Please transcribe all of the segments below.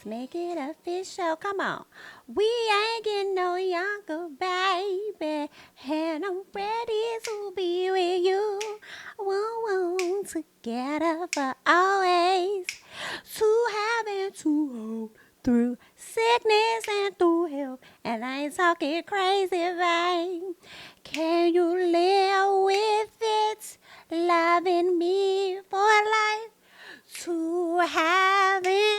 Let's make it official. Come on. We ain't getting no younger, baby. And I'm ready to be with you. Whoa, together for always. To have and to hold through sickness and through health. And I ain't talking crazy, babe. Can you live with it? Loving me for life. To having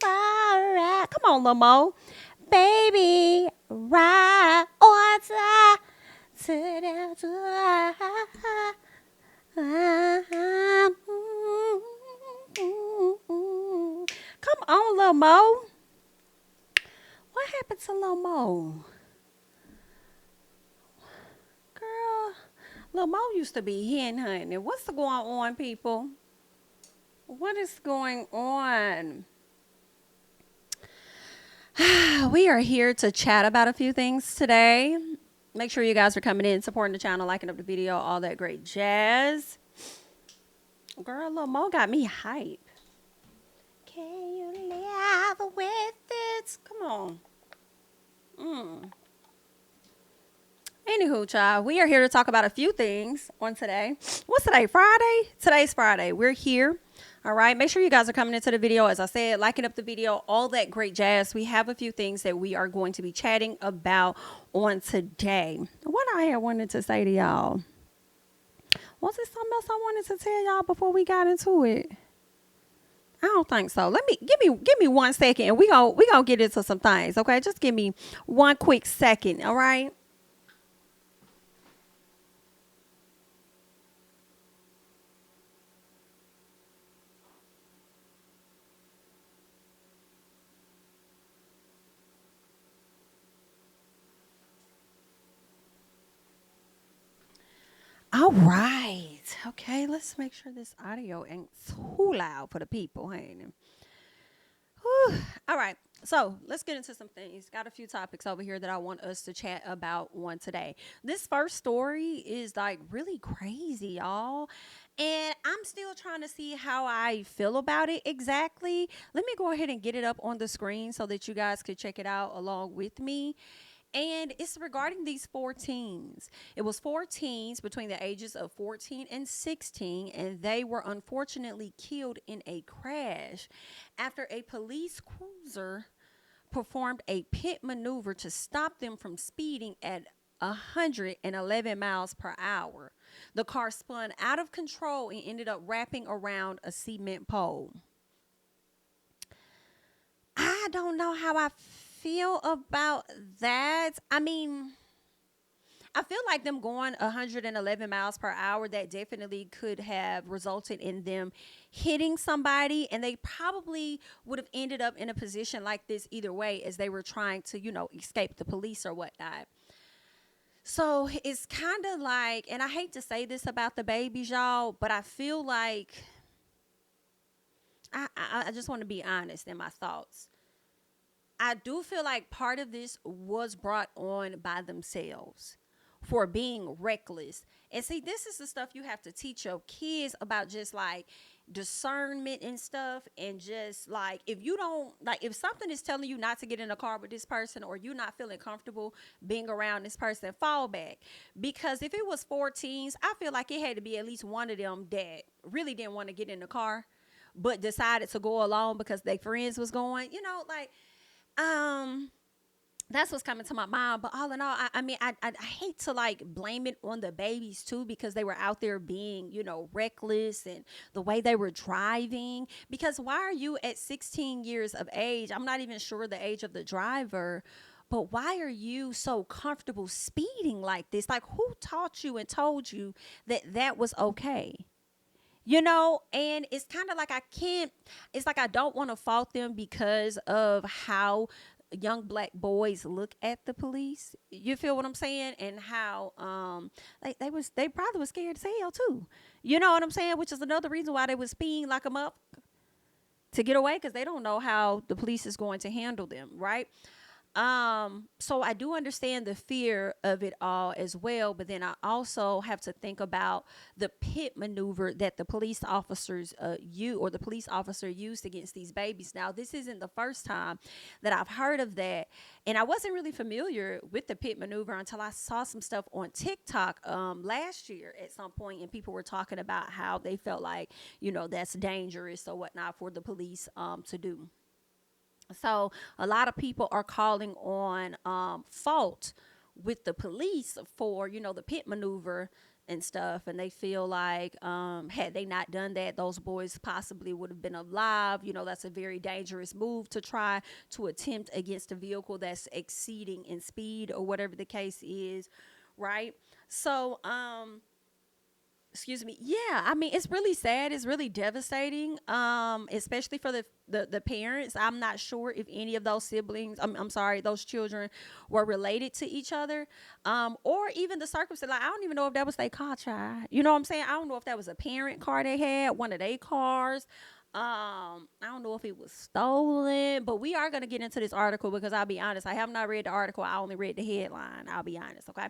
right. Come on, Lamo. Baby, ride or die. Come on, Lamo. What happened to Lamo? Girl, Lamo used to be hen hunting. What's going on, people? What is going on? We are here to chat about a few things today. Make sure you guys are coming in, supporting the channel, liking up the video, all that great jazz. Girl, Lil Mo got me hype. Can you live with it? Come on. Anywho, child, we are here to talk about a few things on today. What's today? Friday? Today's Friday. We're here. All right. Make sure you guys are coming into the video. As I said, liking up the video, all that great jazz. We have a few things that we are going to be chatting about on today. What I had wanted to say to y'all. Was there something else I wanted to tell y'all before we got into it? I don't think so. Give me 1 second and we gonna get into some things. Okay. Just give me one quick second. All right. All right. Okay, let's make sure this audio ain't too loud for the people. Ain't it? Whew. All right. So let's get into some things. Got a few topics over here that I want us to chat about one today. This first story is like really crazy, y'all. And I'm still trying to see how I feel about it exactly. Let me go ahead and get it up on the screen so that you guys could check it out along with me. And it's regarding these four teens. It was four teens between the ages of 14 and 16, and they were unfortunately killed in a crash after a police cruiser performed a pit maneuver to stop them from speeding at 111 miles per hour. The car spun out of control and ended up wrapping around a cement pole. I don't know how I feel about that. I mean, I feel like them going 111 miles per hour, that definitely could have resulted in them hitting somebody, and they probably would have ended up in a position like this either way as they were trying to, escape the police or whatnot. So it's kind of like, and I hate to say this about the babies, y'all, but I feel like I just want to be honest in my thoughts. I do feel like part of this was brought on by themselves for being reckless. And see, this is the stuff you have to teach your kids about, just like discernment and stuff. And just like, if you don't, like, if something is telling you not to get in a car with this person, or you're not feeling comfortable being around this person, fall back. Because if it was 14s, I feel like it had to be at least one of them that really didn't want to get in the car, but decided to go along because their friends was going, that's what's coming to my mind. But all in all, I mean, I hate to like blame it on the babies too, because they were out there being, reckless, and the way they were driving. Because why are you at 16 years of age? I'm not even sure the age of the driver. But why are you so comfortable speeding like this? Like, who taught you and told you that that was okay? And it's kind of like it's like I don't want to fault them because of how young black boys look at the police. You feel what I'm saying? And how they probably was scared as hell too. You know what I'm saying? Which is another reason why they was speeding like them up to get away, because they don't know how the police is going to handle them, right? So I do understand the fear of it all as well, but then I also have to think about the pit maneuver that the police officers the police officer used against these babies. Now, this isn't the first time that I've heard of that, and I wasn't really familiar with the pit maneuver until I saw some stuff on TikTok last year at some point, and people were talking about how they felt like, that's dangerous or whatnot for the police to do. So a lot of people are calling on fault with the police for the pit maneuver and stuff, and they feel like had they not done that, those boys possibly would have been alive. That's a very dangerous move to try to attempt against a vehicle that's exceeding in speed or whatever the case is, right? So excuse me, yeah, I mean, it's really sad, it's really devastating, especially for the parents. I'm not sure if any of those siblings, I'm sorry, those children were related to each other, or even the circumstance. Like, I don't even know if that was their car, child. You know what I'm saying? I don't know if that was a parent car they had, one of their cars. I don't know if it was stolen, but we are going to get into this article because I'll be honest, I have not read the article. I only read the headline. I'll be honest, okay?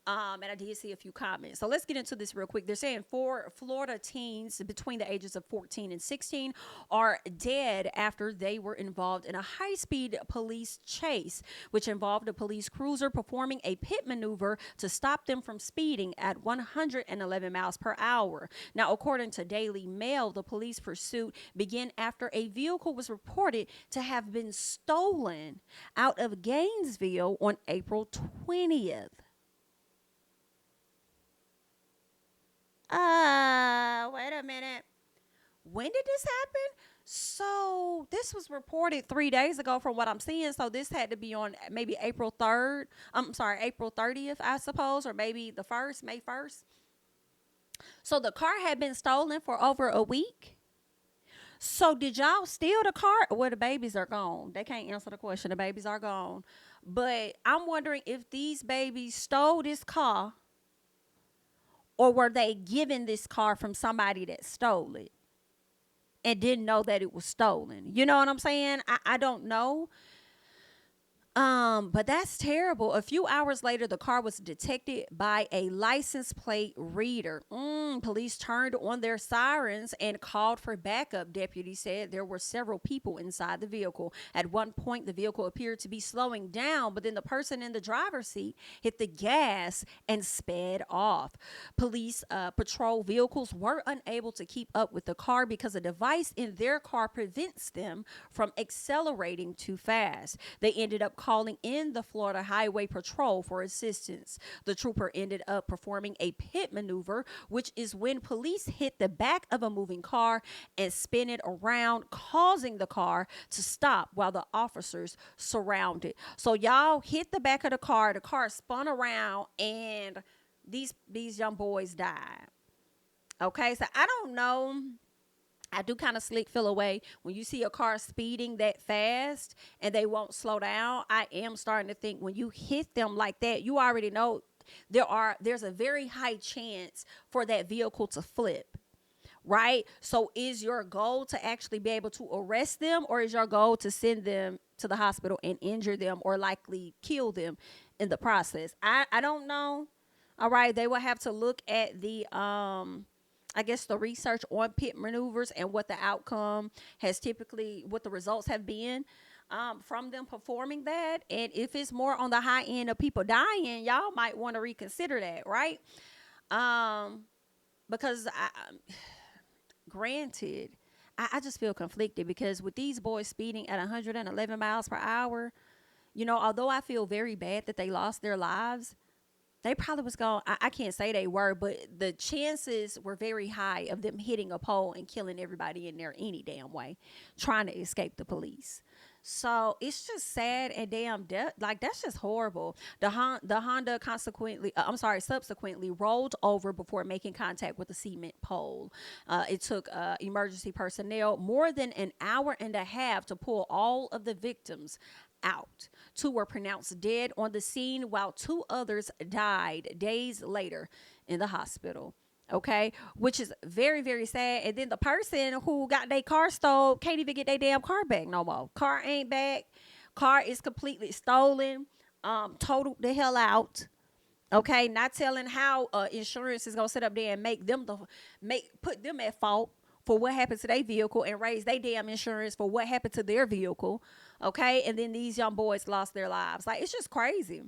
And I did see a few comments. So let's get into this real quick. They're saying 4 Florida teens between the ages of 14 and 16 are dead after they were involved in a high-speed police chase, which involved a police cruiser performing a pit maneuver to stop them from speeding at 111 miles per hour. Now, according to Daily Mail, the police pursuit began after a vehicle was reported to have been stolen out of Gainesville on April 20th. Wait a minute. When did this happen? So this was reported 3 days ago from what I'm seeing. So this had to be on maybe April 3rd. I'm sorry, April 30th, I suppose, or maybe the 1st, May 1st. So the car had been stolen for over a week. So did y'all steal the car? Well, the babies are gone. They can't answer the question. The babies are gone. But I'm wondering if these babies stole this car, or were they given this car from somebody that stole it and didn't know that it was stolen? You know what I'm saying? I don't know. But that's terrible. A few hours later, the car was detected by a license plate reader. Police turned on their sirens and called for backup. Deputies said there were several people inside the vehicle. At one point, the vehicle appeared to be slowing down, but then the person in the driver's seat hit the gas and sped off. Police patrol vehicles were unable to keep up with the car because a device in their car prevents them from accelerating too fast. They ended up calling in the Florida Highway Patrol for assistance. The trooper ended up performing a pit maneuver, which is when police hit the back of a moving car and spin it around, causing the car to stop while the officers surrounded. So y'all hit the back of the car spun around, and these young boys died. Okay, so I don't know. I do kind of slick feel away when you see a car speeding that fast and they won't slow down. I am starting to think when you hit them like that, you already know there's a very high chance for that vehicle to flip. Right? So is your goal to actually be able to arrest them, or is your goal to send them to the hospital and injure them or likely kill them in the process? I don't know. All right, they will have to look at the I guess the research on pit maneuvers and what the outcome has typically, what the results have been from them performing that. And if it's more on the high end of people dying, y'all might want to reconsider that, right? Um, because granted, I just feel conflicted because with these boys speeding at 111 miles per hour, although I feel very bad that they lost their lives, they probably was going, I can't say they were, but the chances were very high of them hitting a pole and killing everybody in there any damn way, trying to escape the police. So it's just sad and like that's just horrible. The Honda subsequently rolled over before making contact with the cement pole. It took emergency personnel more than an hour and a half to pull all of the victims out. 2 were pronounced dead on the scene, while 2 others died days later in the hospital. Okay, which is very, very sad. And then the person who got their car stole can't even get their damn car back no more. Car ain't back. Car is completely stolen, totaled the hell out. Okay, not telling how insurance is gonna sit up there and make put them at fault for what happened to their vehicle and raise their damn insurance for what happened to their vehicle. Okay, and then these young boys lost their lives. Like, it's just crazy.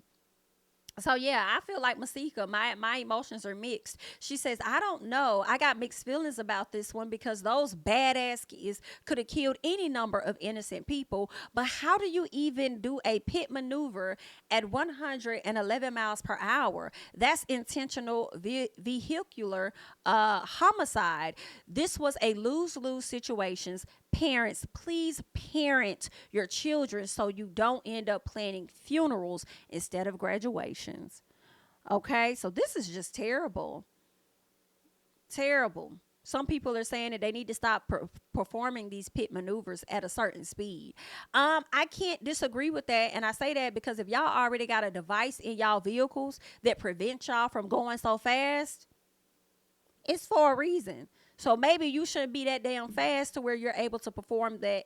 So yeah, I feel like Masika, my emotions are mixed. She says, I don't know. I got mixed feelings about this one because those badass kids could have killed any number of innocent people. But how do you even do a pit maneuver at 111 miles per hour? That's intentional vehicular homicide. This was a lose-lose situation. Parents, please parent your children so you don't end up planning funerals instead of graduations. Okay, so this is just terrible. Terrible. Some people are saying that they need to stop performing these pit maneuvers at a certain speed. I can't disagree with that, and I say that because if y'all already got a device in y'all vehicles that prevents y'all from going so fast, it's for a reason. So maybe you shouldn't be that damn fast to where you're able to perform that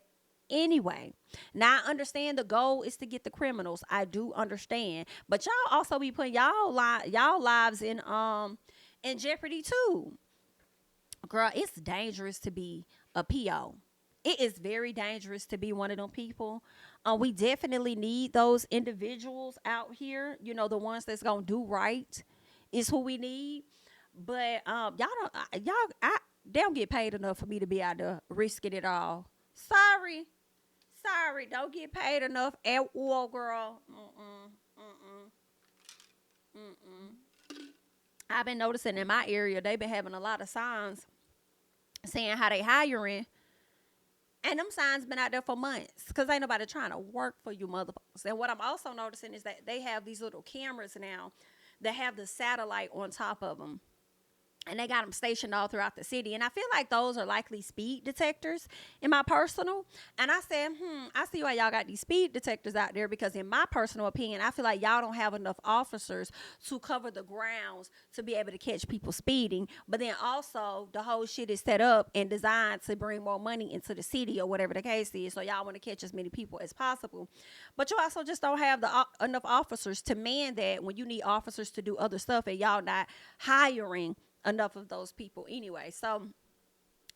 anyway. Now I understand the goal is to get the criminals. I do understand, but y'all also be putting y'all lives in jeopardy too. Girl, it's dangerous to be a PO. It is very dangerous to be one of them people. We definitely need those individuals out here. You know, the ones that's gonna do right is who we need. But they don't get paid enough for me to be out there risking it all. Sorry, sorry, don't get paid enough at all, girl. I've been noticing in my area they've been having a lot of signs saying how they hiring, and them signs been out there for months because ain't nobody trying to work for you motherfuckers. And what I'm also noticing is that they have these little cameras now that have the satellite on top of them, and they got them stationed all throughout the city. And I feel like those are likely speed detectors in my personal. And I said, I see why y'all got these speed detectors out there, because in my personal opinion, I feel like y'all don't have enough officers to cover the grounds to be able to catch people speeding. But then also the whole shit is set up and designed to bring more money into the city or whatever the case is. So y'all want to catch as many people as possible. But you also just don't have enough officers to man that when you need officers to do other stuff, and y'all not hiring enough of those people anyway. So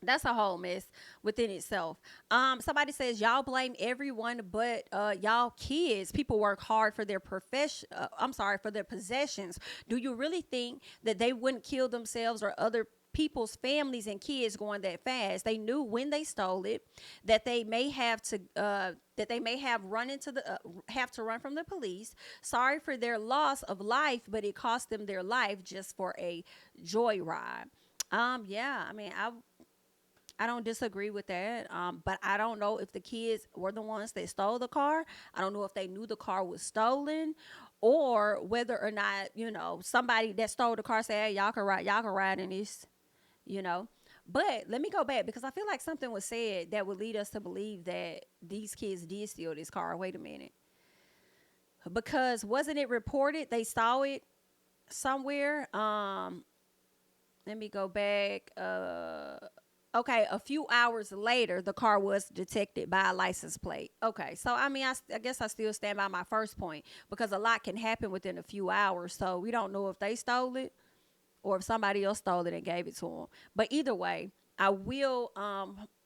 that's a whole mess within itself. Somebody says y'all blame everyone but y'all kids. People work hard for their profession. For their possessions. Do you really think that they wouldn't kill themselves or other people's families and kids going that fast? They knew when they stole it that they may have to have to run from the police. Sorry for their loss of life, but it cost them their life just for a joyride. Yeah, I mean, I don't disagree with that. But I don't know if the kids were the ones that stole the car. I don't know if they knew the car was stolen, or whether or not, somebody that stole the car said, hey, y'all can ride in this, you know. But let me go back, because I feel like something was said that would lead us to believe that these kids did steal this car. Wait a minute. Because wasn't it reported they saw it somewhere? Let me go back. Okay, a few hours later, the car was detected by a license plate. Okay, so I mean, I guess I still stand by my first point, because a lot can happen within a few hours. So we don't know if they stole it or if somebody else stole it and gave it to them. But either way, I will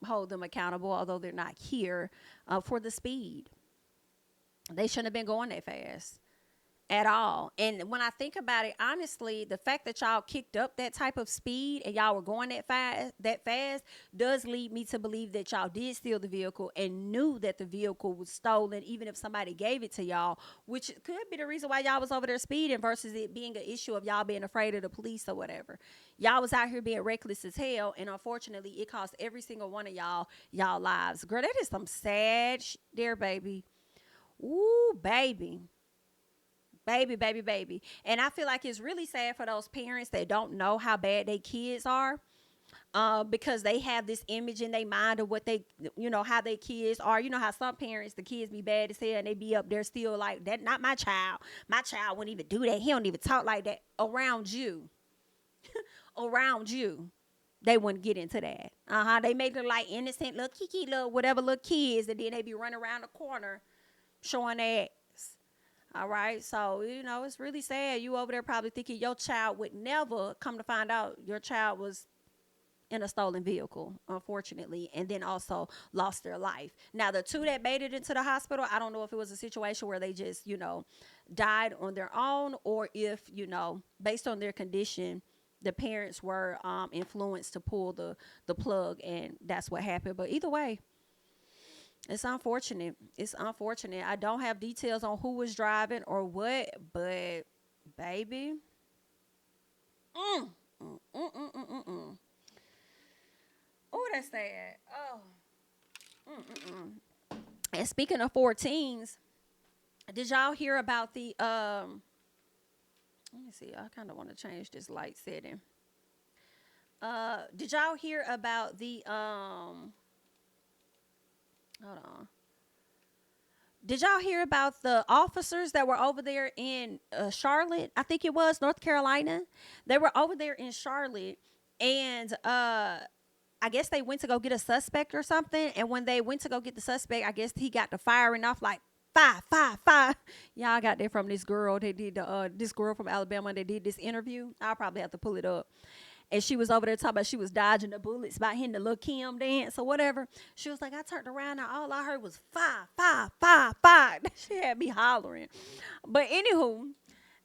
hold them accountable, although they're not here, for the speed. They shouldn't have been going that fast at all. And when I think about it, honestly, the fact that y'all kicked up that type of speed and y'all were going that fast does lead me to believe that y'all did steal the vehicle and knew that the vehicle was stolen, even if somebody gave it to y'all, which could be the reason why y'all was over there speeding versus it being an issue of y'all being afraid of the police or whatever. Y'all was out here being reckless as hell, and unfortunately, it cost every single one of y'all lives. Girl, that is some sad there, baby. Ooh, baby. Baby, baby, baby. And I feel like it's really sad for those parents that don't know how bad their kids are, because they have this image in their mind of what how their kids are. You know how some parents, the kids be bad as hell and they be up there still like, that not my child. My child wouldn't even do that. He don't even talk like that around you. Around you. They wouldn't get into that. They make them like innocent little kiki little whatever little kids, and then they be running around the corner showing their ass. All right. So, it's really sad. You over there probably thinking your child would never come to find out your child was in a stolen vehicle, unfortunately, and then also lost their life. Now, the two that made it into the hospital, I don't know if it was a situation where they just, died on their own, or if, based on their condition, the parents were influenced to pull the plug, and that's what happened. But either way, it's unfortunate. It's unfortunate. I don't have details on who was driving or what, but baby, mm, mm, mm, mm, mm, mm, mm. Oh, that's sad. Oh. Mm-mm-mm. And speaking of 14s, did y'all hear about the let me see. I kind of want to change this light setting. Did y'all hear about the hold on. Did y'all hear about the officers that were over there in Charlotte? I think it was North Carolina. They were over there in Charlotte, and I guess they went to go get a suspect or something. And when they went to go get the suspect, I guess he got to firing off like fire, fire, fire. Y'all got that from this girl. They did this girl from Alabama. They did this interview. I'll probably have to pull it up. And she was over there talking about she was dodging the bullets by hitting the little Kim dance or whatever. She was like, I turned around and all I heard was fire, fire, fire, fire. She had me hollering. But anywho,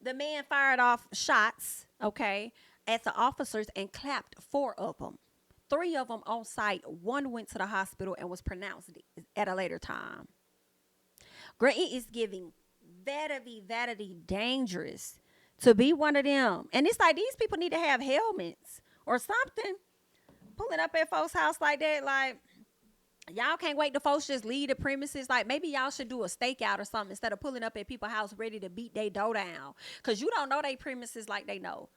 the man fired off shots, okay, at the officers and clapped 4 of them. 3 of them on site. 1 went to the hospital and was pronounced at a later time. Girl, it is giving very dangerous to be one of them. And it's like these people need to have helmets or something. Pulling up at folks' house like that, like, y'all can't wait to folks just leave the premises. Like, maybe y'all should do a stakeout or something instead of pulling up at people's house ready to beat their door down. Because you don't know their premises like they know.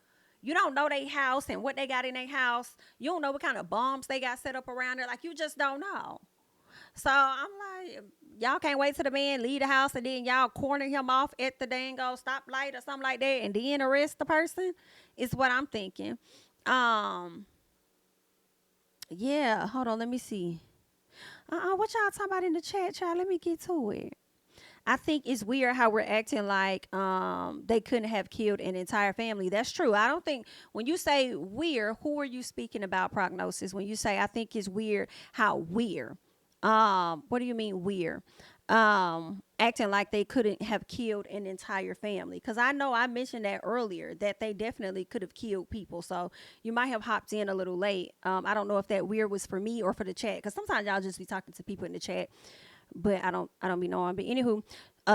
You don't know their house and what they got in their house. You don't know what kind of bombs they got set up around there. Like, you just don't know. So I'm like, y'all can't wait till the man leave the house and then y'all corner him off at the dango stoplight or something like that and then arrest the person, is what I'm thinking. Yeah, hold on, let me see. What y'all talking about in the chat, child? Let me get to it. I think it's weird how we're acting like they couldn't have killed an entire family. That's true. I don't think when you say weird, who are you speaking about, Prognosis? When you say I think it's weird, how weird? What do you mean weird? Acting like they couldn't have killed an entire family. Because I know I mentioned that earlier, that they definitely could have killed people. So you might have hopped in a little late. I don't know if that weird was for me or for the chat. Because sometimes y'all just be talking to people in the chat. But I don't be knowing. But anywho,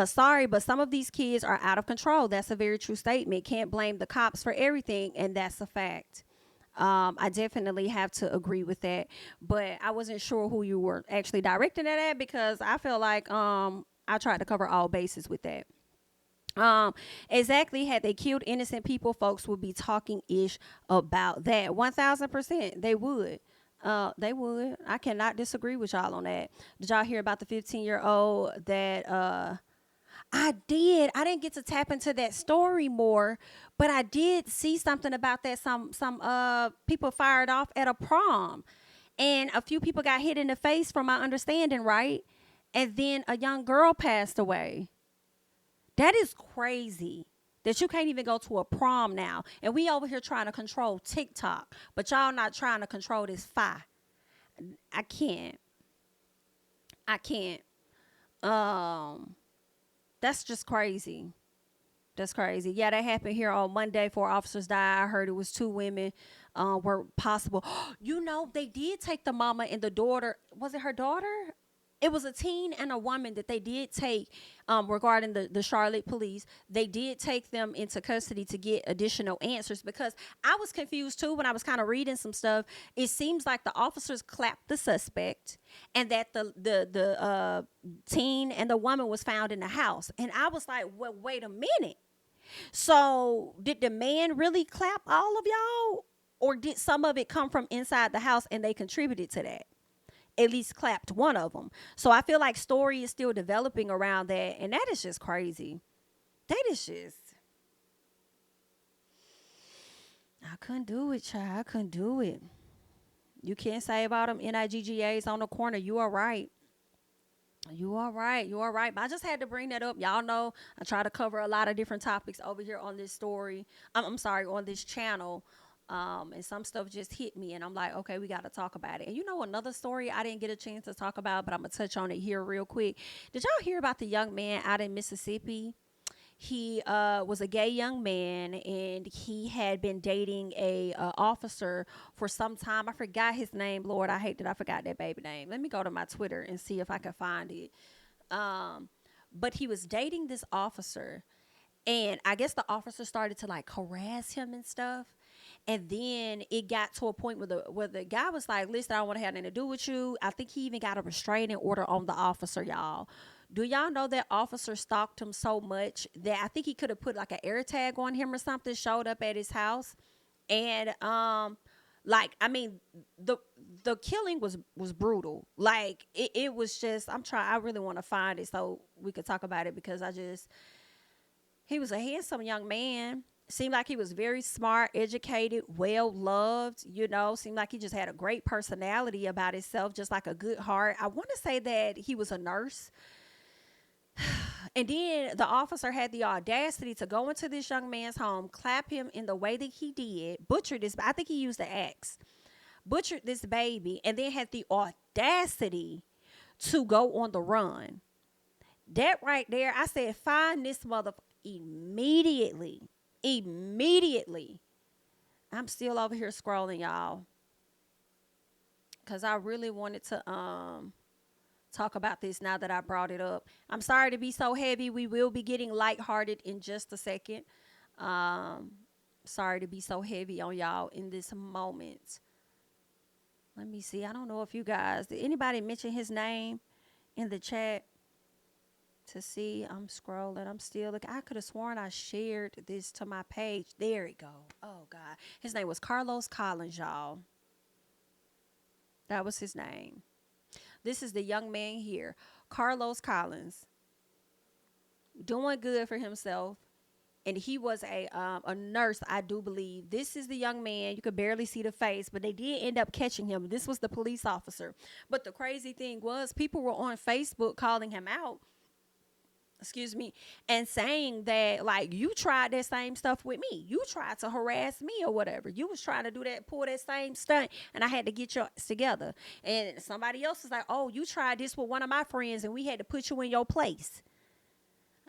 sorry, but some of these kids are out of control. That's a very true statement. Can't blame the cops for everything. And that's a fact. I definitely have to agree with that, but I wasn't sure who you were actually directing that at, because I feel like I tried to cover all bases with that. Exactly. Had they killed innocent people, folks would be talking ish about that. 1000%. They would. They would. I cannot disagree with y'all on that. Did y'all hear about the 15-year-old that I did. I didn't get to tap into that story more, but I did see something about that. Some people fired off at a prom, and a few people got hit in the face, from my understanding, right? And then a young girl passed away. That is crazy. That you can't even go to a prom now, and we over here trying to control TikTok, but y'all not trying to control this fire. I can't. I can't. That's just crazy. That's crazy. Yeah, that happened here on Monday. 4 officers died. I heard it was 2 women were possible. They did take the mama and the daughter. Was it her daughter? It was a teen and a woman that they did take, regarding the Charlotte police. They did take them into custody to get additional answers, because I was confused too when I was kind of reading some stuff. It seems like the officers clapped the suspect, and that the teen and the woman was found in the house. And I was like, well, wait a minute. So did the man really clap all of y'all? Or did some of it come from inside the house and they contributed to that? At least clapped one of them. So I feel like story is still developing around that. And that is just crazy. That is just, I couldn't do it, child. I couldn't do it. You can't say about them NIGGAs on the corner. You are right. You are right. You are right. But I just had to bring that up. Y'all know I try to cover a lot of different topics over here on this story. I'm sorry, on this channel. And some stuff just hit me, and I'm like, okay, we got to talk about it. And you know, another story I didn't get a chance to talk about, but I'm gonna touch on it here real quick. Did y'all hear about the young man out in Mississippi? He was a gay young man, and he had been dating a officer for some time. I forgot his name. Lord, I hate that I forgot that baby name. Let me go to my Twitter and see if I can find it. um, but he was dating this officer, and I guess the officer started to like harass him and stuff. And then it got to a point where the guy was like, "Listen, I don't want to have nothing to do with you." I think he even got a restraining order on the officer, y'all. Do y'all know that officer stalked him so much that I think he could have put like an air tag on him or something, showed up at his house. And like, I mean, the the killing was brutal. Like it was just, I really want to find it so we could talk about it, because he was a handsome young man. Seemed like he was very smart, educated, well loved, seemed like he just had a great personality about himself, just like a good heart. I want to say that he was a nurse. And then the officer had the audacity to go into this young man's home, clap him in the way that he did, butchered this. I think he used the axe, butchered this baby, and then had the audacity to go on the run. That right there, I said, find this mother immediately. Immediately. I'm still over here scrolling, y'all, because I really wanted to talk about this now that I brought it up. I'm sorry to be so heavy. We will be getting lighthearted in just a second. Um, Sorry to be so heavy on y'all in this moment. Let me see. I don't know if you guys, did anybody mention his name in the chat? To see, I'm scrolling. I'm still looking. I could have sworn I shared this to my page. There it go. Oh God, his name was Carlos Collins, y'all. That was his name. This is the young man here, Carlos Collins, doing good for himself. And he was a nurse, I do believe. This is the young man. You could barely see the face, but they did end up catching him. This was the police officer. But the crazy thing was, people were on Facebook calling him out, excuse me, and saying that, like, you tried that same stuff with me. You tried to harass me or whatever. You was trying to do that, pull that same stunt, and I had to get yours together. And somebody else was like, oh, you tried this with one of my friends, and we had to put you in your place.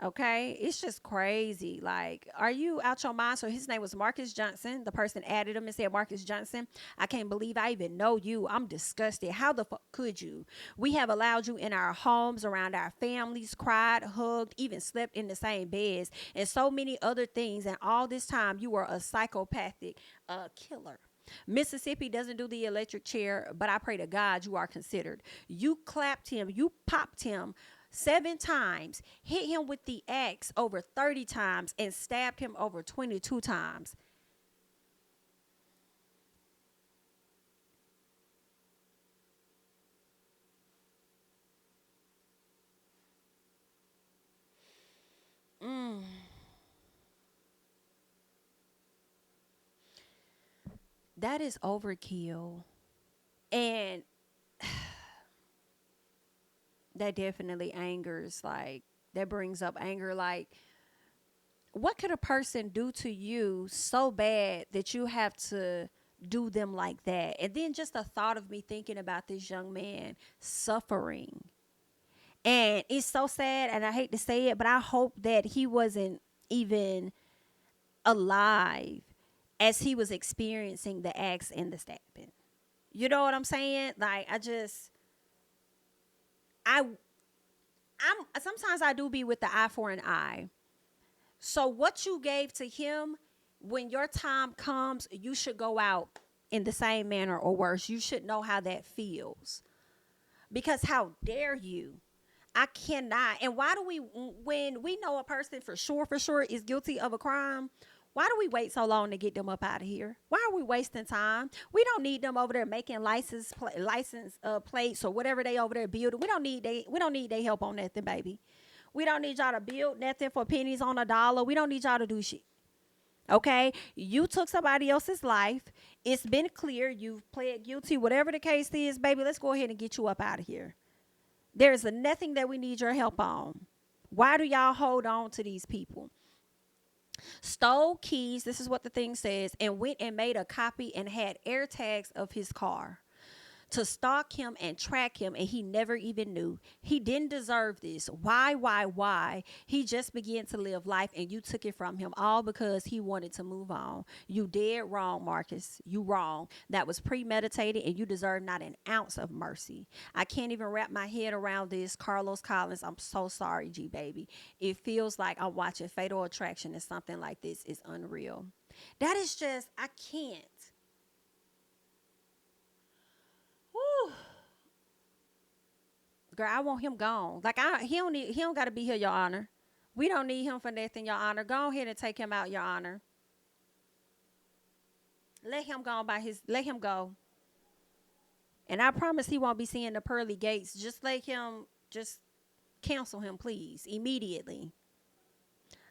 Okay, it's just crazy. Like, are you out your mind? So his name was Marcus Johnson. The person added him and said, Marcus Johnson, I can't believe I even know you. I'm disgusted. How the fuck could you? We have allowed you in our homes, around our families, cried, hugged, even slept in the same beds, and so many other things. And all this time, you were a psychopathic killer. Mississippi doesn't do the electric chair, but I pray to God you are considered. You clapped him, you popped him 7 times, hit him with the axe over 30 times, and stabbed him over 22 times. Mm, that is overkill. And that definitely angers, like, that brings up anger. Like, what could a person do to you so bad that you have to do them like that? And then just the thought of me thinking about this young man suffering. And it's so sad, and I hate to say it, but I hope that he wasn't even alive as he was experiencing the axe and the stabbing. You know what I'm saying? Like, I I'm sometimes I do be with the eye for an eye. So what you gave to him, when your time comes, you should go out in the same manner or worse. You should know how that feels. Because how dare you? I cannot. And why do we, when we know a person for sure is guilty of a crime, why do we wait so long to get them up out of here? Why are we wasting time? We don't need them over there making license plates or whatever they over there building. We don't need their help on nothing, baby. We don't need y'all to build nothing for pennies on a dollar. We don't need y'all to do shit. Okay? You took somebody else's life. It's been clear. You've pled guilty. Whatever the case is, baby, let's go ahead and get you up out of here. There's nothing that we need your help on. Why do y'all hold on to these people? Stole keys, this is what the thing says, and went and made a copy and had air tags of his car to stalk him and track him, and he never even knew. He didn't deserve this. Why? He just began to live life, and you took it from him, all because he wanted to move on. You dead wrong, Marcus. You wrong. That was premeditated, and you deserve not an ounce of mercy. I can't even wrap my head around this. Carlos Collins, I'm so sorry, G baby. It feels like I'm watching Fatal Attraction, and something like this is unreal. That is just, I can't. Whew. Girl, I want him gone. Like he don't gotta be here, Your Honor. We don't need him for nothing, Your Honor. Go ahead and take him out, Your Honor. Let him go let him go. And I promise he won't be seeing the pearly gates. Just cancel him, please, immediately.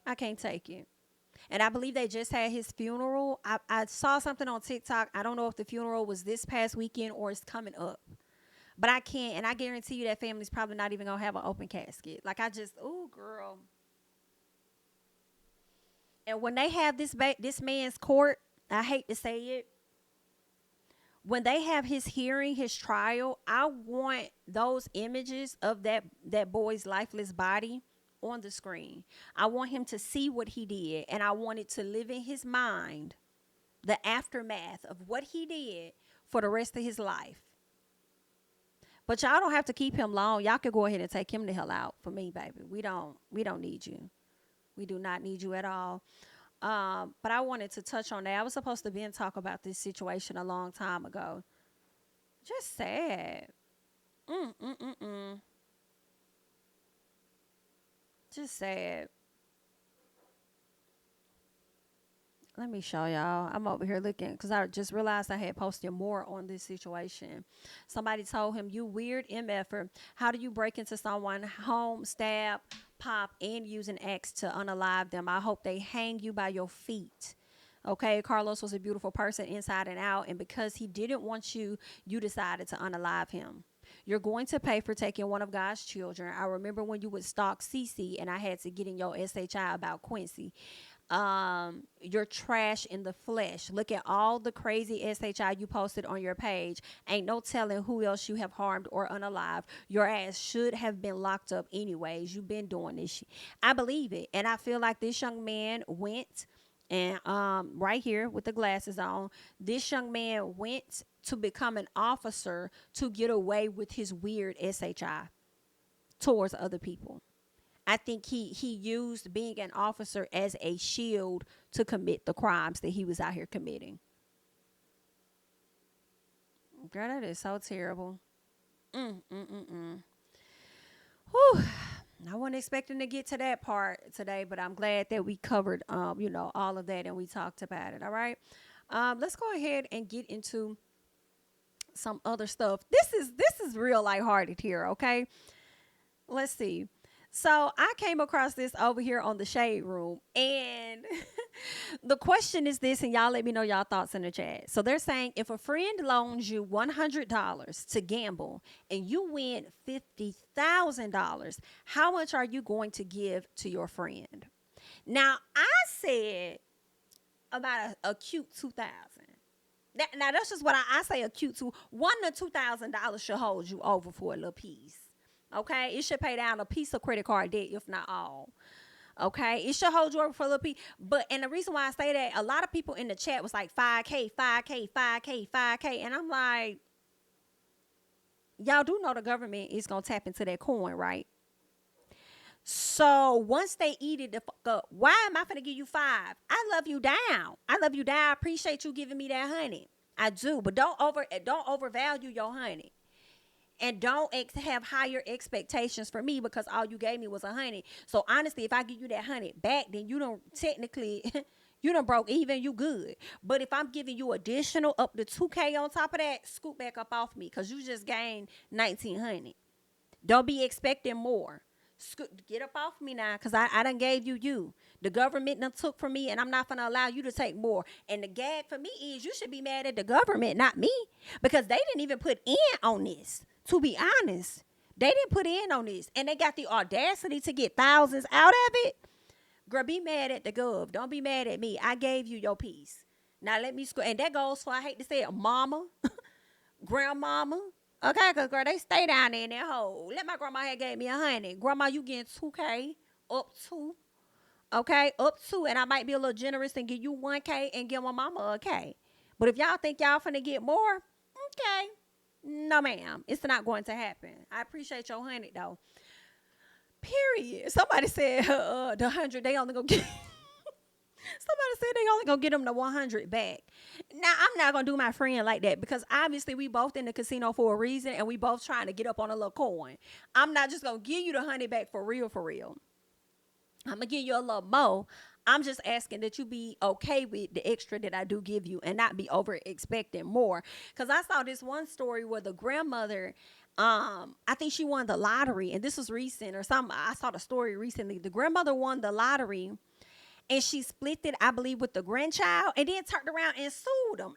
I can't take it. And I believe they just had his funeral. I saw something on TikTok. I don't know if the funeral was this past weekend or it's coming up. But I can't, and I guarantee you that family's probably not even going to have an open casket. Like, ooh, girl. And when they have this man's court, I hate to say it, when they have his hearing, his trial, I want those images of that boy's lifeless body on the screen. I want him to see what he did, and I want it to live in his mind, the aftermath of what he did for the rest of his life. But y'all don't have to keep him long. Y'all can go ahead and take him the hell out for me, baby. We don't need you. We do not need you at all. But I wanted to touch on that. I was supposed to be and talk about this situation a long time ago. Just sad. Just sad. Let me show y'all. I'm over here looking because I just realized I had posted more on this situation. Somebody told him, "You weird MFer. How do you break into someone's home, stab, pop, and use an axe to unalive them? I hope they hang you by your feet." Okay, Carlos was a beautiful person inside and out, and because he didn't want you, you decided to unalive him. You're going to pay for taking one of God's children. I remember when you would stalk Cece and I had to get in your SHI about Quincy. You're trash in the flesh. Look at all the crazy SHI you posted on your page. Ain't no telling who else you have harmed or unalive. Your ass should have been locked up anyways. You've been doing this shit. I believe it. And I feel like this young man went and right here with the glasses on, this young man went to become an officer to get away with his weird SHI towards other people. I think he used being an officer as a shield to commit the crimes that he was out here committing. Girl, that is so terrible. Whew. I wasn't expecting to get to that part today, but I'm glad that we covered, all of that and we talked about it. All right. Let's go ahead and get into some other stuff. This is real lighthearted here. Okay. Let's see. So I came across this over here on the Shade Room, and the question is this, and y'all let me know y'all thoughts in the chat. So they're saying, if a friend loans you $100 to gamble and you win $50,000, how much are you going to give to your friend? Now, I said about a cute 2,000. Now that's just what I say. A cute $1,000 to $2,000 should hold you over for a little piece. Okay, it should pay down a piece of credit card debt, if not all. Okay, it should hold you over for a little piece. And the reason why I say that, a lot of people in the chat was like 5K, 5K, 5K, 5K. And I'm like, y'all do know the government is going to tap into that coin, right? So once they eat it the fuck up, why am I finna give you 5? I love you down. I appreciate you giving me that honey. I do, but don't overvalue your honey. And don't have higher expectations for me because all you gave me was a honey. So honestly, if I give you that honey back, then you don't technically, you done broke even, you good. But if I'm giving you additional up to 2K on top of that, scoop back up off me because you just gained 1900. Don't be expecting more. Get up off me now because I done gave you. The government done took from me and I'm not going to allow you to take more. And the gag for me is you should be mad at the government, not me, because they didn't even put in on this. To be honest, They didn't put in on this, and they got the audacity to get thousands out of it. Girl, be mad at the gov. Don't be mad at me. I gave you your piece. Now let me score. And that goes for, I hate to say it, mama, grandmama. Okay, because girl, they stay down there in that hole. Let my grandma had gave me 100. Grandma, you getting 2K up to. Okay, up to. And I might be a little generous and give you 1K and give my mama a K. But if y'all think y'all finna get more, okay. No, ma'am. It's not going to happen. I appreciate your 100 though. Period. Somebody said the 100 they only gonna get. Somebody said they only gonna get them the 100 back. Now I'm not gonna do my friend like that because obviously we both in the casino for a reason and we both trying to get up on a little coin. I'm not just gonna give you the 100 back for real, for real. I'm gonna give you a little more. I'm just asking that you be okay with the extra that I do give you and not be over expecting more. Cause I saw this one story where the grandmother, I think she won the lottery, and this was recent or something. I saw the story recently. The grandmother won the lottery and she split it, I believe, with the grandchild, and then turned around and sued them.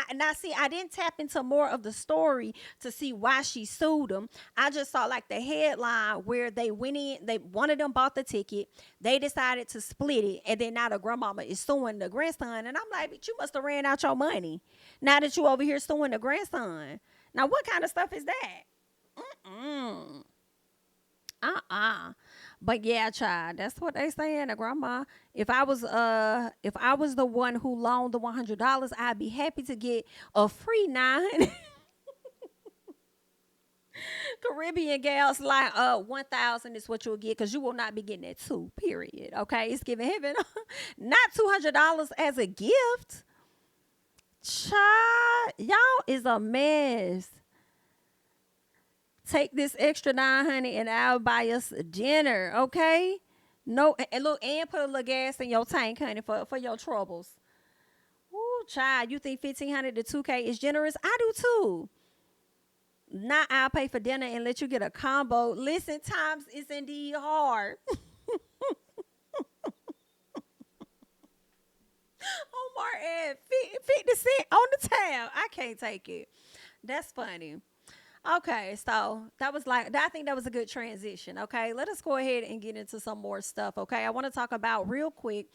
And I see, I didn't tap into more of the story to see why she sued them. I just saw like the headline where they went in, one of them bought the ticket, they decided to split it, and then now the grandmama is suing the grandson. And I'm like, but you must have ran out your money now that you over here suing the grandson. Now what kind of stuff is that? But yeah, child, that's what they saying. Grandma, if I was the one who loaned the $100, I'd be happy to get a free 9. Caribbean gals like 1,000 is what you'll get because you will not be getting that too. Period. Okay, it's giving heaven, not $200 as a gift. Child, y'all is a mess. Take this extra 900 and I'll buy us dinner, okay? No, and look, and put a little gas in your tank, honey, for your troubles. Ooh, child, you think 1,500 to 2K is generous? I do too. Not I'll pay for dinner and let you get a combo. Listen, times is indeed hard. Omar and 50 cent on the tab. I can't take it. That's funny. Okay, so that was like, I think that was a good transition. Okay, let us go ahead and get into some more stuff. Okay, I want to talk about real quick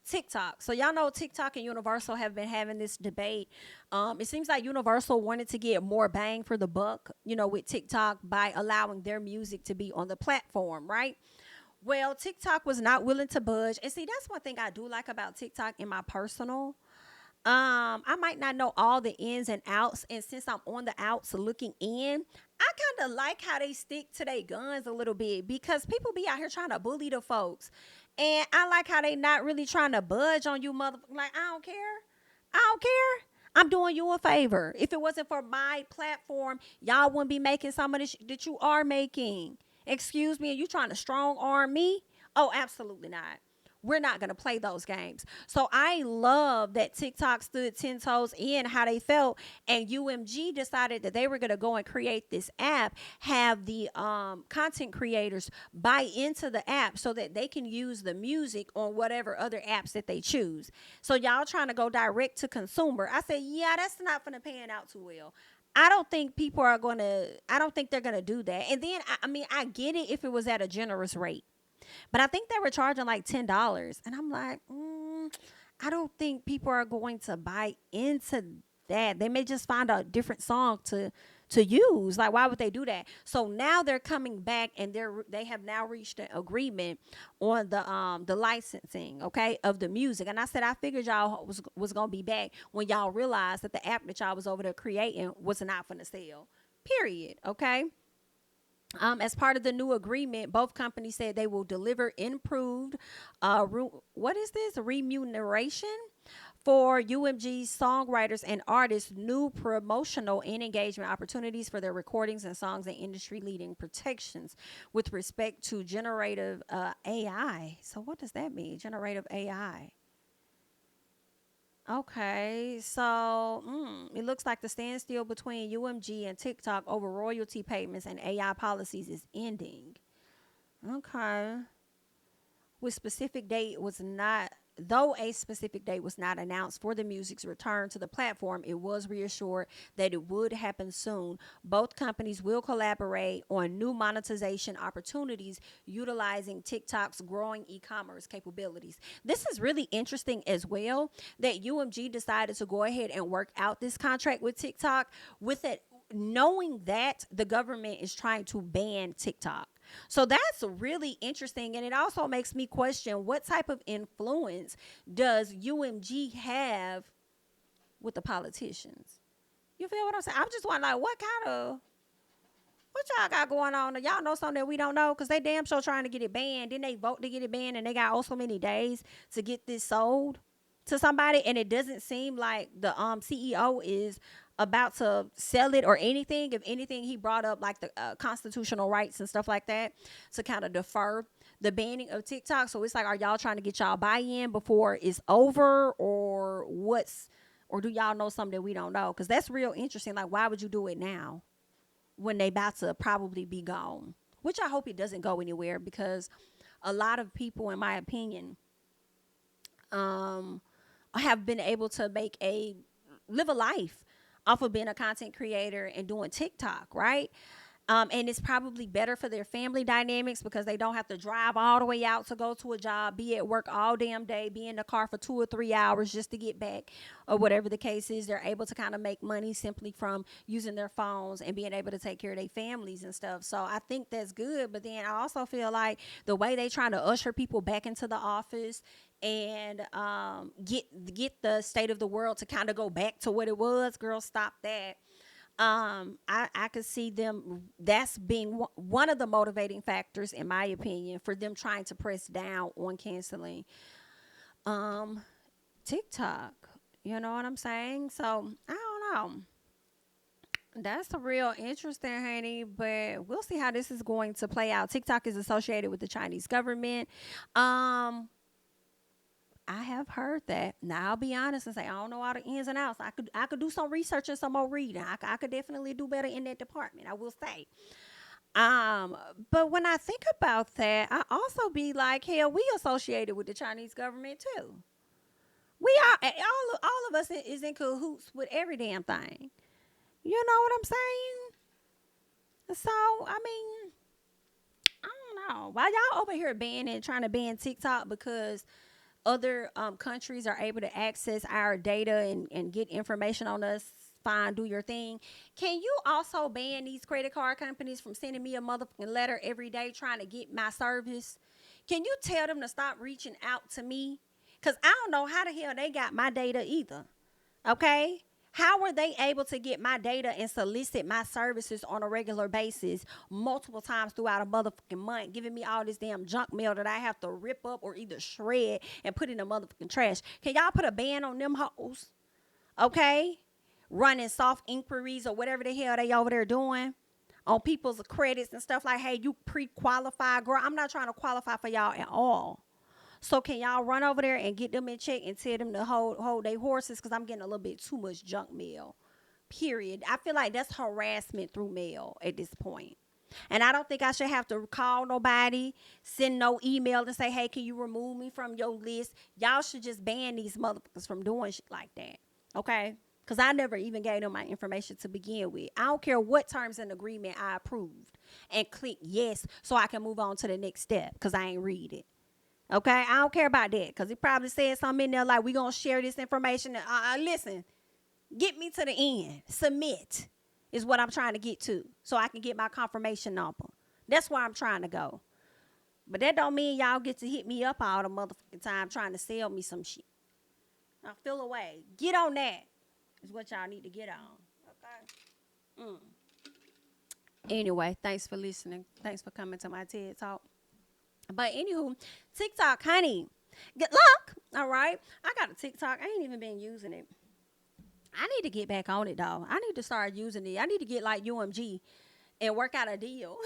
TikTok. So y'all know TikTok and Universal have been having this debate. It seems like Universal wanted to get more bang for the buck, with TikTok by allowing their music to be on the platform, right? Well, TikTok was not willing to budge. And see, that's one thing I do like about TikTok in my personal. I might not know all the ins and outs, and since I'm on the outs looking in, I kind of like how they stick to their guns a little bit because people be out here trying to bully the folks, and I like how they not really trying to budge on you, motherfucker. Like, I don't care, I don't care. I'm doing you a favor. If it wasn't for my platform, y'all wouldn't be making some of the that you are making. Excuse me, are you trying to strong arm me? Oh, absolutely not. We're not going to play those games. So I love that TikTok stood 10 toes in how they felt, and UMG decided that they were going to go and create this app, have the content creators buy into the app so that they can use the music on whatever other apps that they choose. So y'all trying to go direct to consumer. I said, yeah, that's not going to pan out too well. I don't think I don't think they're going to do that. And then, I mean, I get it if it was at a generous rate. But I think they were charging like $10. And I'm like, I don't think people are going to buy into that. They may just find a different song to use. Like, why would they do that? So now they're coming back, and they have now reached an agreement on the licensing, okay, of the music. And I said, I figured y'all was gonna be back when y'all realized that the app that y'all was over there creating was not gonna sell. Period. Okay. As part of the new agreement, both companies said they will deliver improved, what is this? Remuneration for UMG's songwriters and artists, new promotional and engagement opportunities for their recordings and songs, and industry-leading protections with respect to generative AI. So what does that mean, generative AI? Okay, so it looks like the standstill between UMG and TikTok over royalty payments and AI policies is ending. Okay. With specific date was not Though a specific date was not announced for the music's return to the platform, it was reassured that it would happen soon. Both companies will collaborate on new monetization opportunities utilizing TikTok's growing e-commerce capabilities. This is really interesting as well that UMG decided to go ahead and work out this contract with TikTok with it knowing that the government is trying to ban TikTok. So that's really interesting. And it also makes me question what type of influence does UMG have with the politicians? You feel what I'm saying? I'm just wondering, like, what y'all got going on? Y'all know something that we don't know? Because they damn sure trying to get it banned. Then they vote to get it banned, and they got also many days to get this sold to somebody. And it doesn't seem like the CEO is about to sell it or anything. If anything, he brought up like the constitutional rights and stuff like that to kind of defer the banning of TikTok. So it's like, are y'all trying to get y'all buy-in before it's over, or or do y'all know something that we don't know? Because that's real interesting. Like, why would you do it now when they about to probably be gone? Which I hope it doesn't go anywhere, because a lot of people, in my opinion, have been able to live a life off of being a content creator and doing TikTok, right? And it's probably better for their family dynamics because they don't have to drive all the way out to go to a job, be at work all damn day, be in the car for 2 or 3 hours just to get back, or whatever the case is. They're able to kind of make money simply from using their phones and being able to take care of their families and stuff. So I think that's good. But then I also feel like the way they trying to usher people back into the office and get the state of the world to kind of go back to what it was, girl, stop that. I could see them, that's being one of the motivating factors, in my opinion, for them trying to press down on canceling TikTok. You know what I'm saying? So I don't know. That's a real interesting, honey, but we'll see how this is going to play out. TikTok is associated with the Chinese government. I have heard that. Now I'll be honest and say I don't know all the ins and outs. I could do some research and some more reading. I could definitely do better in that department, I will say. But when I think about that, I also be like, hell, we associated with the Chinese government too. We are all of us is in cahoots with every damn thing. You know what I'm saying? So I mean, I don't know. While y'all over here trying to ban TikTok because other countries are able to access our data and get information on us, fine, do your thing. Can you also ban these credit card companies from sending me a motherfucking letter every day trying to get my service? Can you tell them to stop reaching out to me? Because I don't know how the hell they got my data either. Okay? How were they able to get my data and solicit my services on a regular basis multiple times throughout a motherfucking month, giving me all this damn junk mail that I have to rip up or either shred and put in the motherfucking trash? Can y'all put a ban on them hoes? Okay? Running soft inquiries or whatever the hell they over there doing on people's credits and stuff like, hey, you pre-qualified. Girl, I'm not trying to qualify for y'all at all. So can y'all run over there and get them in check and tell them to hold their horses? Because I'm getting a little bit too much junk mail, period. I feel like that's harassment through mail at this point. And I don't think I should have to call nobody, send no email and say, hey, can you remove me from your list? Y'all should just ban these motherfuckers from doing shit like that, okay? Because I never even gave them my information to begin with. I don't care what terms and agreement I approved and click yes so I can move on to the next step because I ain't read it. Okay, I don't care about that because he probably said something in there like, we going to share this information. Listen, get me to the end. Submit is what I'm trying to get to so I can get my confirmation number. That's where I'm trying to go. But that don't mean y'all get to hit me up all the motherfucking time trying to sell me some shit. Now, feel away. Get on that is what y'all need to get on. Okay? Anyway, thanks for listening. Thanks for coming to my TED Talk. But anywho, TikTok, honey, good luck. All right. I got a TikTok. I ain't even been using it. I need to get back on it, though. I need to start using it. I need to get like UMG and work out a deal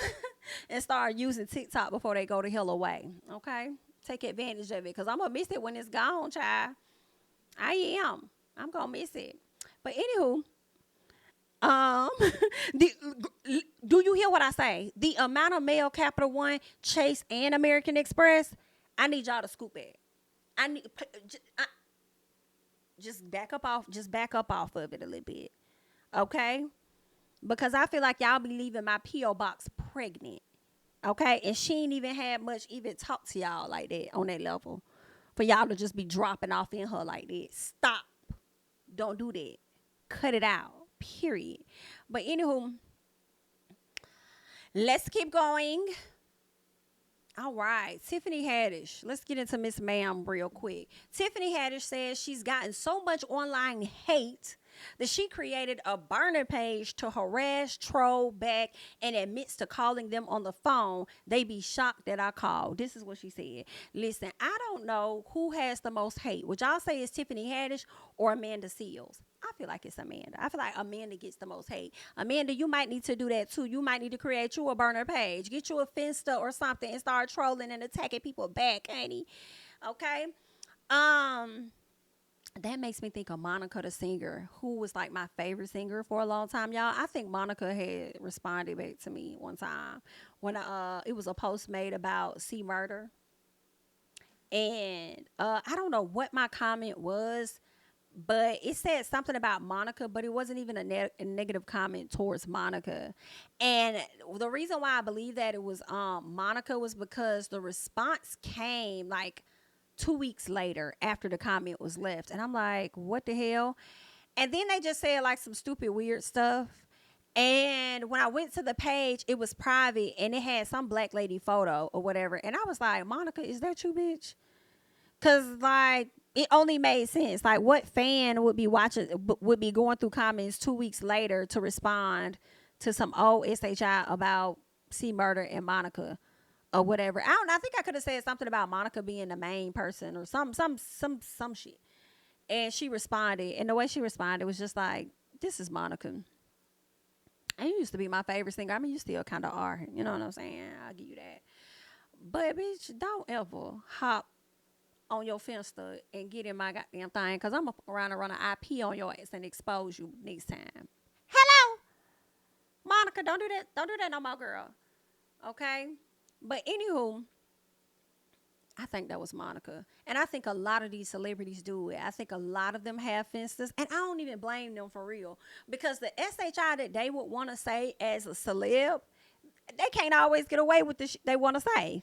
and start using TikTok before they go the hell away. Okay. Take advantage of it because I'm going to miss it when it's gone, child. I am. I'm going to miss it. But anywho, do you hear what I say? The amount of mail, Capital One, Chase, and American Express, I need y'all to scoop it. I need just back up off of it a little bit, okay? Because I feel like y'all be leaving my PO box pregnant, okay? And she ain't even had much even talk to y'all like that on that level, for y'all to just be dropping off in her like that. Stop. Don't do that. Cut it out. Period. But anywho, let's keep going. All right, Tiffany Haddish. Let's get into Miss Ma'am real quick. Tiffany Haddish says she's gotten so much online hate that she created a burner page to harass, troll back, and admits to calling them on the phone. They be shocked that I call. This is what she said. Listen, I don't know who has the most hate. Would y'all say it's Tiffany Haddish or Amanda Seales? I feel like it's Amanda. I feel like Amanda gets the most hate. Amanda, you might need to do that too. You might need to create you a burner page. Get you a Finsta or something and start trolling and attacking people back, honey. Okay? That makes me think of Monica the singer, who was like my favorite singer for a long time, y'all. I think Monica had responded back to me one time when it was a post made about C Murder. And I don't know what my comment was, but it said something about Monica, but it wasn't even a negative comment towards Monica. And the reason why I believe that it was Monica was because the response came like 2 weeks later after the comment was left. And I'm like, what the hell? And then they just said like some stupid weird stuff. And when I went to the page, it was private and it had some black lady photo or whatever. And I was like, Monica, is that you, bitch? Because like, it only made sense. Like, what fan would be going through comments 2 weeks later to respond to some old SHI about C Murder and Monica or whatever? I think I could have said something about Monica being the main person or some shit. And she responded, and the way she responded was just like, "This is Monica. And you used to be my favorite singer. I mean, you still kind of are. You know what I'm saying? I'll give you that. But bitch, don't ever hop on your Finsta and get in my goddamn thing, because I'm around and run an IP on your ass and expose you next time. Hello, Monica, don't do that. Don't do that no more, girl. Okay? But anywho, I think that was Monica. And I think a lot of these celebrities do it. I think a lot of them have Finstas. And I don't even blame them for real. Because the SHI that they would want to say as a celeb, they can't always get away with the shit they want to say.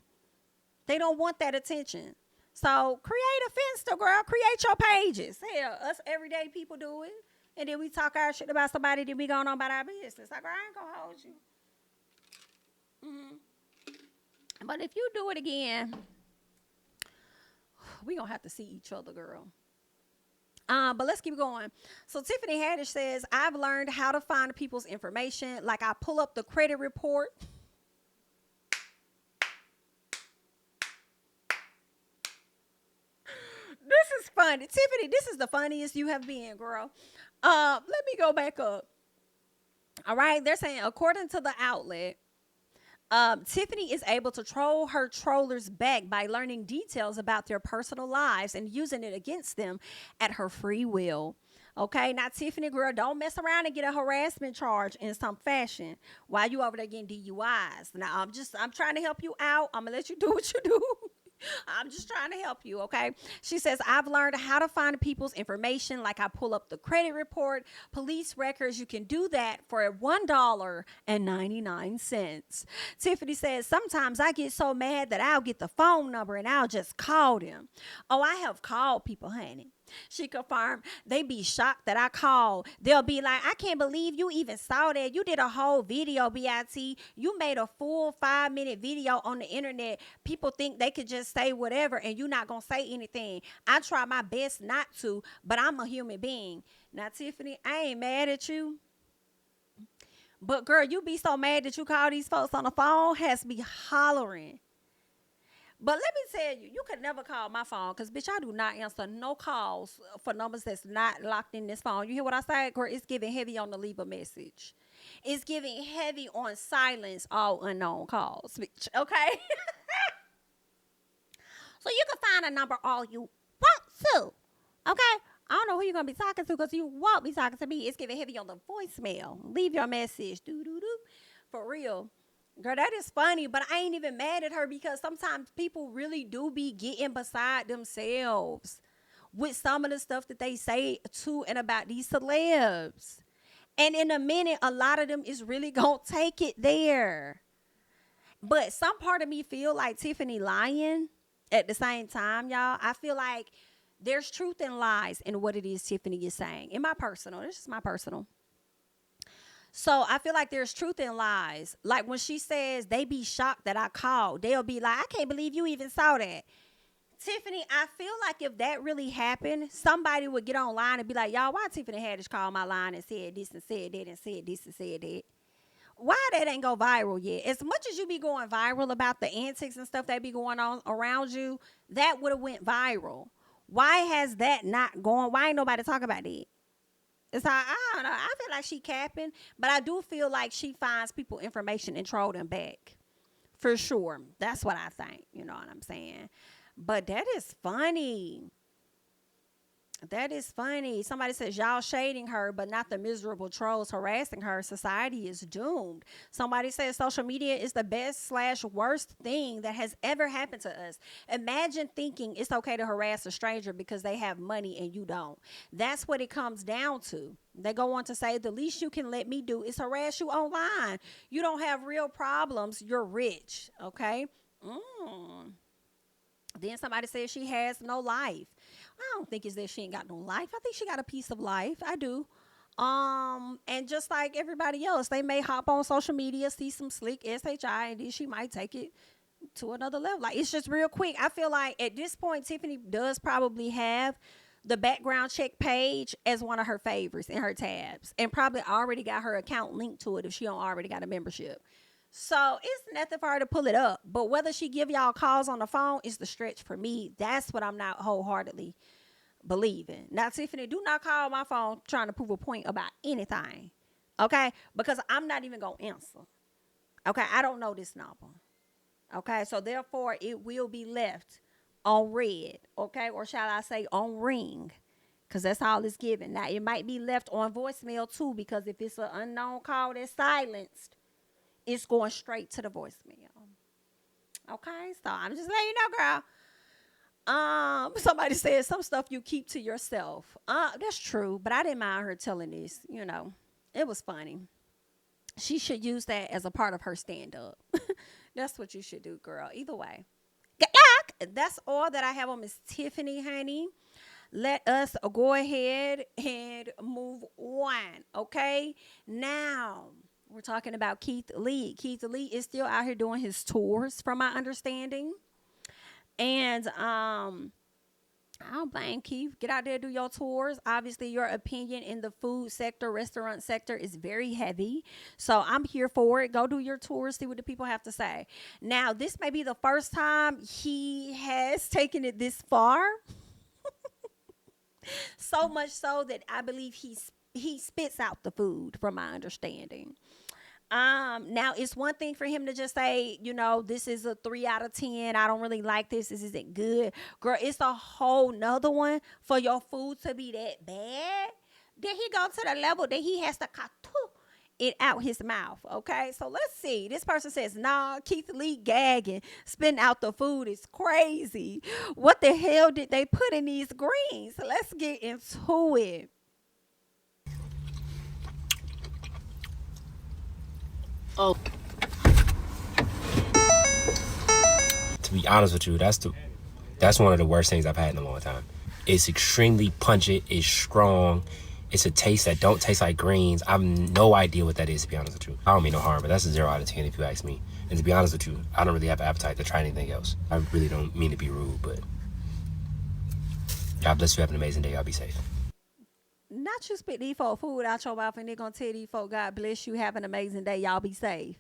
They don't want that attention. So create a Finsta, girl. Create your pages. Hell, us everyday people do it. And then we talk our shit about somebody, then we going on about our business. Like, I ain't going to hold you. But if you do it again, we going to have to see each other, girl. But let's keep going. So Tiffany Haddish says, I've learned how to find people's information. Like, I pull up the credit report. This is funny. Tiffany, this is the funniest you have been, girl. Let me go back up. All right. They're saying, according to the outlet, Tiffany is able to troll her trollers back by learning details about their personal lives and using it against them at her free will. Okay, now Tiffany, girl, don't mess around and get a harassment charge in some fashion while you over there getting DUIs. Now, I'm trying to help you out. I'm gonna let you do what you do. I'm just trying to help you, okay? She says, I've learned how to find people's information, like I pull up the credit report, police records. You can do that for $1.99. Tiffany says, sometimes I get so mad that I'll get the phone number and I'll just call them. Oh, I have called people, honey. She confirmed they be shocked that I called. They'll be like, I can't believe you even saw that. You did a whole video, BIT. You made a full 5-minute video on the internet. People think they could just say whatever and you're not going to say anything. I try my best not to, but I'm a human being. Now, Tiffany, I ain't mad at you. But, girl, you be so mad that you call these folks on the phone has me hollering. But let me tell you, you could never call my phone because, bitch, I do not answer no calls for numbers that's not locked in this phone. You hear what I say? Girl, it's giving heavy on the leave a message. It's giving heavy on silence all unknown calls, bitch, okay? So you can find a number all you want to, okay? I don't know who you're going to be talking to because you won't be talking to me. It's giving heavy on the voicemail. Leave your message. Do-do-do. For real. Girl, that is funny, but I ain't even mad at her because sometimes people really do be getting beside themselves with some of the stuff that they say to and about these celebs. And in a minute, a lot of them is really gonna take it there. But some part of me feel like Tiffany lying at the same time, y'all. I feel like there's truth and lies in what it is Tiffany is saying. In my personal, this is my personal. So I feel like there's truth in lies. Like when she says they be shocked that I called, they'll be like, I can't believe you even saw that. Tiffany, I feel like if that really happened, somebody would get online and be like, y'all, why Tiffany Haddish called my line and said this and said that and said this and said that? Why that ain't go viral yet? As much as you be going viral about the antics and stuff that be going on around you, that would have went viral. Why has that not gone? Why ain't nobody talk about it? It's like, I don't know. I feel like she capping, but I do feel like she finds people information and troll them back. For sure. That's what I think. You know what I'm saying? But that is funny. That is funny. Somebody says y'all shading her, but not the miserable trolls harassing her. Society is doomed. Somebody says social media is the best / worst thing that has ever happened to us. Imagine thinking it's okay to harass a stranger because they have money and you don't. That's what it comes down to. They go on to say the least you can let me do is harass you online. You don't have real problems. You're rich. Okay. Then somebody says she has no life. I don't think it's that she ain't got no life. I think she got a piece of life. I do. And just like everybody else, they may hop on social media, see some slick SHI, and then she might take it to another level. Like it's just real quick. I feel like at this point, Tiffany does probably have the background check page as one of her favorites in her tabs, and probably already got her account linked to it if she don't already got a membership. So it's nothing for her to pull it up. But whether she give y'all calls on the phone is the stretch for me. That's what I'm not wholeheartedly believing. Now, Tiffany, do not call my phone trying to prove a point about anything. Okay? Because I'm not even going to answer. Okay? I don't know this number. Okay? So therefore, it will be left on red. Okay? Or shall I say on ring? Because that's all it's given. Now, it might be left on voicemail too, because if it's an unknown call that's silenced, it's going straight to the voicemail. Okay, so I'm just letting you know, girl. Somebody said some stuff you keep to yourself. That's true, but I didn't mind her telling this. You know, it was funny. She should use that as a part of her stand-up. That's what you should do, girl. Either way. That's all that I have on Miss Tiffany, honey. Let us go ahead and move on. Okay, now. We're talking about Keith Lee. Keith Lee is still out here doing his tours, from my understanding. And I don't blame Keith. Get out there, do your tours. Obviously, your opinion in the food sector, restaurant sector is very heavy. So I'm here for it. Go do your tours, see what the people have to say. Now, this may be the first time he has taken it this far. So much so that I believe he spits out the food, from my understanding. Now it's one thing for him to just say, you know, this is a 3 out of 10. I don't really like this. This isn't good. Girl, it's a whole nother one for your food to be that bad. Then he go to the level that he has to cut it out his mouth. Okay, so let's see. This person says, nah, Keith Lee gagging, spitting out the food is crazy. What the hell did they put in these greens? Let's get into it. Oh. To be honest with you, that's one of the worst things I've had in a long time. It's extremely pungent. It's strong. It's a taste that don't taste like greens. I have no idea what that is, to be honest with you. I don't mean no harm, but that's a 0 out of 10 if you ask me. And to be honest with you, I don't really have an appetite to try anything else. I really don't mean to be rude, but God bless you. Have an amazing day. Y'all be safe. Not you spit these folk food out your mouth and they're going to tell these folk, God bless you, have an amazing day, y'all be safe.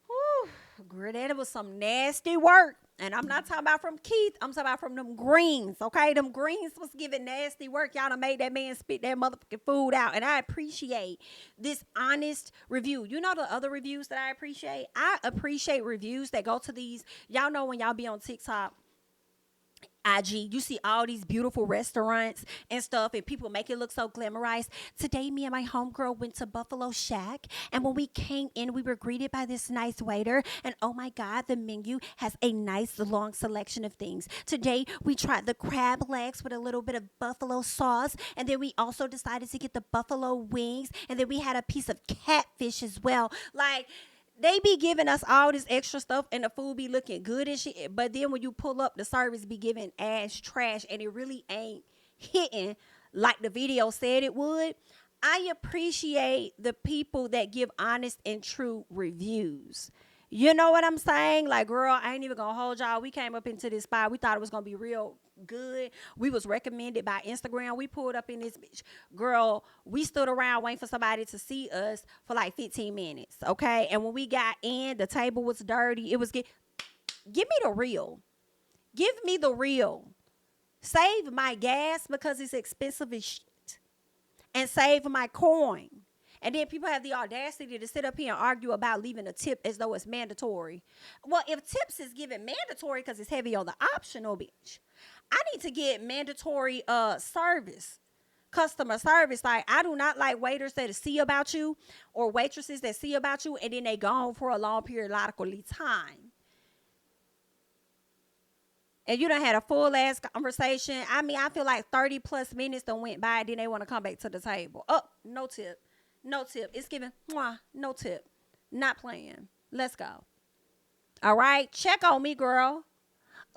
Whew, girl, that was some nasty work. And I'm not talking about from Keith, I'm talking about from them greens, okay? Them greens was giving nasty work. Y'all done made that man spit that motherfucking food out. And I appreciate this honest review. You know the other reviews that I appreciate? I appreciate reviews that go to these. Y'all know when y'all be on TikTok, IG, you see all these beautiful restaurants and stuff, and people make it look so glamorized. Today, me and my homegirl went to Buffalo Shack, and when we came in, we were greeted by this nice waiter, and oh my God, the menu has a nice long selection of things. Today, we tried the crab legs with a little bit of buffalo sauce, and then we also decided to get the buffalo wings, and then we had a piece of catfish as well. Like, they be giving us all this extra stuff and the food be looking good and shit. But then when you pull up, the service be giving ass trash and it really ain't hitting like the video said it would. I appreciate the people that give honest and true reviews. You know what I'm saying? Like, girl, I ain't even gonna hold y'all. We came up into this spot. We thought it was gonna be real good. We was recommended by Instagram. We pulled up in this bitch. Girl, we stood around waiting for somebody to see us for like 15 minutes, okay? And when we got in, the table was dirty. It was give me the real. Give me the real. Save my gas because it's expensive as shit. And save my coin. And then people have the audacity to sit up here and argue about leaving a tip as though it's mandatory. Well, if tips is given mandatory because it's heavy on the optional, bitch, I need to get mandatory service, customer service. Like, I do not like waiters that see about you or waitresses that see about you and then they gone for a long periodically time. And you done had a full ass conversation. I mean, I feel like 30 plus minutes done went by, then they want to come back to the table. Oh, no tip. No tip. It's giving, no tip. Not playing. Let's go. All right. Check on me, girl.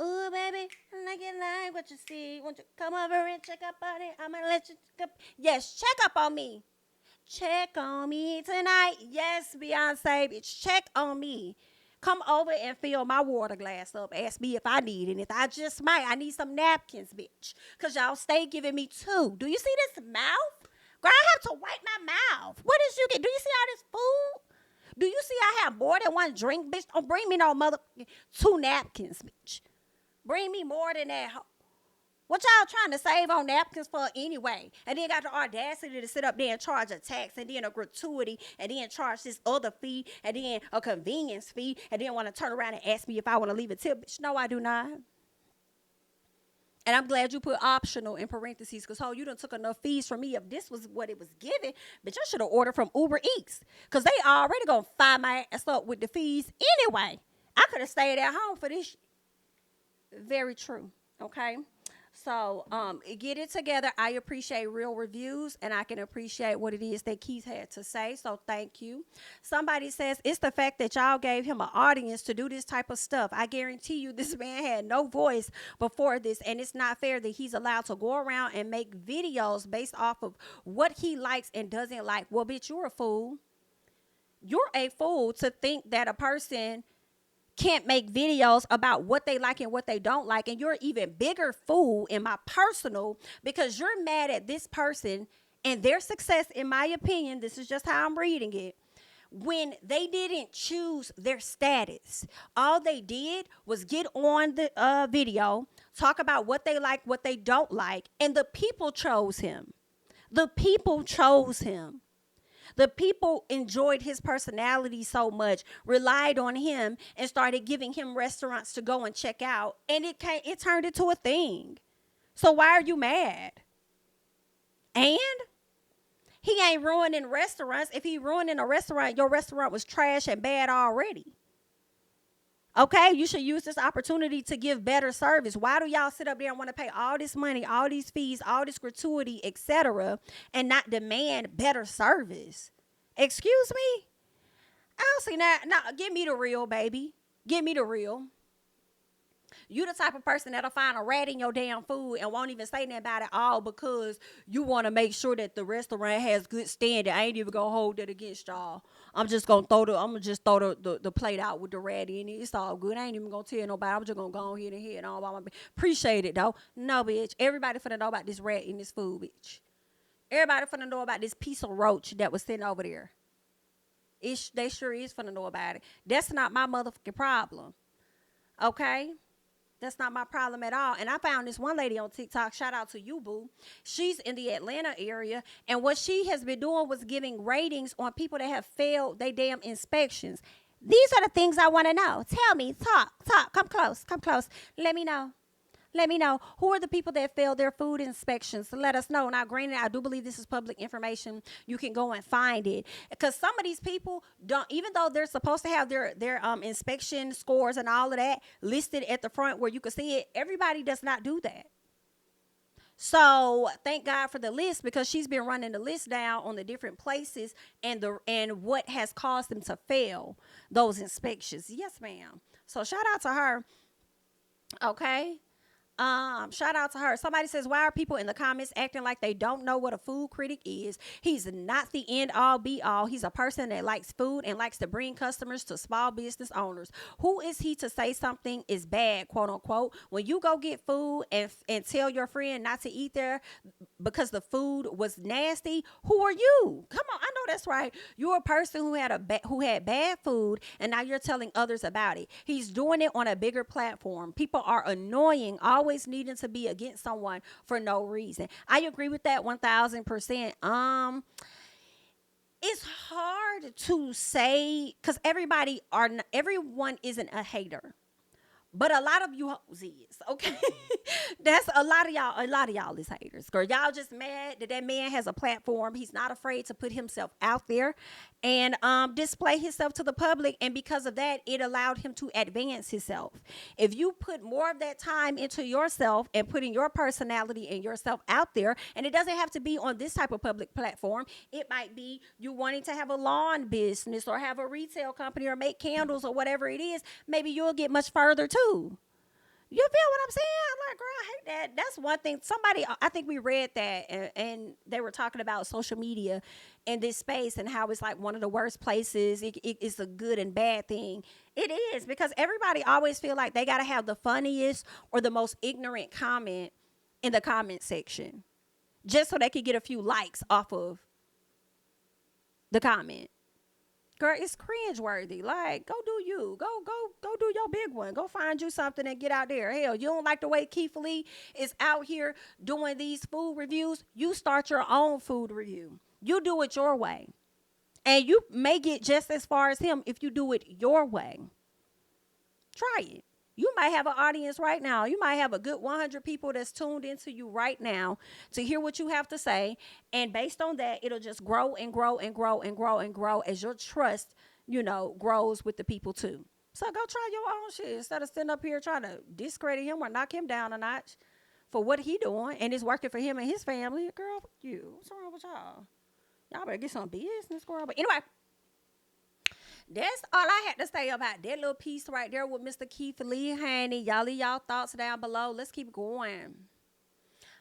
Ooh, baby, like it like what you see. Won't you come over and check up on it? I'm going to let you check up. Yes, check up on me. Check on me tonight. Yes, Beyonce, bitch. Check on me. Come over and fill my water glass up. Ask me if I need it. If I just might, I need some napkins, bitch. Because y'all stay giving me two. Do you see this mouth? Girl, I have to wipe my mouth. What did you get? Do you see all this food? Do you see I have more than one drink, bitch? Don't bring me no two napkins, bitch. Bring me more than that. What y'all trying to save on napkins for anyway? And then got the audacity to sit up there and charge a tax and then a gratuity and then charge this other fee and then a convenience fee and then want to turn around and ask me if I want to leave a tip. Bitch, no, I do not. And I'm glad you put optional in parentheses because, you done took enough fees from me. If this was what it was given, but you should have ordered from Uber Eats because they already going to fire my ass up with the fees anyway. I could have stayed at home for this. Very true. Okay. So get it together. I appreciate real reviews and I can appreciate what it is that Keith had to say. So thank you. Somebody says it's the fact that y'all gave him an audience to do this type of stuff. I guarantee you this man had no voice before this, and it's not fair that he's allowed to go around and make videos based off of what he likes and doesn't like. Well, bitch, you're a fool. You're a fool to think that a person can't make videos about what they like and what they don't like. And you're an even bigger fool in my personal because you're mad at this person and their success, in my opinion, this is just how I'm reading it, when they didn't choose their status. All they did was get on the video, talk about what they like, what they don't like, and the people chose him. The people chose him. The people enjoyed his personality so much, relied on him, and started giving him restaurants to go and check out. And it turned into a thing. So why are you mad? And he ain't ruining restaurants. If he ruining a restaurant, your restaurant was trash and bad already. Okay, you should use this opportunity to give better service. Why do y'all sit up there and want to pay all this money, all these fees, all this gratuity, etc., and not demand better service? Excuse me? I don't see that. Now, give me the real, baby. Give me the real. You the type of person that'll find a rat in your damn food and won't even say nothing about it all because you want to make sure that the restaurant has good standing. I ain't even gonna hold that against y'all. I'm just gonna throw the plate out with the rat in it. It's all good. I ain't even gonna tell nobody. I'm just gonna go ahead and all about my appreciate it though. No, bitch. Everybody finna know about this rat in this food, bitch. Everybody finna know about this piece of roach that was sitting over there. They sure is finna know about it. That's not my motherfucking problem. Okay? That's not my problem at all. And I found this one lady on TikTok. Shout out to you, boo. She's in the Atlanta area. And what she has been doing was giving ratings on people that have failed their damn inspections. These are the things I want to know. Tell me. Talk. Come close. Let me know. Let me know who are the people that failed their food inspections. Let us know. Now, granted, I do believe this is public information. You can go and find it, because some of these people don't, even though they're supposed to have their inspection scores and all of that listed at the front where you can see it. Everybody does not do that. So thank God for the list, because she's been running the list down on the different places and what has caused them to fail those inspections. Yes, ma'am. So shout out to her. Okay. Shout out to her. Somebody says, why are people in the comments acting like they don't know what a food critic is? He's not the end all be all. He's a person that likes food and likes to bring customers to small business owners. Who is he to say something is bad, quote unquote? When you go get food and tell your friend not to eat there because the food was nasty, who are you? Come on, I know that's right. You're a person who had bad food, and now you're telling others about it. He's doing it on a bigger platform. People are annoying, always needing to be against someone for no reason. I agree with that 1000%. It's hard to say, because everyone isn't a hater. But a lot of you hoes is, okay? That's a lot of y'all is haters. Girl, y'all just mad that man has a platform. He's not afraid to put himself out there and display himself to the public. And because of that, it allowed him to advance himself. If you put more of that time into yourself and putting your personality and yourself out there, and it doesn't have to be on this type of public platform. It might be you wanting to have a lawn business or have a retail company or make candles or whatever it is. Maybe you'll get much further too. You feel what I'm saying? I'm like, girl, I hate that. That's one thing. Somebody, I think we read that, and they were talking about social media in this space and how it's like one of the worst places. It's a good and bad thing. It is, because everybody always feel like they got to have the funniest or the most ignorant comment in the comment section just so they could get a few likes off of the comment. Girl, it's cringeworthy. Like, go do you. Go do your big one. Go find you something and get out there. Hell, you don't like the way Keith Lee is out here doing these food reviews? You start your own food review. You do it your way. And you may get just as far as him if you do it your way. Try it. You might have an audience right now. You might have a good 100 people that's tuned into you right now to hear what you have to say. And based on that, it'll just grow and grow and grow and grow and grow as your trust, grows with the people too. So go try your own shit instead of sitting up here trying to discredit him or knock him down a notch for what he doing and it's working for him and his family. Girl, fuck you. What's wrong with y'all? Y'all better get some business, girl. But anyway, that's all I had to say about that little piece right there with Mr. Keith Lee, honey. Y'all leave y'all thoughts down below. Let's keep going.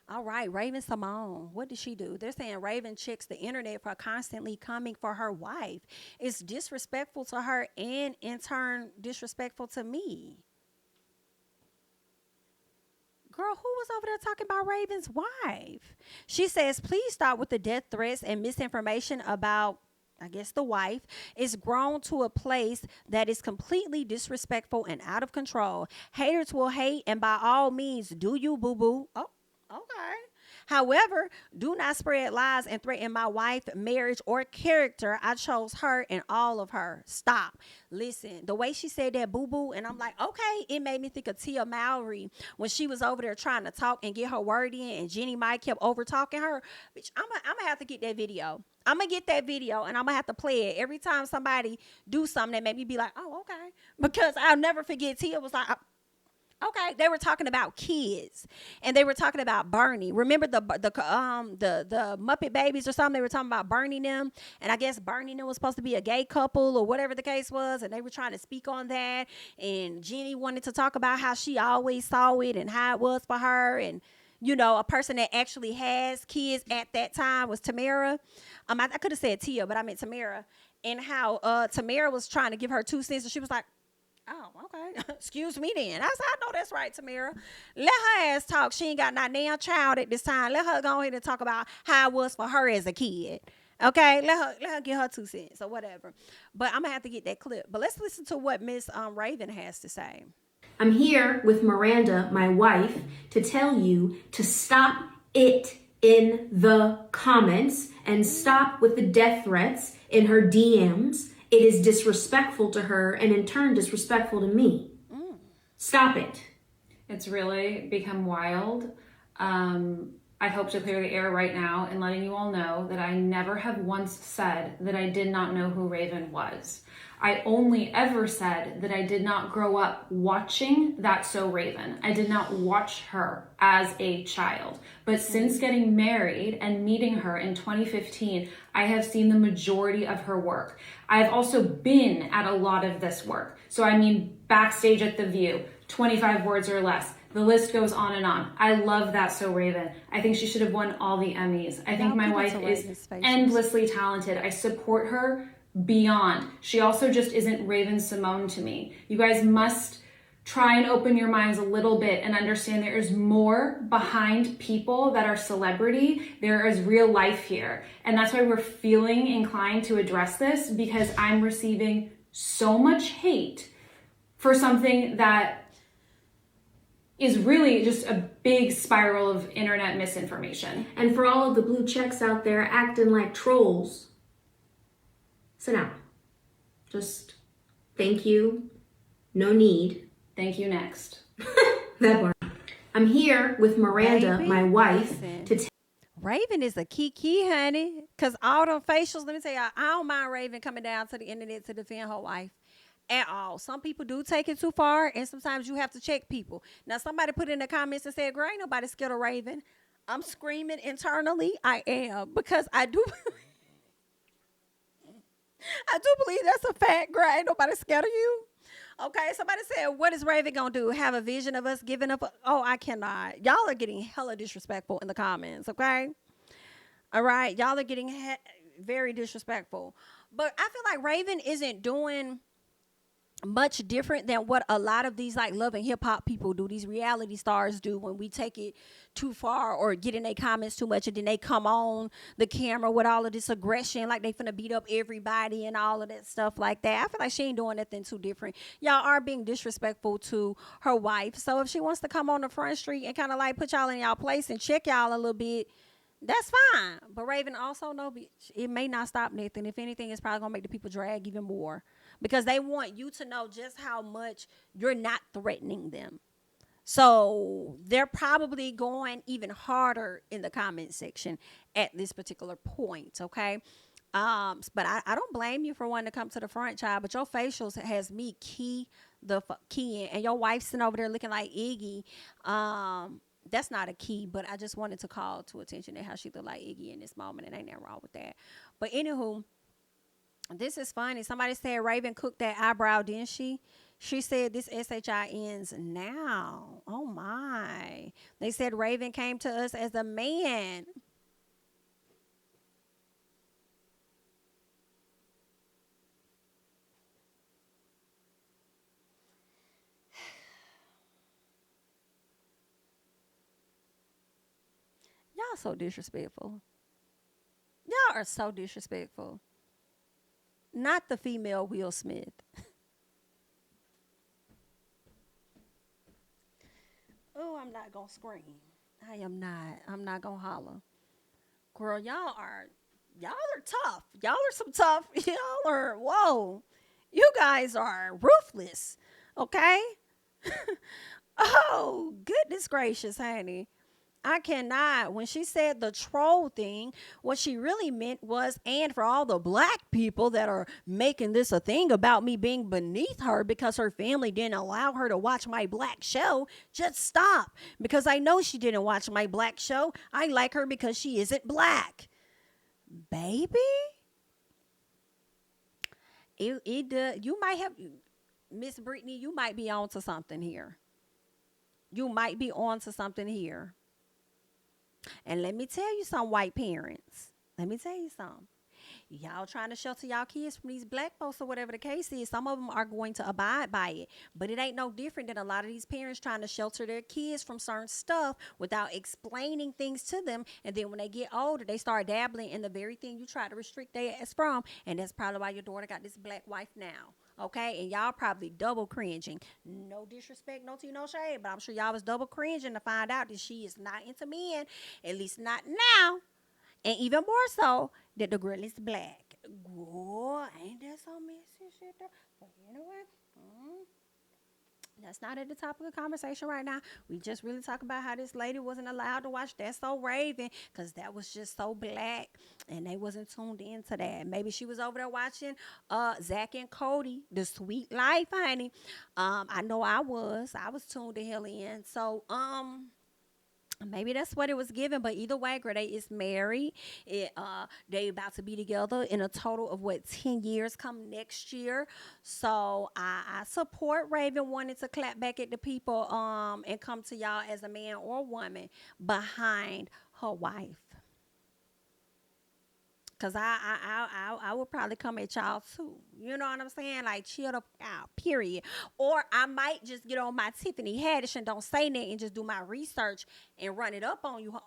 All right, Raven-Symone. What did she do? They're saying Raven checks the internet for constantly coming for her wife. It's disrespectful to her and, in turn, disrespectful to me. Girl, who was over there talking about Raven's wife? She says, please stop with the death threats and misinformation about, I guess, the wife. Is grown to a place that is completely disrespectful and out of control. Haters will hate, and by all means, do you, boo-boo. Oh, okay. However, do not spread lies and threaten my wife, marriage, or character. I chose her and all of her. Stop. Listen, the way she said that, boo-boo, and I'm like, okay, it made me think of Tia Mowry when she was over there trying to talk and get her word in, and Jenny Mike kept over-talking her. Bitch, I'm gonna have to get that video. I'm going to get that video, and I'm going to have to play it every time somebody do something that made me be like, oh, okay. Because I'll never forget, Tia was like, okay. They were talking about kids, and they were talking about Bernie. Remember the Muppet Babies or something? They were talking about burning them, and I guess burning them was supposed to be a gay couple or whatever the case was, and they were trying to speak on that, and Jenny wanted to talk about how she always saw it and how it was for her, and a person that actually has kids at that time was Tamara. I could have said Tia, but I meant Tamara. And how Tamara was trying to give her 2 cents, and she was like, oh, okay. Excuse me then. I said, I know that's right, Tamara. Let her ass talk. She ain't got not damn child at this time. Let her go ahead and talk about how it was for her as a kid. Okay? Let her get her 2 cents or whatever. But I'm going to have to get that clip. But let's listen to what Miss Raven has to say. I'm here with Miranda, my wife, to tell you to stop it in the comments and stop with the death threats in her DMs. It is disrespectful to her and in turn disrespectful to me. Stop it. It's really become wild. I hope to clear the air right now and letting you all know that I never have once said that I did not know who Raven was. I only ever said that I did not grow up watching That's So Raven. I did not watch her as a child. But since getting married and meeting her in 2015, I have seen the majority of her work. I've also been at a lot of this work. So I mean, backstage at The View, 25 words or less. The list goes on and on. I love That's So Raven. I think she should have won all the Emmys. I think my wife is endlessly talented. I support her beyond. She also just isn't Raven-Symone to me. You guys must try and open your minds a little bit and understand there is more behind people that are celebrity. There is real life here. And that's why we're feeling inclined to address this, because I'm receiving so much hate for something that is really just a big spiral of internet misinformation. And for all of the blue checks out there acting like trolls, sit down. Just thank you. No need. Thank you, next. That part. I'm here with Miranda, my wife, to Raven is a key, honey. Because all them facials, let me tell y'all, I don't mind Raven coming down to the internet to defend her wife at all. Some people do take it too far, and sometimes you have to check people. Now, somebody put in the comments and said, girl, ain't nobody scared of Raven. I'm screaming internally. I am, because I do believe that's a fact, girl. Ain't nobody scared of you. Okay, somebody said, what is Raven gonna do? Have a vision of us giving up? Oh, I cannot. Y'all are getting hella disrespectful in the comments, okay? All right, y'all are getting very disrespectful. But I feel like Raven isn't doing much different than what a lot of these like love and hip hop people do, these reality stars do, when we take it too far or get in their comments too much, and then they come on the camera with all of this aggression, like they finna beat up everybody and all of that stuff like that. I feel like she ain't doing nothing too different. Y'all are being disrespectful to her wife. So if she wants to come on the front street and kind of like put y'all in y'all place and check y'all a little bit, that's fine. But Raven also know, bitch, it may not stop nothing. If anything, it's probably gonna make the people drag even more, because they want you to know just how much you're not threatening them. So they're probably going even harder in the comment section at this particular point. Okay. But I don't blame you for wanting to come to the front, child. But your facials has me key in, and your wife sitting over there looking like Iggy. That's not a key, but I just wanted to call to attention to how she looked like Iggy in this moment, and ain't nothing wrong with that. But anywho, this is funny. Somebody said Raven cooked that eyebrow, didn't she? She said this SHI ends now. Oh my. They said Raven came to us as a man. Y'all so disrespectful. Y'all are so disrespectful. Not the female Will Smith. Oh, I'm not gonna scream. I am not. I'm not gonna holler. Girl, y'all are tough. Y'all are some tough. Y'all are, whoa. You guys are ruthless. Okay? Oh, goodness gracious, honey. I cannot. When she said the troll thing, what she really meant was, and for all the black people that are making this a thing about me being beneath her because her family didn't allow her to watch my black show, just stop. Because I know she didn't watch my black show. I like her because she isn't black. Baby? You might have, Miss Brittany, you might be on to something here. You might be on to something here. And let me tell you some white parents. Let me tell you something. Y'all trying to shelter y'all kids from these black folks or whatever the case is. Some of them are going to abide by it. But it ain't no different than a lot of these parents trying to shelter their kids from certain stuff without explaining things to them. And then when they get older, they start dabbling in the very thing you try to restrict their ass from. And that's probably why your daughter got this black wife now. Okay, and y'all probably double cringing. No disrespect, no tea, no shade, but I'm sure y'all was double cringing to find out that she is not into men, at least not now, and even more so that the girl is black. Girl, ain't that some messy shit though? But anyway, That's not at the top of the conversation right now. We just really talk about how this lady wasn't allowed to watch That's So Raven because that was just so black and they wasn't tuned into that. Maybe she was over there watching Zach and Cody, The Sweet Life, honey. I know I was. I was tuned the hell in. So, maybe that's what it was given, but either way, girl, they is married. They about to be together in a total of 10 years come next year. So I support Raven wanting to clap back at the people and come to y'all as a man or woman behind her wife. Cause I would probably come at y'all too. You know what I'm saying? Like chill the out, period. Or I might just get on my Tiffany Haddish and don't say nothing and just do my research and run it up on you.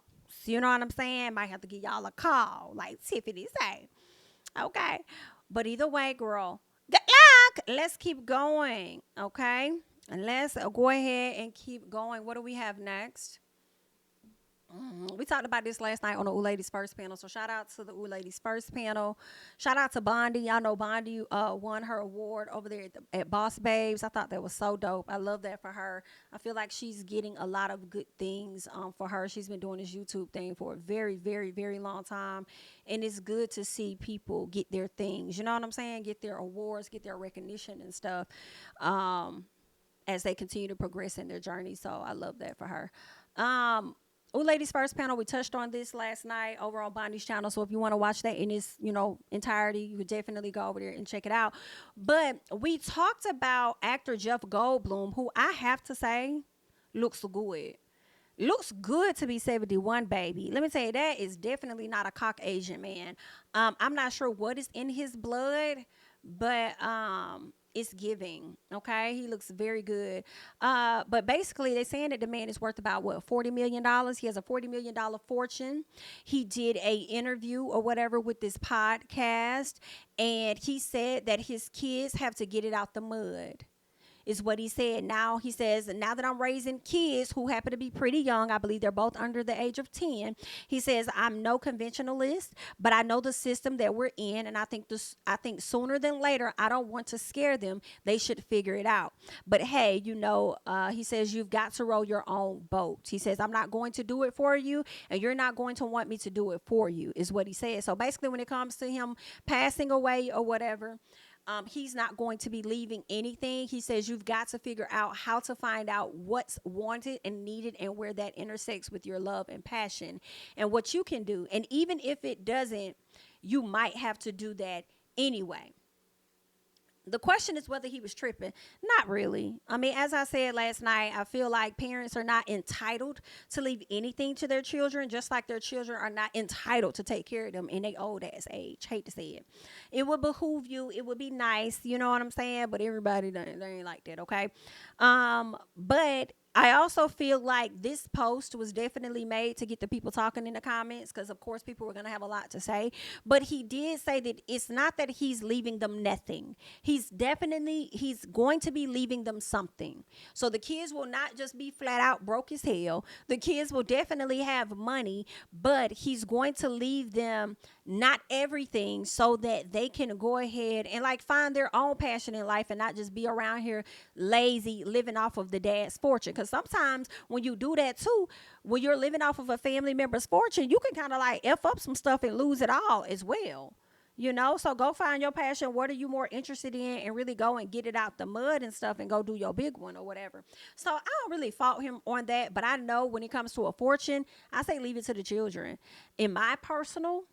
You know what I'm saying? Might have to give y'all a call, like Tiffany say. Okay. But either way, girl, good luck. Let's keep going. Okay. And let's go ahead and keep going. What do we have next? We talked about this last night on the Ooh Ladies First panel. So shout out to the Ooh Ladies First panel. Shout out to Bondi. Y'all know Bondi won her award over there at Boss Babes. I thought that was so dope. I love that for her. I feel like she's getting a lot of good things for her. She's been doing this YouTube thing for a very, very, very long time. And it's good to see people get their things. You know what I'm saying? Get their awards, get their recognition and stuff as they continue to progress in their journey. So I love that for her. Ooh Ladies First panel, we touched on this last night over on Bondi's channel. So if you want to watch that in its, entirety, you could definitely go over there and check it out. But we talked about actor Jeff Goldblum, who I have to say looks good. Looks good to be 71, baby. Let me tell you, that is definitely not a Caucasian man. I'm not sure what is in his blood, but it's giving. Okay, he looks very good. But basically, they're saying that the man is worth about $40 million. He has a $40 million fortune. He did a interview or whatever with this podcast, and he said that his kids have to get it out the mud. Is what he said. Now he says, now that I'm raising kids who happen to be pretty young, I believe they're both under the age of 10. He says, I'm no conventionalist, but I know the system that we're in, and I think sooner than later, I don't want to scare them. They should figure it out. But hey, he says you've got to row your own boat. He says, I'm not going to do it for you, and you're not going to want me to do it for you, is what he said. So basically, when it comes to him passing away or whatever, he's not going to be leaving anything. He says you've got to figure out how to find out what's wanted and needed and where that intersects with your love and passion and what you can do. And even if it doesn't, you might have to do that anyway. The question is whether he was tripping. Not really. I mean, as I said last night, I feel like parents are not entitled to leave anything to their children, just like their children are not entitled to take care of them in their old ass age. Hate to say it. It would behoove you. It would be nice. You know what I'm saying? But everybody, they ain't like that, okay? But I also feel like this post was definitely made to get the people talking in the comments because, of course, people were going to have a lot to say. But he did say that it's not that he's leaving them nothing. He's going to be leaving them something. So the kids will not just be flat out broke as hell. The kids will definitely have money, but he's going to leave them not everything so that they can go ahead and find their own passion in life and not just be around here lazy living off of the dad's fortune. Because sometimes when you do that too, when you're living off of a family member's fortune, you can kind of F up some stuff and lose it all as well. So go find your passion. What are you more interested in and really go and get it out the mud and stuff and go do your big one or whatever. So I don't really fault him on that, but I know when it comes to a fortune, I say leave it to the children. In my personal,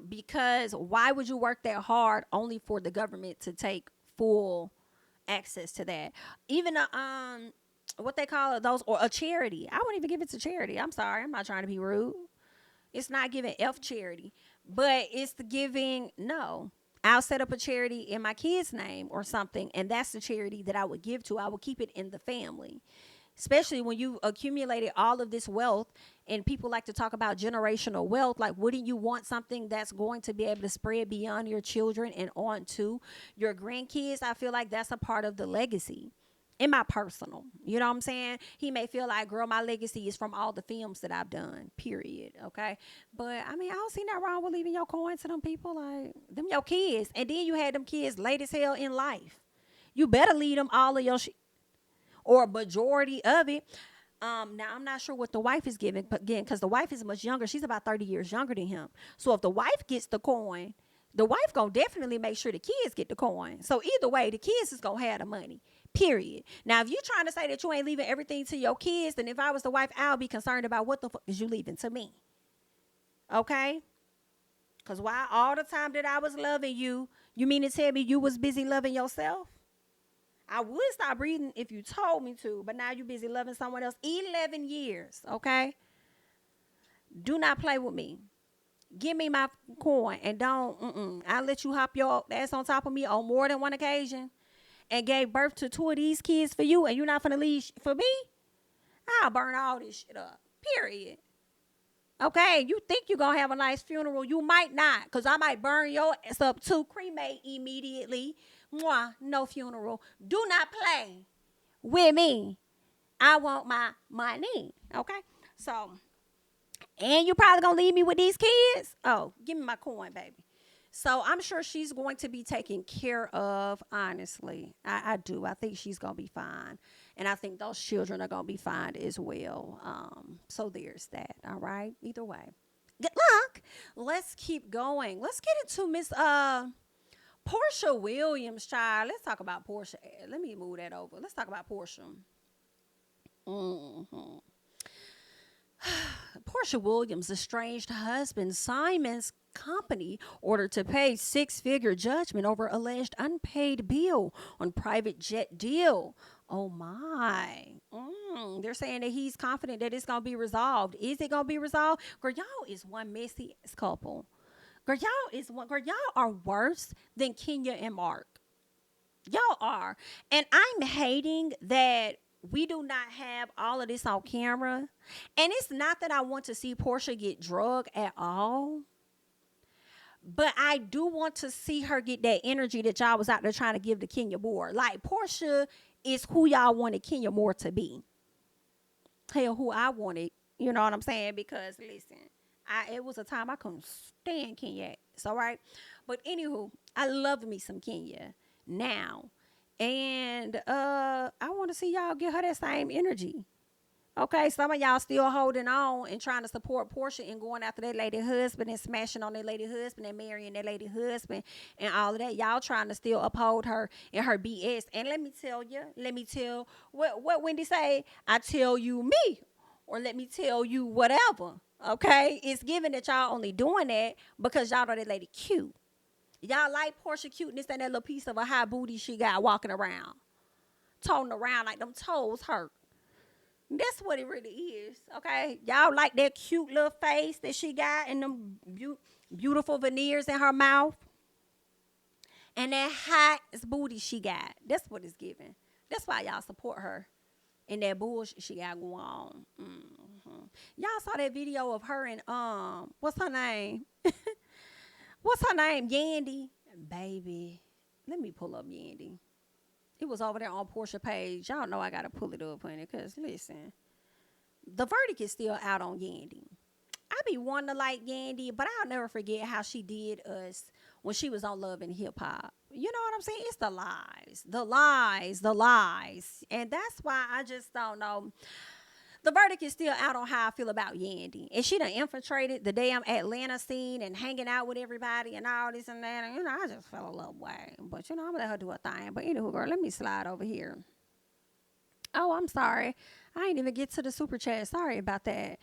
because why would you work that hard only for the government to take full access to that? Even what they call it, those, or a charity. I wouldn't even give it to charity. I'm sorry, I'm not trying to be rude. It's not giving F charity, but it's the giving. No, I'll set up a charity in my kid's name or something, and that's the charity that I would give to. I would keep it in the family. Especially when you accumulated all of this wealth, and people like to talk about generational wealth. Wouldn't you want something that's going to be able to spread beyond your children and on to your grandkids? I feel like that's a part of the legacy. In my personal, you know what I'm saying? He may feel like, girl, my legacy is from all the films that I've done, period. Okay. But I mean, I don't see nothing wrong with leaving your coin to them people, them your kids. And then you had them kids late as hell in life. You better leave them all of your shit or a majority of it. Now I'm not sure what the wife is giving, but again, because the wife is much younger, she's about 30 years younger than him. So if the wife gets the coin, the wife gonna definitely make sure the kids get the coin. So either way, the kids is gonna have the money. Period. Now, if you trying to say that you ain't leaving everything to your kids, then if I was the wife, I'll be concerned about what the fuck is you leaving to me. Okay? Because why all the time that I was loving you, you mean to tell me you was busy loving yourself? I would stop breathing if you told me to, but now you busy loving someone else. 11 years, okay? Do not play with me. Give me my coin and don't, I'll let you hop your ass on top of me on more than one occasion and gave birth to 2 of these kids for you and you're not finna leave for me? I'll burn all this shit up, period. Okay, you think you're gonna have a nice funeral? You might not, because I might burn your ass up too. Cremate immediately. Mwah, no funeral. Do not play with me. I want my money. Okay, so, and you probably gonna leave me with these kids? Oh, give me my coin, baby. So I'm sure she's going to be taken care of, honestly. I do. I think she's going to be fine. And I think those children are going to be fine as well. So there's that, all right? Either way. Good luck. Let's keep going. Let's get into Miss Porsha Williams, child. Let's talk about Porsha. Let me move that over. Let's talk about Porsha. Porsha Williams' estranged husband Simon's company ordered to pay 6-figure judgment over alleged unpaid bill on private jet deal. Oh my. They're saying that he's confident that it's going to be resolved. Is it going to be resolved? Girl, y'all is one messy ass couple. Girl, y'all are worse than Kenya and Mark. Y'all are. And I'm hating that we do not have all of this on camera. And it's not that I want to see Porsha get drugged at all. But I do want to see her get that energy that y'all was out there trying to give to Kenya Moore. Like, Porsha is who y'all wanted Kenya Moore to be. Hell, who I wanted. You know what I'm saying? Because, listen, it was a time I couldn't stand Kenya. It's all right. But, anywho, I love me some Kenya now. And I want to see y'all give her that same energy. Okay, some of y'all still holding on and trying to support Porsha and going after that lady husband and smashing on that lady husband and marrying that lady husband and all of that. Y'all trying to still uphold her and her BS. And let me tell what Wendy say, I tell you me, or let me tell you whatever. Okay, it's given that y'all only doing that because y'all know that lady cute. Y'all like Porsha cuteness and that little piece of a high booty she got walking around, toting around like them toes hurt. That's what it really is, okay? Y'all like that cute little face that she got and them beautiful veneers in her mouth. And that hot booty she got. That's what it's giving. That's why y'all support her and that bullshit she got going on. Y'all saw that video of her and, what's her name? What's her name? Yandy. Baby, let me pull up Yandy. It was over there on Porsha page. Y'all know I got to pull it up, honey, because, listen, the verdict is still out on Yandy. I be wanting to like Yandy, but I'll never forget how she did us when she was on Love and Hip Hop. You know what I'm saying? It's the lies. And that's why I just don't know. The verdict is still out on how I feel about Yandy. And she done infiltrated the damn Atlanta scene and hanging out with everybody and all this and that. And, I just fell a little way. But, I'm going to let her do her thing. But anywho, girl, let me slide over here. Oh, I'm sorry. I ain't even get to the super chat. Sorry about that.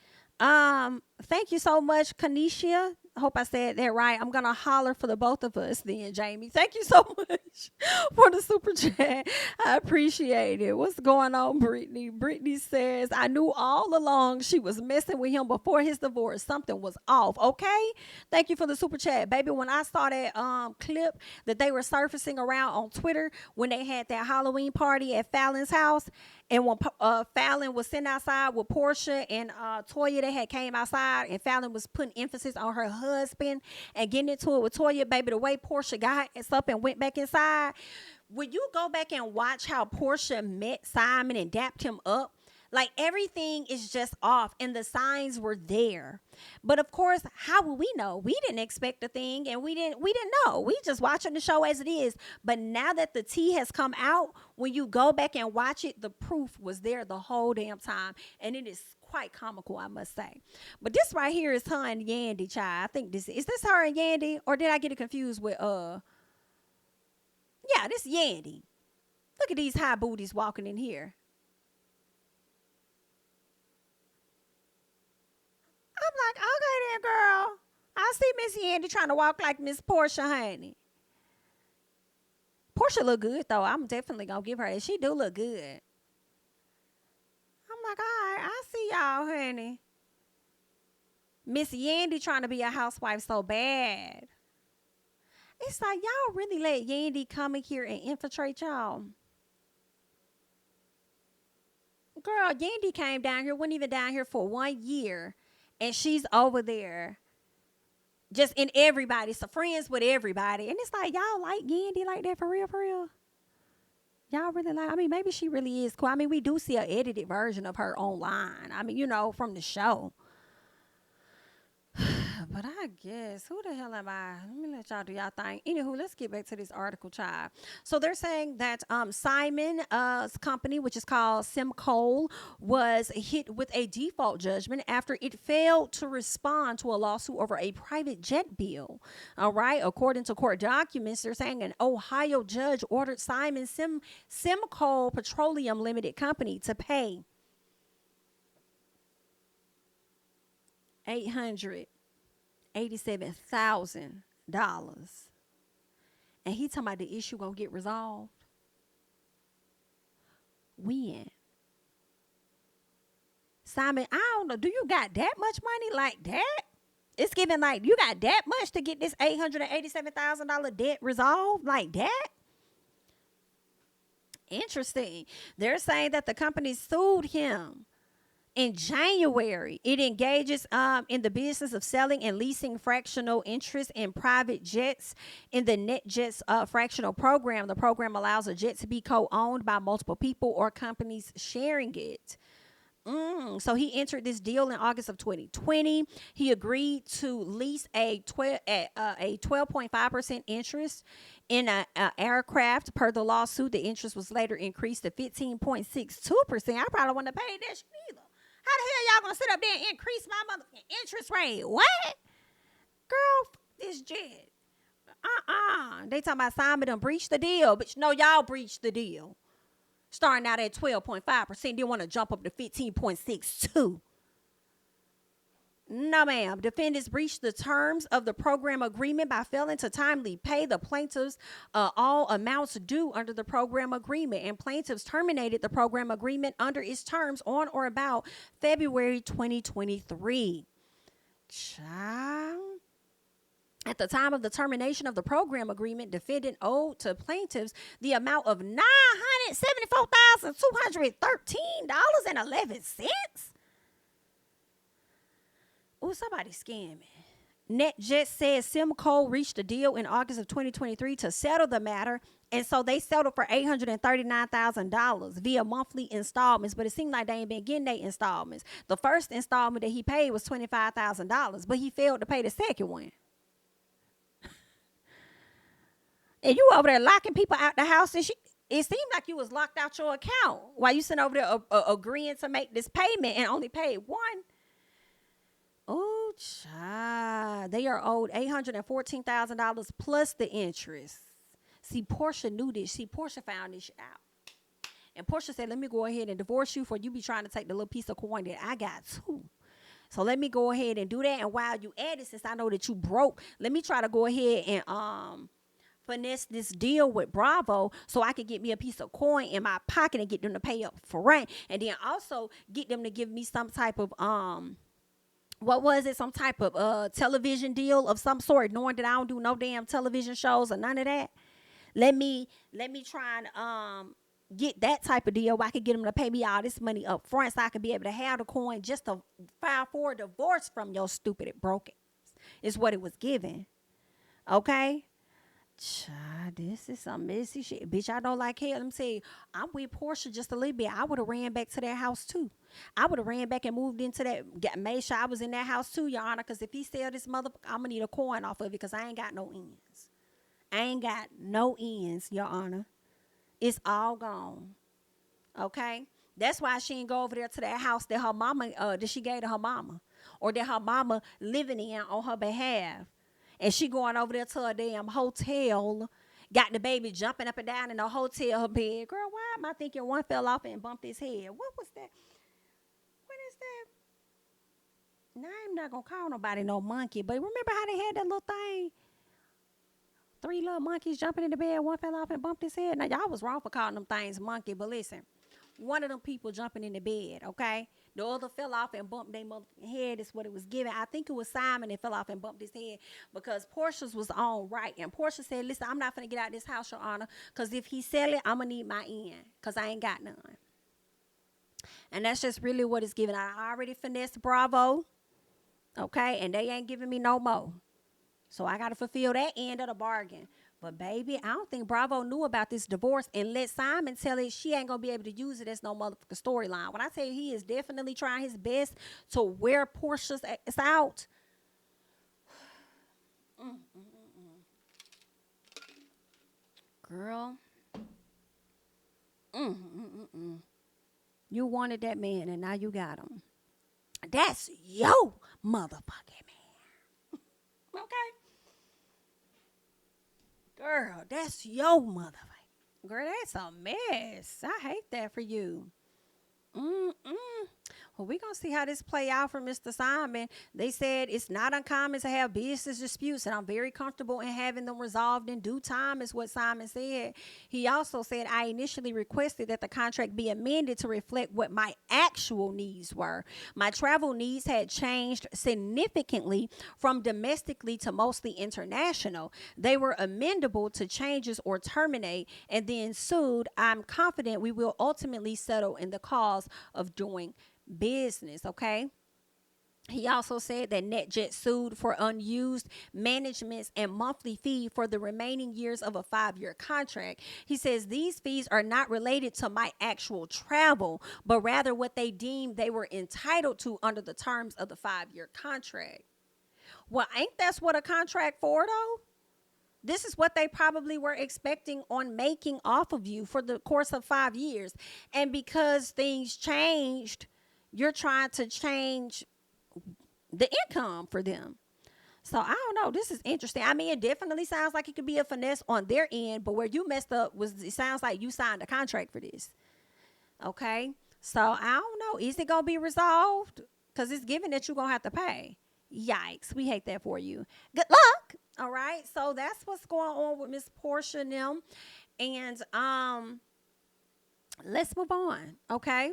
Thank you so much, Kanisha. Hope I said that right. I'm going to holler for the both of us then, Jamie. Thank you so much for the super chat. I appreciate it. What's going on, Brittany? Brittany says, I knew all along she was messing with him before his divorce. Something was off. Okay? Thank you for the super chat. Baby, when I saw that clip that they were surfacing around on Twitter when they had that Halloween party at Fallon's house, and when Fallon was sitting outside with Porsha and Toya, they had came outside, and Fallon was putting emphasis on her husband and getting into it with Toya, baby, the way Porsha got up and went back inside. When you go back and watch how Porsha met Simon and dapped him up, Like everything is just off and the signs were there. But of course, how would we know? We didn't expect a thing and we didn't know. We just watching the show as it is. But now that the tea has come out, when you go back and watch it, the proof was there the whole damn time. And it is quite comical, I must say. But this right here is her and Yandy, child. I think this is this her and Yandy, or did I get it confused with yeah, this Yandy. Look at these high booties walking in here. I'm like, okay then, girl. I see Miss Yandy trying to walk like Miss Porsha, honey. Porsha look good though. I'm definitely gonna give her that. She do look good. I'm like, all right, I see y'all, honey. Miss Yandy trying to be a housewife so bad. It's like y'all really let Yandy come in here and infiltrate y'all. Girl, Yandy came down here, wasn't even down here for 1 year. And she's over there just in everybody. So friends with everybody. And it's like, y'all like Yandy like that for real, for real? Y'all really like, I mean, maybe she really is cool. I mean, we do see an edited version of her online. I mean, you know, from the show. But I guess, who the hell am I? Let me let y'all do y'all thing. Anywho, let's get back to this article, child. So they're saying that Simon's company, which is called Simcoe, was hit with a default judgment after it failed to respond to a lawsuit over a private jet bill. All right. According to court documents, they're saying an Ohio judge ordered Simcoe Petroleum Limited Company to pay $887,000. And he talking about the issue gonna get resolved. When? Simon, I don't know. Do you got that much money like that? It's giving like you got that much to get this $887,000 debt resolved like that? Interesting. They're saying that the company sued him. In January, it engages in the business of selling and leasing fractional interest in private jets in the NetJets fractional program. The program allows a jet to be co-owned by multiple people or companies sharing it. So he entered this deal in August of 2020. He agreed to lease a 12.5% interest in an aircraft. Per the lawsuit, the interest was later increased to 15.62%. I probably wouldn't have paid that shit either. How the hell y'all gonna sit up there and increase my motherfucking interest rate? What? Girl, this jet. They talking about Simon done breached the deal. But you know y'all breached the deal. Starting out at 12.5%. They want to jump up to 15.62%. No, ma'am. Defendants breached the terms of the program agreement by failing to timely pay the plaintiffs all amounts due under the program agreement. And plaintiffs terminated the program agreement under its terms on or about February 2023. Child. At the time of the termination of the program agreement, defendant owed to plaintiffs the amount of $974,213.11. Oh, somebody scamming. NetJet says Simcoe reached a deal in August of 2023 to settle the matter. And so they settled for $839,000 via monthly installments. But it seemed like they ain't been getting their installments. The first installment that he paid was $25,000, but he failed to pay the second one. And you over there locking people out the house. And it seemed like you was locked out your account while you sitting over there agreeing to make this payment and only paid one. Oh, child. They are owed $814,000 plus the interest. See, Porsha knew this. See, Porsha found this out. And Porsha said, let me go ahead and divorce you for you be trying to take the little piece of coin that I got too. So let me go ahead and do that. And while you at it, since I know that you broke, let me try to go ahead and finesse this deal with Bravo so I can get me a piece of coin in my pocket and get them to pay up for rent. And then also get them to give me some type of some type of television deal of some sort, knowing that I don't do no damn television shows or none of that. Let me try and get that type of deal where I can get them to pay me all this money up front so I can be able to have the coin just to file for a divorce from your stupid broke ass. Is what it was given. Okay? Child, this is some messy shit. Bitch, I don't like hell. Let me say, I'm with Porsha just a little bit. I would have ran back to that house too. I would have ran back and moved into that, made sure I was in that house too, Your Honor, because if he sell this motherfucker, I'm going to need a coin off of it because I ain't got no ends. I ain't got no ends, Your Honor. It's all gone. Okay? That's why she didn't go over there to that house that her mama, that she gave to her mama. Or that her mama living in on her behalf. And she going over there to a damn hotel, got the baby jumping up and down in the hotel bed. Girl, why am I thinking one fell off and bumped his head? What was that? What is that? Now, I'm not going to call nobody no monkey, but remember how they had that little thing? 3 little monkeys jumping in the bed, one fell off and bumped his head. Now, y'all was wrong for calling them things monkey, but listen, one of them people jumping in the bed, okay? The other fell off and bumped their head is what it was given. I think it was Simon that fell off and bumped his head because Porsha's was on right. And Porsha said, listen, I'm not going to get out of this house, Your Honor, because if he sell it, I'm going to need my end because I ain't got none. And that's just really what it's giving. I already finessed Bravo, okay, and they ain't giving me no more. So I got to fulfill that end of the bargain. But, baby, I don't think Bravo knew about this divorce and let Simon tell it she ain't going to be able to use it as no motherfucking storyline. When I tell you he is definitely trying his best to wear Porsha's ass out. Girl. You wanted that man and now you got him. That's your motherfucking man. Okay? Girl, that's your motherfucker. Girl, that's a mess. I hate that for you. Well, we're going to see how this play out for Mr. Simon. They said it's not uncommon to have business disputes, and I'm very comfortable in having them resolved in due time, is what Simon said. He also said, I initially requested that the contract be amended to reflect what my actual needs were. My travel needs had changed significantly from domestically to mostly international. They were amendable to changes or terminate, and then sued. I'm confident we will ultimately settle in the cause of doing business, okay? He also said that NetJet sued for unused managements and monthly fee for the remaining years of a 5-year contract. He says these fees are not related to my actual travel, but rather what they deemed they were entitled to under the terms of the 5-year contract. Well, ain't that's what a contract for, though? This is what they probably were expecting on making off of you for the course of 5 years. And because things changed, you're trying to change the income for them. So I don't know. This is interesting. I mean, it definitely sounds like it could be a finesse on their end, but where you messed up was it sounds like you signed a contract for this. Okay? So I don't know. Is it going to be resolved? Because it's given that you're going to have to pay. Yikes. We hate that for you. Good luck. All right. So that's what's going on with Miss Porsha and them. And let's move on. Okay?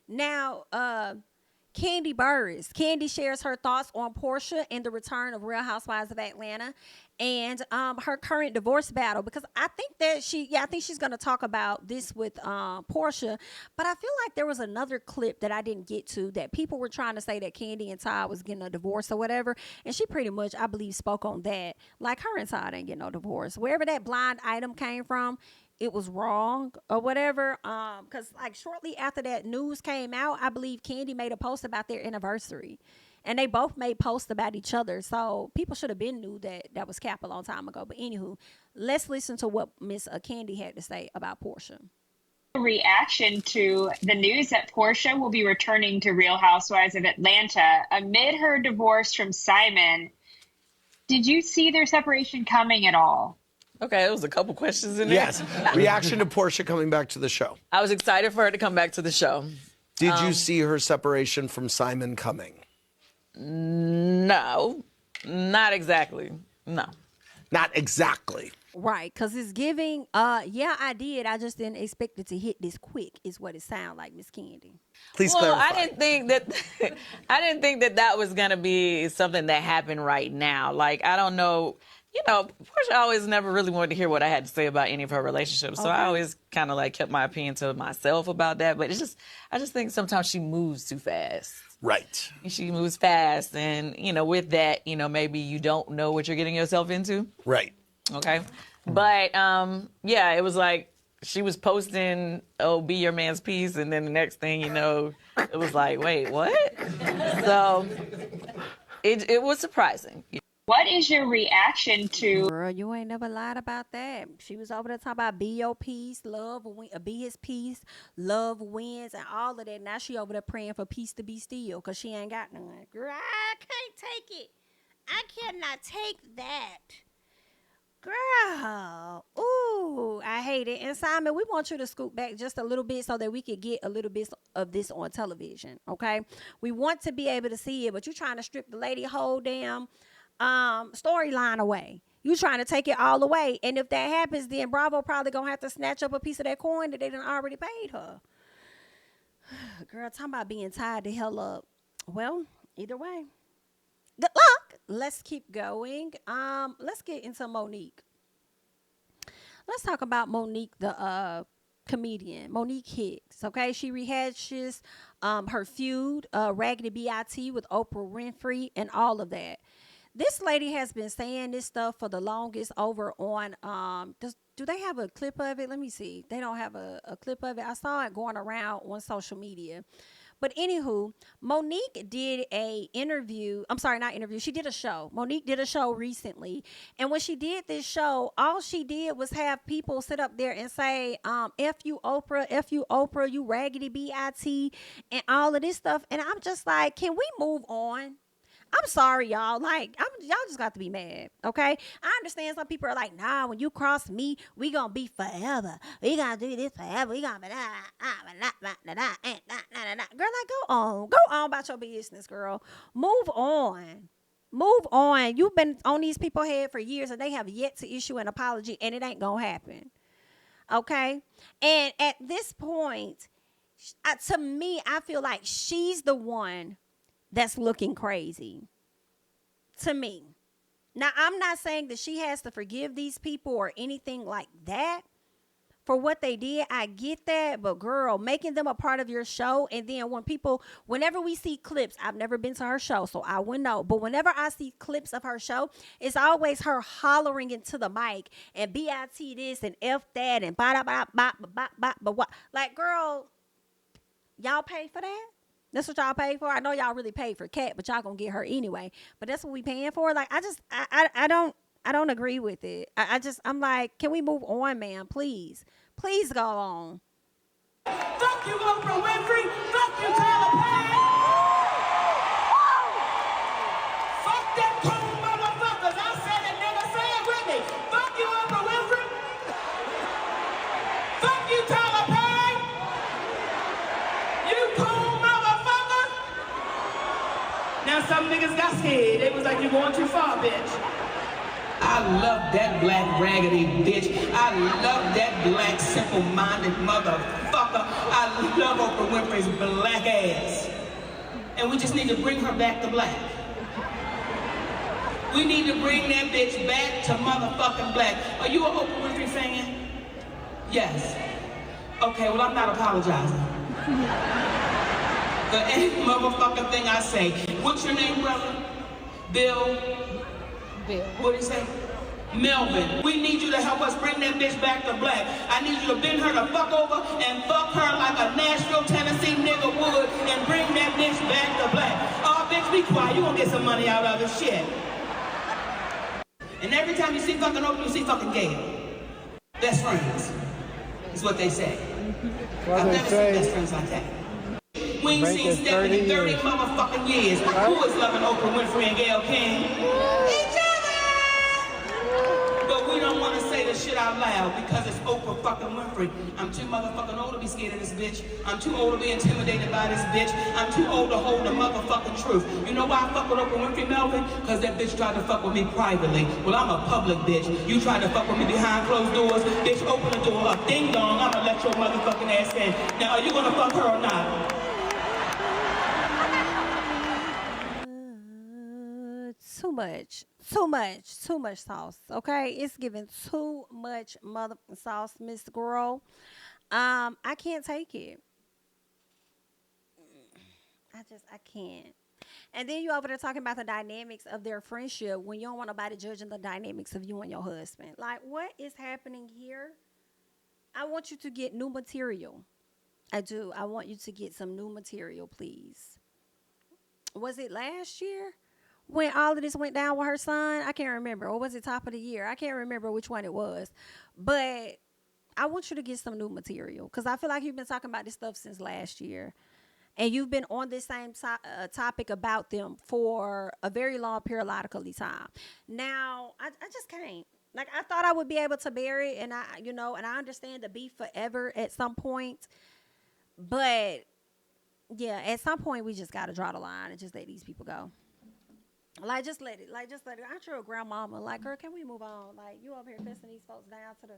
Now, Kandi Burruss. Kandi shares her thoughts on Porsha and the return of Real Housewives of Atlanta and her current divorce battle, because I think that I think she's going to talk about this with Porsha, but I feel like there was another clip that I didn't get to that people were trying to say that Kandi and Todd was getting a divorce or whatever, and she pretty much, I believe, spoke on that. Like, her and Todd ain't getting no divorce. Wherever that blind item came from, it was wrong or whatever. Because like shortly after that news came out, I believe Kandi made a post about their anniversary. And they both made posts about each other. So people should have been knew that was cap a long time ago. But anywho, let's listen to what Miss Kandi had to say about Porsha. Reaction to the news that Porsha will be returning to Real Housewives of Atlanta amid her divorce from Simon. Did you see their separation coming at all? Okay, there was a couple questions in there. Yes. Reaction to Porsha coming back to the show. I was excited for her to come back to the show. Did you see her separation from Simon coming? No, not exactly. No. Not exactly. Right, because it's giving, yeah, I did. I just didn't expect it to hit this quick, is what it sounded like, Miss Kandi. Please well, clarify. I didn't think that that was going to be something that happened right now. Like, I don't know. You know, Porsha always never really wanted to hear what I had to say about any of her relationships. So I always kind of like kept my opinion to myself about that. But I just think sometimes she moves too fast. Right. She moves fast. And, you know, with that, you know, maybe you don't know what you're getting yourself into. Right. Okay. But yeah, it was like she was posting, "Oh, be your man's piece," and then the next thing you know, it was like, "Wait, what?" So it was surprising. What is your reaction to Girl, you ain't never lied about that. She was over there talking about be your peace, be his peace, love wins, and all of that. Now she over there praying for peace to be still because she ain't got none. Girl, I can't take it. I cannot take that. Girl, ooh, I hate it. And Simon, we want you to scoot back just a little bit so that we could get a little bit of this on television, okay? We want to be able to see it, but you're trying to strip the lady whole damn storyline away. You trying to take it all away. And if that happens, then Bravo probably gonna have to snatch up a piece of that coin that they done already paid her. Girl, talking about being tied the hell up. Well, either way. Good luck. Let's keep going. Let's get into Monique. Let's talk about Monique, the comedian, Monique Hicks. Okay, she rehashes her feud, Raggedy B.I.T. with Oprah Winfrey, and all of that. This lady has been saying this stuff for the longest over on do they have a clip of it? Let me see. They don't have a clip of it. I saw it going around on social media. But anywho, Monique did a interview. I'm sorry, not interview. She did a show. Monique did a show recently. And when she did this show, all she did was have people sit up there and say, F you Oprah, you raggedy B.I.T. and all of this stuff. And I'm just like, can we move on? I'm sorry, y'all. Like, y'all just got to be mad, okay? I understand some people are like, nah, when you cross me, we gonna be forever. We gonna do this forever. We gonna be girl, like, go on about your business, girl. Move on. You've been on these people's head for years, and they have yet to issue an apology, and it ain't gonna happen, okay? And at this point, to me, I feel like she's the one that's looking crazy to me. Now, I'm not saying that she has to forgive these people or anything like that for what they did. I get that, but girl, making them a part of your show, and then whenever we see clips, I've never been to her show, so I wouldn't know, but whenever I see clips of her show, it's always her hollering into the mic and B.I.T. this and F that and what? Like, girl, y'all pay for that? That's what y'all pay for? I know y'all really paid for Kat, but y'all gonna get her anyway. But that's what we paying for? Like, I don't agree with it. I'm like, can we move on, man? Please. Please go on. Fuck you, Oprah Winfrey. Fuck you, Tyler Perry. Fuck them cool motherfuckers. I said it, nigga. Say it with me. Fuck you, Oprah Winfrey. Fuck you, Tyler Perry. You cool motherfucker. Now some niggas got scared. They was like, you going too far, bitch. I love that black raggedy bitch. I love that black simple-minded motherfucker. I love Oprah Winfrey's black ass. And we just need to bring her back to black. We need to bring that bitch back to motherfucking black. Are you an Oprah Winfrey fan? Yes. Okay, well, I'm not apologizing for any motherfucking thing I say. What's your name, brother? Bill. What do you say? Melvin. We need you to help us bring that bitch back to black. I need you to bend her the fuck over and fuck her like a Nashville, Tennessee nigga would and bring that bitch back to black. Oh, bitch, be quiet. You gonna get some money out of this shit. And every time you see fucking Oprah, you see fucking Gayle. Best friends. Is what they say. I've never seen best friends like that. We ain't seen Stephanie in 30 motherfucking years. Who is loving Oprah Winfrey and Gayle King? Each other! But we don't want to say the shit out loud because it's Oprah fucking Winfrey. I'm too motherfucking old to be scared of this bitch. I'm too old to be intimidated by this bitch. I'm too old to hold the motherfucking truth. You know why I fuck with Oprah Winfrey, Melvin? Because that bitch tried to fuck with me privately. Well, I'm a public bitch. You tried to fuck with me behind closed doors. Bitch, open the door up. Ding dong, I'm gonna let your motherfucking ass in. Now, are you gonna fuck her or not? Too much sauce, okay? It's giving too much motherfucking sauce, Miss Girl. I can't take it. I can't. And then you over there talking about the dynamics of their friendship when you don't want nobody judging the dynamics of you and your husband. Like, what is happening here? I want you to get new material. I do. I want you to get some new material, please. Was it last year when all of this went down with her son? I can't remember. Or was it top of the year? I can't remember which one it was. But I want you to get some new material because I feel like you've been talking about this stuff since last year. And you've been on this same topic about them for a very long periodically time. Now, I just can't. Like, I thought I would be able to bear it, and I understand the beef forever at some point. But, yeah, at some point, we just got to draw the line and just let these people go. Like, just let it. Like, just let it. Aren't you a grandmama? Like, girl, can we move on? Like, you over here pissing these folks down to the...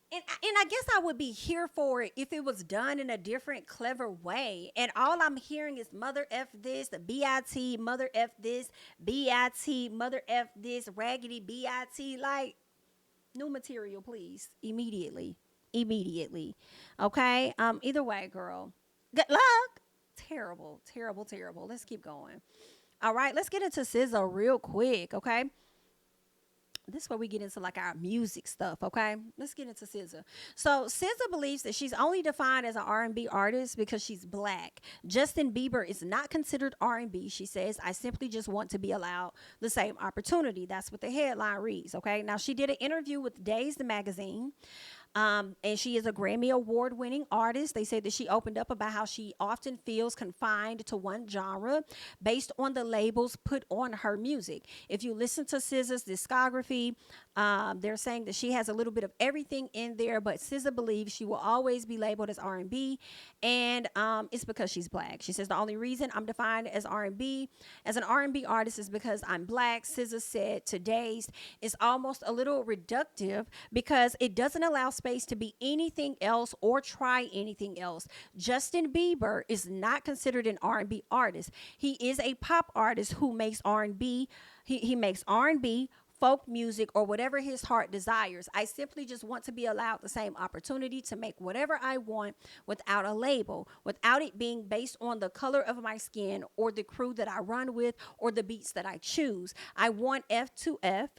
And I guess I would be here for it if it was done in a different, clever way. And all I'm hearing is mother F this, the B-I-T, mother F this, B-I-T, mother F this, raggedy B-I-T. Like, new material, please. Immediately. Okay? Either way, girl. Good luck. Terrible. Let's keep going. All right, let's get into SZA real quick, okay? This is where we get into like our music stuff, okay? Let's get into SZA. So SZA believes that she's only defined as an R&B artist because she's black. Justin Bieber is not considered R&B. She says, I simply just want to be allowed the same opportunity. That's what the headline reads, okay? Now, she did an interview with Dazed magazine. And she is a Grammy Award-winning artist. They say that she opened up about how she often feels confined to one genre based on the labels put on her music. If you listen to SZA's discography, they're saying that she has a little bit of everything in there, but SZA believes she will always be labeled as R&B, and it's because she's black. She says the only reason I'm defined as R&B, as an R&B artist, is because I'm black. SZA said today's is almost a little reductive because it doesn't allow space to be anything else or try anything else. Justin Bieber is not considered an R&B artist. He is a pop artist who makes R&B. He makes R&B, folk music, or whatever his heart desires. I simply just want to be allowed the same opportunity to make whatever I want without a label, without it being based on the color of my skin or the crew that I run with or the beats that I choose. I want F2F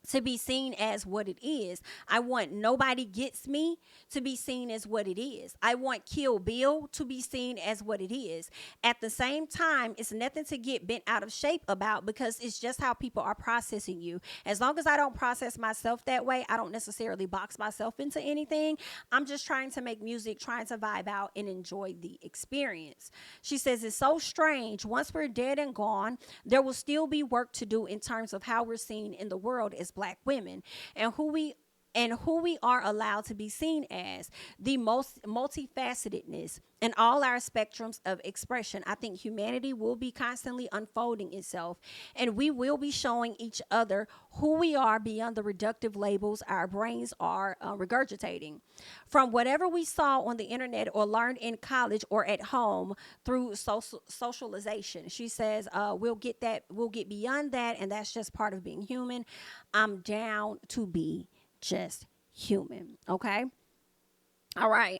to be seen as what it is. I want Nobody Gets Me to be seen as what it is. I want Kill Bill to be seen as what it is. At the same time, it's nothing to get bent out of shape about because it's just how people are processing you. As long as I don't process myself that way, I don't necessarily box myself into anything. I'm just trying to make music, trying to vibe out and enjoy the experience. She says it's so strange. Once we're dead and gone, there will still be work to do in terms of how we're seen in the world as black women and who we are allowed to be seen as, the most multifacetedness in all our spectrums of expression. I think humanity will be constantly unfolding itself, and we will be showing each other who we are beyond the reductive labels our brains are regurgitating. From whatever we saw on the internet or learned in college or at home through socialization. She says, we'll get beyond that, and that's just part of being human. I'm down to be just human. Okay. All right.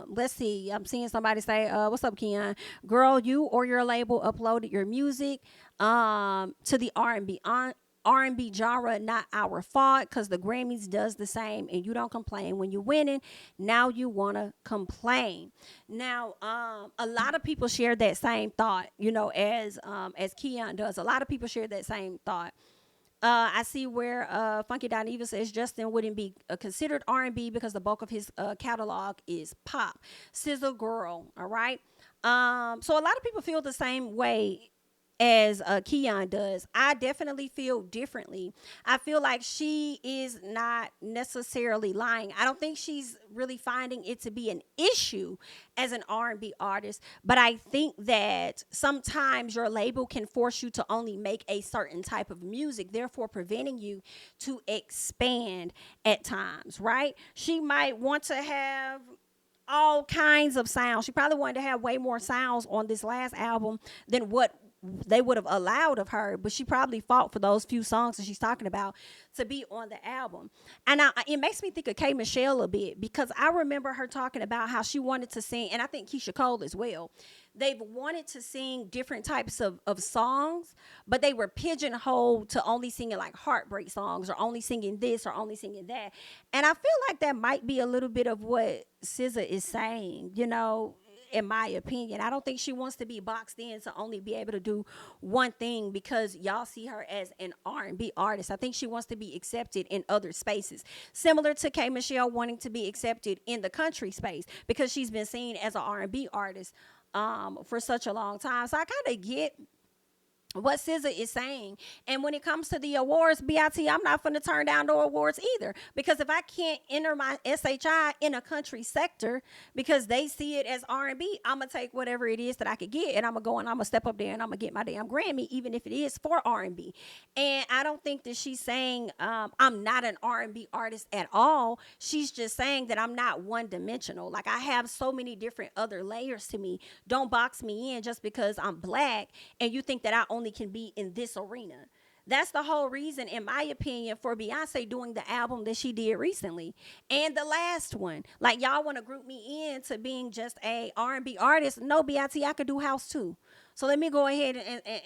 Let's see. I'm seeing somebody say, what's up, Keon? Girl, you or your label uploaded your music to the R&B genre, not our fault, because the Grammys does the same, and you don't complain when you're winning. Now you want to complain. Now, a lot of people share that same thought, as Keon does. A lot of people share that same thought. I see where Funky Dineva says Justin wouldn't be considered R&B because the bulk of his catalog is pop. SZA girl, all right? So a lot of people feel the same way as Keon does. I definitely feel differently. I feel like she is not necessarily lying. I don't think she's really finding it to be an issue as an R&B artist, but I think that sometimes your label can force you to only make a certain type of music, therefore preventing you to expand at times, right? She might want to have all kinds of sounds. She probably wanted to have way more sounds on this last album than what they would have allowed of her, but she probably fought for those few songs that she's talking about to be on the album. And it makes me think of K. Michelle a bit, because I remember her talking about how she wanted to sing, and I think Keisha Cole as well. They've wanted to sing different types of songs, but they were pigeonholed to only singing like heartbreak songs, or only singing this, or only singing that. And I feel like that might be a little bit of what SZA is saying, you know, in my opinion. I don't think she wants to be boxed in to only be able to do one thing because y'all see her as an R&B artist. I think she wants to be accepted in other spaces, similar to K. Michelle wanting to be accepted in the country space, because she's been seen as an R&B artist for such a long time. So I kind of get what SZA is saying. And when it comes to the awards, BIT, I'm not finna turn down no awards either, because if I can't enter my SHI in a country sector because they see it as R&B, I'm gonna take whatever it is that I could get, and I'm gonna go and I'm gonna step up there and I'm gonna get my damn Grammy, even if it is for R&B. And I don't think that she's saying I'm not an R&B artist at all. She's just saying that I'm not one dimensional. Like, I have so many different other layers to me. Don't box me in just because I'm black and you think that I only can be in this arena. That's the whole reason, in my opinion, for Beyonce doing the album that she did recently and the last one. Like, y'all want to group me in to being just a R&B artist. No, BIT, I could do house too. So let me go ahead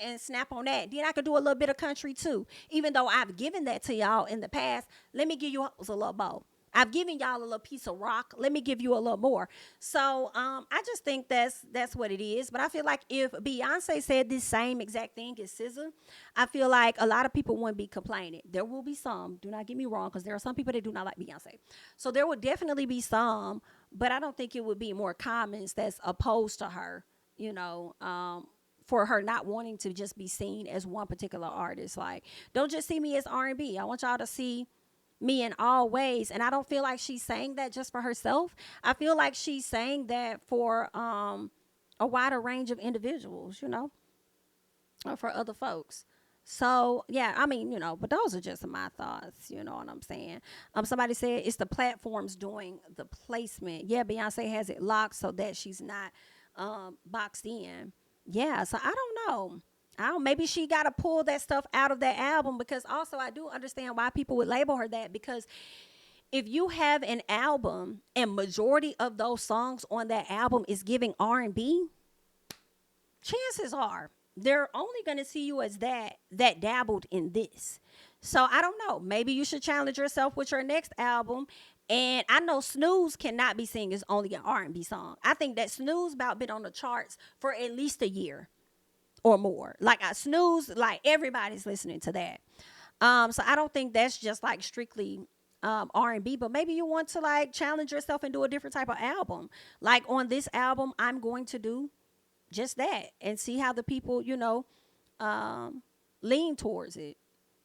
and snap on that. Then I could do a little bit of country too. Even though I've given that to y'all in the past, let me give you a little both. I've given y'all a little piece of rock. Let me give you a little more. So I just think that's what it is. But I feel like if Beyonce said this same exact thing as SZA, I feel like a lot of people wouldn't be complaining. There will be some. Do not get me wrong, because there are some people that do not like Beyonce. So there would definitely be some, but I don't think it would be more comments that's opposed to her, you know, for her not wanting to just be seen as one particular artist. Like, don't just see me as R&B. I want y'all to see me in all ways. And I don't feel like she's saying that just for herself. I feel like she's saying that for a wider range of individuals, you know, or for other folks. So yeah, I mean, you know, but those are just my thoughts, you know what I'm saying? Somebody said it's the platforms doing the placement. Yeah, Beyonce has it locked so that she's not boxed in. Yeah, so I don't know. Maybe she got to pull that stuff out of that album, because also I do understand why people would label her that, because if you have an album and majority of those songs on that album is giving R&B, chances are they're only going to see you as that dabbled in this. So I don't know. Maybe you should challenge yourself with your next album. And I know Snooze cannot be seen as only an R&B song. I think that Snooze about been on the charts for at least a year or more. Like, I Snooze, like everybody's listening to that. So I don't think that's just like strictly R&B, but maybe you want to like challenge yourself and do a different type of album. Like, on this album, I'm going to do just that and see how the people, you know, lean towards it.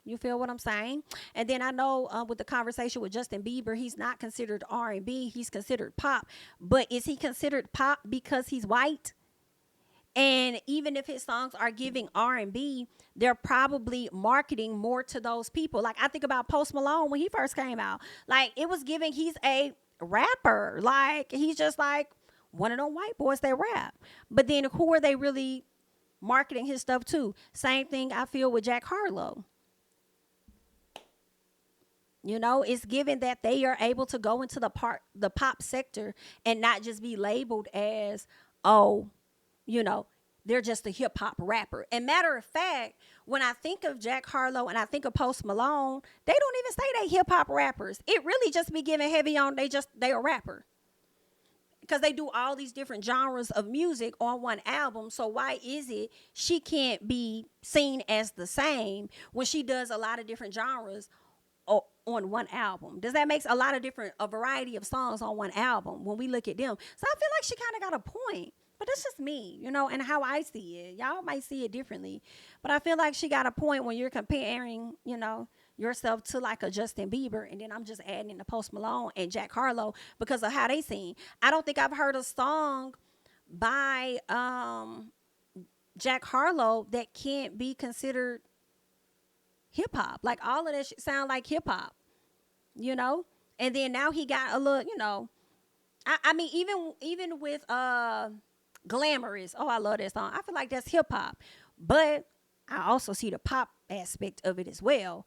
You feel what I'm saying? And then I know with the conversation with Justin Bieber, he's not considered R&B, he's considered pop. But is he considered pop because he's white? And even if his songs are giving R&B, they're probably marketing more to those people. Like, I think about Post Malone when he first came out. Like, it was giving he's a rapper. Like, he's just like one of them white boys that rap. But then who are they really marketing his stuff to? Same thing I feel with Jack Harlow. You know, it's given that they are able to go into the pop sector and not just be labeled as, oh, you know, they're just a hip hop rapper. And matter of fact, when I think of Jack Harlow and I think of Post Malone, they don't even say they hip hop rappers. It really just be given heavy on they a rapper. Because they do all these different genres of music on one album. So why is it she can't be seen as the same when she does a lot of different genres on one album? Does that make a variety of songs on one album when we look at them? So I feel like she kind of got a point. But that's just me, you know, and how I see it. Y'all might see it differently. But I feel like she got a point when you're comparing, you know, yourself to like a Justin Bieber. And then I'm just adding in the Post Malone and Jack Harlow because of how they sing. I don't think I've heard a song by Jack Harlow that can't be considered hip hop. Like, all of that shit sound like hip hop, you know? And then now he got a little, you know, I mean, even with Glamorous. Oh, I love that song. I feel like that's hip hop. But I also see the pop aspect of it as well.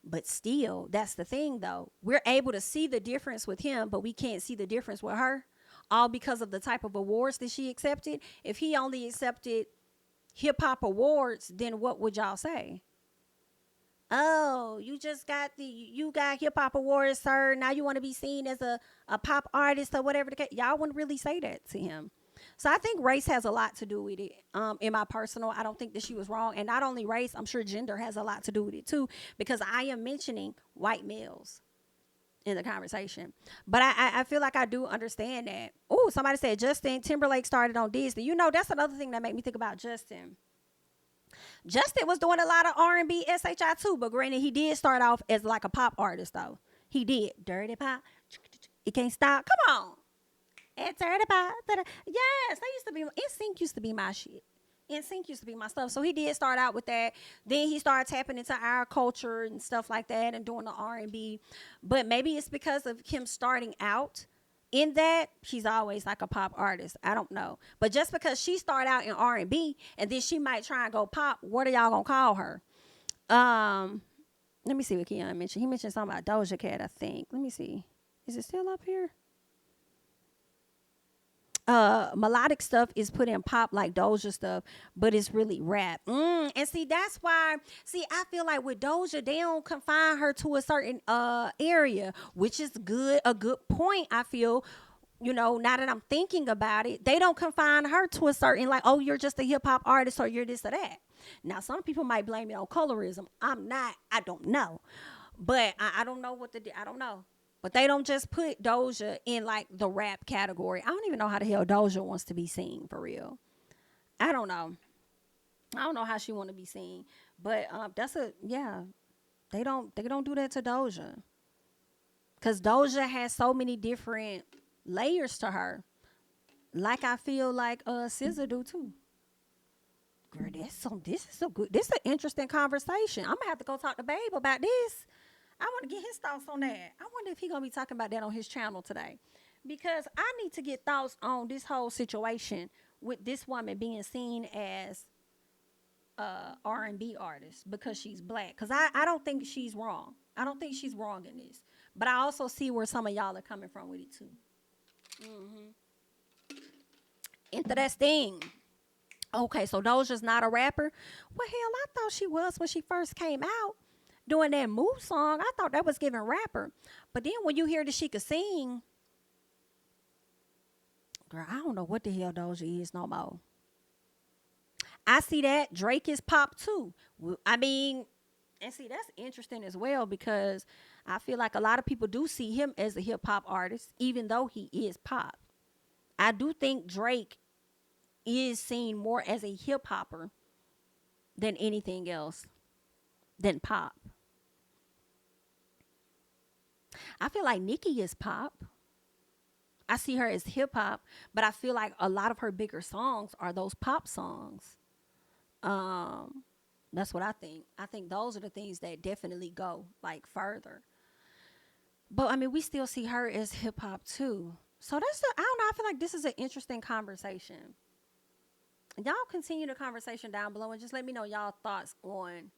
But still, that's the thing though. We're able to see the difference with him, but we can't see the difference with her. All because of the type of awards that she accepted. If he only accepted hip hop awards, then what would y'all say? Oh, you got hip hop awards, sir. Now you want to be seen as a pop artist or whatever the case. Y'all wouldn't really say that to him. So I think race has a lot to do with it. In my personal, I don't think that she was wrong. And not only race, I'm sure gender has a lot to do with it too, because I am mentioning white males in the conversation. But I feel like I do understand that. Oh, somebody said Justin Timberlake started on Disney. You know, that's another thing that made me think about Justin. Justin was doing a lot of R&B, SHI too, but granted, he did start off as like a pop artist though. He did. Dirty pop. It can't stop. Come on. It's dirty pop. Yes, they used to be, NSYNC used to be my shit. NSYNC used to be my stuff. So he did start out with that. Then he started tapping into our culture and stuff like that and doing the R&B. But maybe it's because of him starting out in that, he's always like a pop artist. I don't know. But just because she started out in R&B and then she might try and go pop, what are y'all going to call her? Let me see what Keon mentioned. He mentioned something about Doja Cat, I think. Let me see. Is it still up here? Melodic stuff is put in pop like Doja stuff, but it's really rap. And see, that's why, I feel like with Doja, they don't confine her to a certain area, which is a good point. I feel, now that I'm thinking about it, they don't confine her to a certain, like, oh, you're just a hip hop artist or you're this or that. Now, some people might blame it on colorism. I'm not, I don't know. But I don't know I don't know. But they don't just put Doja in like the rap category. I don't even know how the hell Doja wants to be seen for real. I don't know. I don't know how she want to be seen. But they don't do that to Doja. Cause Doja has so many different layers to her. Like I feel like SZA do too. Girl, this is an interesting conversation. I'm gonna have to go talk to Babe about this. I want to get his thoughts on that. I wonder if he's going to be talking about that on his channel today. Because I need to get thoughts on this whole situation with this woman being seen as R&B artist because she's black. Because I don't think she's wrong. I don't think she's wrong in this. But I also see where some of y'all are coming from with it too. Interesting. Okay, so Doja's not a rapper? Well, hell, I thought she was when she first came out. Doing that Move song, I thought that was giving rapper. But then when you hear that she could sing, girl, I don't know what the hell Doja is no more. I see that Drake is pop too. I mean, and see, that's interesting as well because I feel like a lot of people do see him as a hip hop artist, even though he is pop. I do think Drake is seen more as a hip hopper than anything else, than pop. I feel like Nicki is pop. I see her as hip hop, but I feel like a lot of her bigger songs are those pop songs. That's what I think. I think those are the things that definitely go like further. But I mean, we still see her as hip hop too. So I don't know. I feel like this is an interesting conversation. Y'all continue the conversation down below and just let me know y'all thoughts on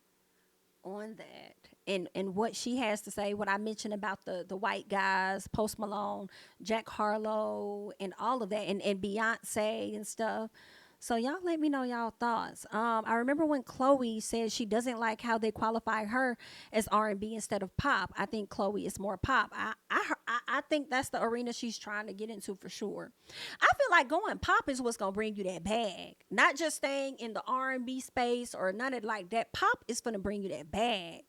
that and what she has to say. What I mentioned about the white guys, Post Malone, Jack Harlow, and all of that, and Beyonce and stuff. So y'all let me know y'all thoughts. I remember when Chloe said she doesn't like how they qualify her as R&B instead of pop. I think Chloe is more pop. I think that's the arena she's trying to get into for sure. I feel like going pop is what's gonna bring you that bag. Not just staying in the R&B space or none of like that. Pop is gonna bring you that bag.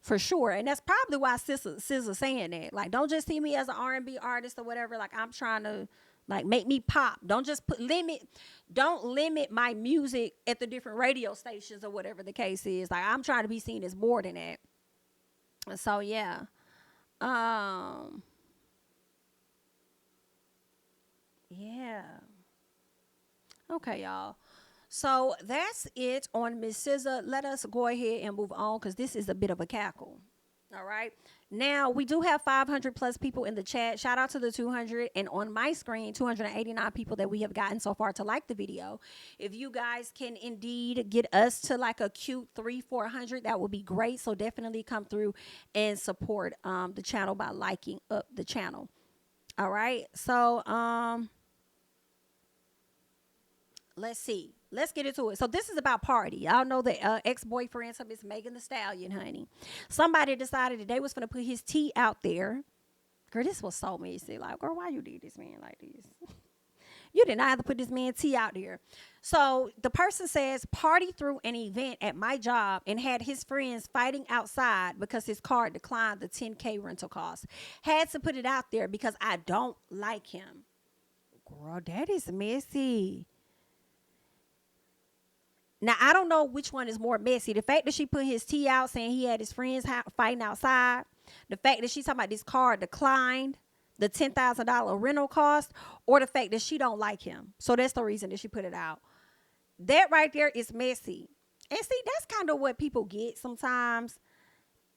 For sure. And that's probably why SZA saying that. Like, don't just see me as an R&B artist or whatever. Like, I'm trying to like make me pop. Don't just don't limit my music at the different radio stations or whatever the case is. Like, I'm trying to be seen as more than that. So yeah. Yeah. Okay, y'all. So that's it on Miss SZA. Let us go ahead and move on because this is a bit of a cackle. All right. Now, we do have 500 plus people in the chat. Shout out to the 200. And on my screen, 289 people that we have gotten so far to like the video. If you guys can indeed get us to like a cute 300-400, that would be great. So definitely come through and support the channel by liking up the channel. All right. So, let's see. Let's get into it. So this is about Party. Y'all know the ex-boyfriend of Miss Megan Thee Stallion, honey. Somebody decided that they was going to put his tea out there. Girl, this was so messy. Like, girl, why you did this man like this? You did not have to put this man tea out there. So the person says, Party threw an event at my job and had his friends fighting outside because his car declined the $10K rental cost. Had to put it out there because I don't like him. Girl, that is messy. Now, I don't know which one is more messy. The fact that she put his tea out saying he had his friends fighting outside. The fact that she's talking about this car declined the $10,000 rental cost. Or the fact that she don't like him. So that's the reason that she put it out. That right there is messy. And see, that's kind of what people get sometimes.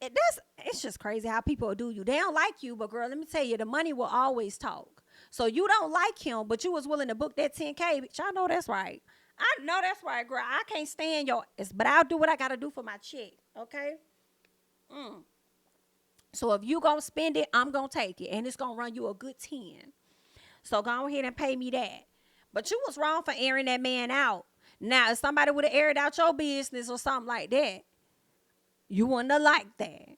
It's just crazy how people do you. They don't like you, but girl, let me tell you, the money will always talk. So you don't like him, but you was willing to book that $10K. Bitch, I know that's right. I know that's right, girl. I can't stand your ass, but I'll do what I got to do for my check, okay? So if you going to spend it, I'm going to take it, and it's going to run you a good 10. So go ahead and pay me that. But you was wrong for airing that man out. Now, if somebody would have aired out your business or something like that, you wouldn't have liked that.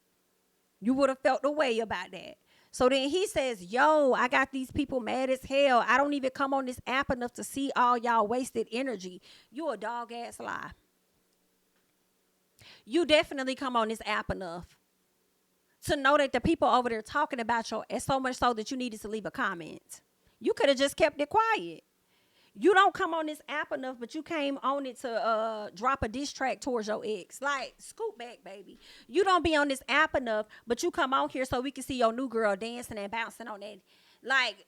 You would have felt the way about that. So then he says, yo, I got these people mad as hell. I don't even come on this app enough to see all y'all wasted energy. You a dog ass lie. You definitely come on this app enough to know that the people over there talking about you, and so much so that you needed to leave a comment. You could have just kept it quiet. You don't come on this app enough, but you came on it to drop a diss track towards your ex. Like, scoot back, baby. You don't be on this app enough, but you come on here so we can see your new girl dancing and bouncing on that. Like,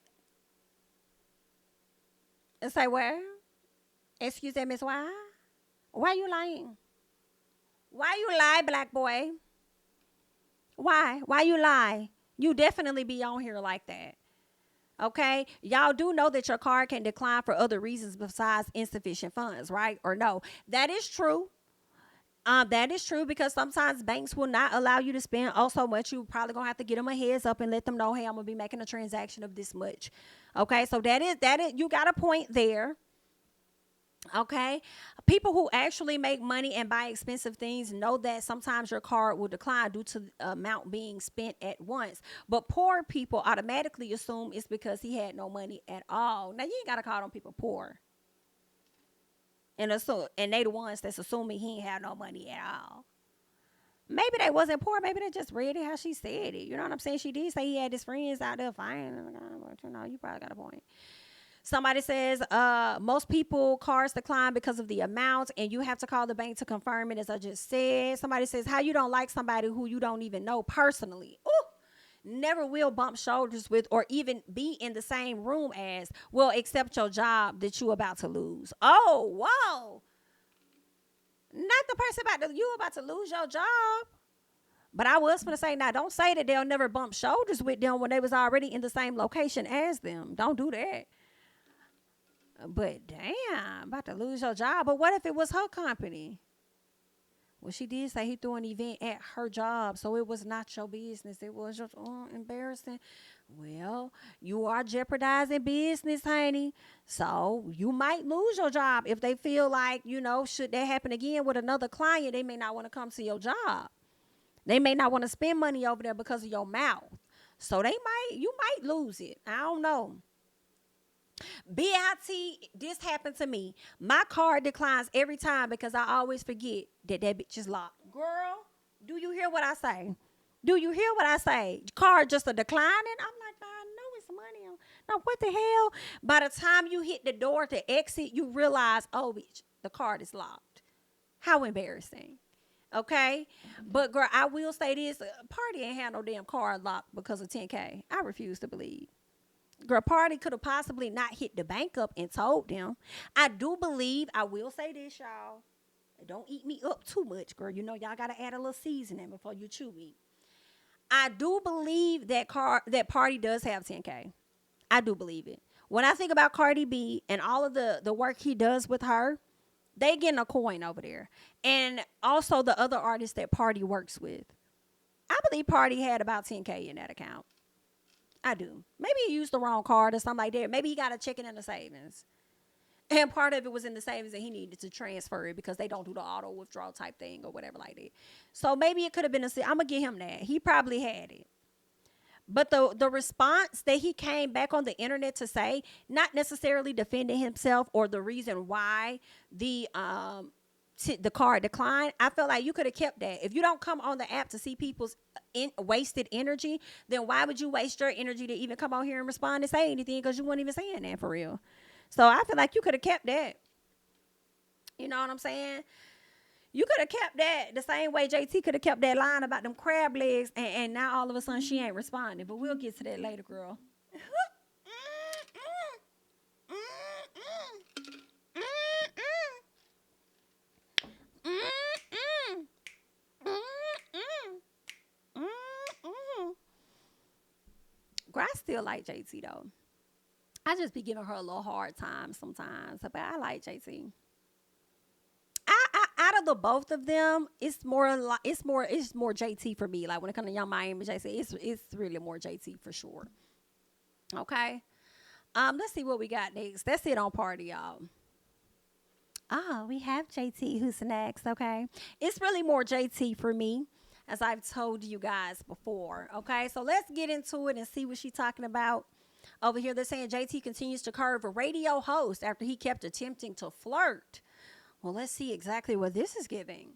and say, well, excuse me, Miss Y? Why you lying? Why you lie, black boy? Why? Why you lie? You definitely be on here like that. Okay, y'all do know that your card can decline for other reasons besides insufficient funds, right? Or no, that is true. That is true because sometimes banks will not allow you to spend so much. You probably gonna have to get them a heads up and let them know, hey, I'm gonna be making a transaction of this much. Okay, so that is you got a point there. Okay, people who actually make money and buy expensive things know that sometimes your card will decline due to the amount being spent at once. But poor people automatically assume it's because he had no money at all. Now, you ain't got to call them people poor. And they the ones that's assuming he ain't had no money at all. Maybe they wasn't poor. Maybe they just read it how she said it. You know what I'm saying? She did say he had his friends out there fighting. But, you probably got a point. Somebody says most people cards decline because of the amount, and you have to call the bank to confirm it, as I just said. Somebody says, how you don't like somebody who you don't even know personally? Ooh, never will bump shoulders with or even be in the same room as, well, accept your job that you about to lose. Oh, whoa. Not the person you about to lose your job. But I was going to say, now, don't say that they'll never bump shoulders with them when they was already in the same location as them. Don't do that. But damn, about to lose your job. But what if it was her company? Well, she did say he threw an event at her job, so it was not your business. It was just embarrassing. Well, you are jeopardizing business, honey. So you might lose your job if they feel like, should that happen again with another client, they may not want to come to your job. They may not want to spend money over there because of your mouth. So you might lose it. I don't know. BIT, this happened to me. My card declines every time because I always forget that bitch is locked. Girl, do you hear what I say? Do you hear what I say? Card just a declining? I'm like, I know it's money. Now, what the hell? By the time you hit the door to exit, you realize, oh, bitch, the card is locked. How embarrassing. Okay? But, girl, I will say this. Party ain't had no damn card locked because of $10K. I refuse to believe. Girl, Party could have possibly not hit the bank up and told them. I do believe, I will say this, y'all. Don't eat me up too much, girl. Y'all got to add a little seasoning before you chew me. I do believe that Party does have 10K. I do believe it. When I think about Cardi B and all of the work he does with her, they getting a coin over there. And also the other artists that Party works with. I believe Party had about 10K in that account. I do. Maybe he used the wrong card or something like that. Maybe he got a checking in the savings. And part of it was in the savings and he needed to transfer it because they don't do the auto withdrawal type thing or whatever like that. So maybe it could have been I'm going to give him that. He probably had it. But the response that he came back on the internet to say, not necessarily defending himself or the reason why the card declined, I felt like you could have kept that. If you don't come on the app to see people's wasted energy, then why would you waste your energy to even come on here and respond and say anything because you weren't even saying that for real? So I feel like you could have kept that. You know what I'm saying? You could have kept that the same way JT could have kept that line about them crab legs, and now all of a sudden she ain't responding. But we'll get to that later, girl. Girl, I still like JT though. I just be giving her a little hard time sometimes, but I like JT. Out of the both of them, it's more JT for me. Like when it comes to Young Miami JT, it's really more JT for sure. Okay. Let's see what we got next. That's it on Party, y'all. Oh, we have JT who's next. Okay. It's really more JT for me, as I've told you guys before. Okay. So let's get into it and see what she's talking about. Over here, they're saying JT continues to curve a radio host after he kept attempting to flirt. Well, let's see exactly what this is giving.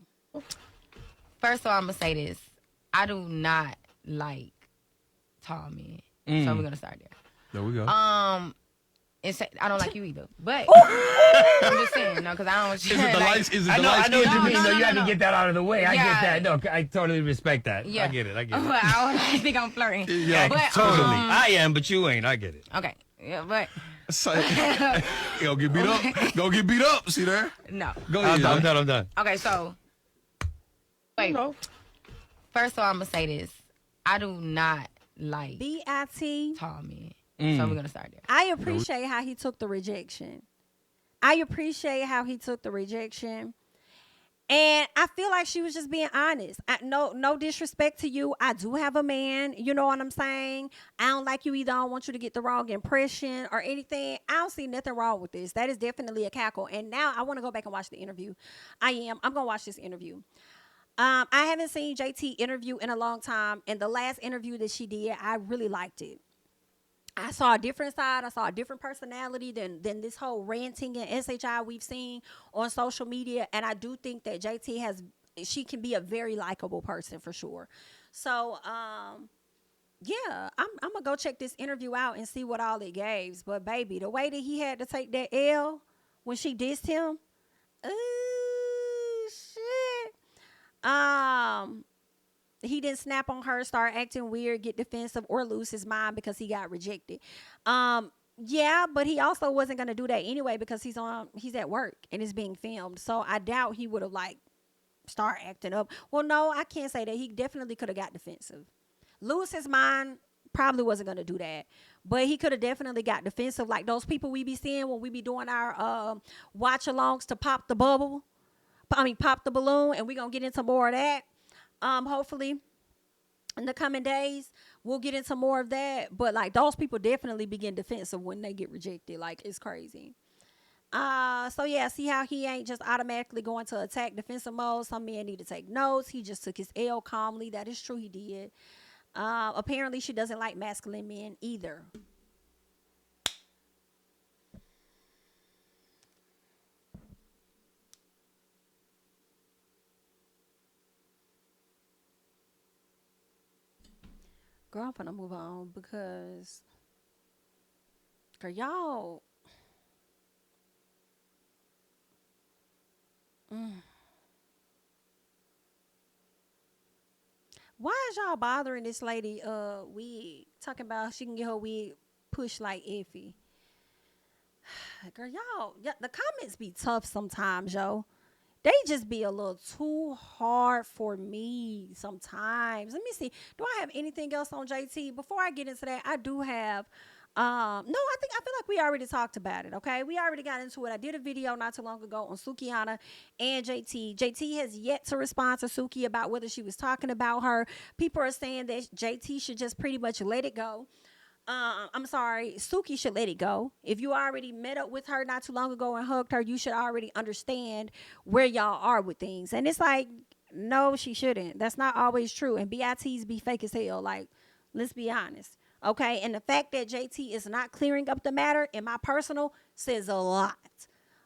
First of all, I'm going to say this. I do not like tall men. So we're going to start there. There we go. I don't like you either. But I'm just saying, no, because I don't want you Is it the lights? Is it the lights? I know what you mean. No, You had to get that out of the way. I get that. No, I totally respect that. Yeah. I get it. But I don't think I'm flirting. Yeah, but, totally. I am, but you ain't. I get it. Okay. Yeah, but... Go get beat up. Go get beat up. See there? No. Go ahead. I'm done. Okay, so... Wait. First of all, I'm going to say this. I do not like... B-I-T. Tall men. So we're going to start there. I appreciate how he took the rejection. And I feel like she was just being honest. No disrespect to you. I do have a man. You know what I'm saying? I don't like you either. I don't want you to get the wrong impression or anything. I don't see nothing wrong with this. That is definitely a cackle. And now I want to go back and watch the interview. I'm going to watch this interview. I haven't seen JT interview in a long time. And the last interview that she did, I really liked it. I saw a different side. I saw a different personality than this whole ranting and SHI we've seen on social media. And I do think that she can be a very likable person for sure. So, yeah, I'm going to go check this interview out and see what all it gave. But baby, the way that he had to take that L when she dissed him, ooh, shit. He didn't snap on her, start acting weird, get defensive, or lose his mind because he got rejected. Yeah, but he also wasn't going to do that anyway because he's at work and it's being filmed. So I doubt he would have start acting up. Well, no, I can't say that. He definitely could have got defensive. Lose his mind, probably wasn't going to do that. But he could have definitely got defensive, like those people we be seeing when we be doing our watch-alongs to pop the balloon, and we're going to get into more of that. Hopefully in the coming days we'll get into more of that, but those people definitely begin defensive when they get rejected. It's crazy. So yeah, see how he ain't just automatically going to attack defensive mode. Some men need to take notes. He just took his L calmly. That is true, he did. Apparently she doesn't like masculine men either. Girl, I'm gonna move on because, girl, y'all. Why is y'all bothering this lady wig? Talking about she can get her wig pushed like Effie. Girl, y'all, the comments be tough sometimes, yo. they just be a little too hard for me sometimes. Let me see. Do I have anything else on JT? Before I get into that, I do have no, I feel like we already talked about it. Okay, we already got into it. I did a video not too long ago on Sukiana and JT. JT has yet to respond to Suki about whether she was talking about her. People are saying that JT should just pretty much let it go. I'm sorry, Suki should let it go. If you already met up with her not too long ago and hugged her, you should already understand where y'all are with things. And it's like, no, she shouldn't. That's not always true. And BITs be fake as hell. Like, let's be honest. Okay, and the fact that JT is not clearing up the matter, in my personal, says a lot.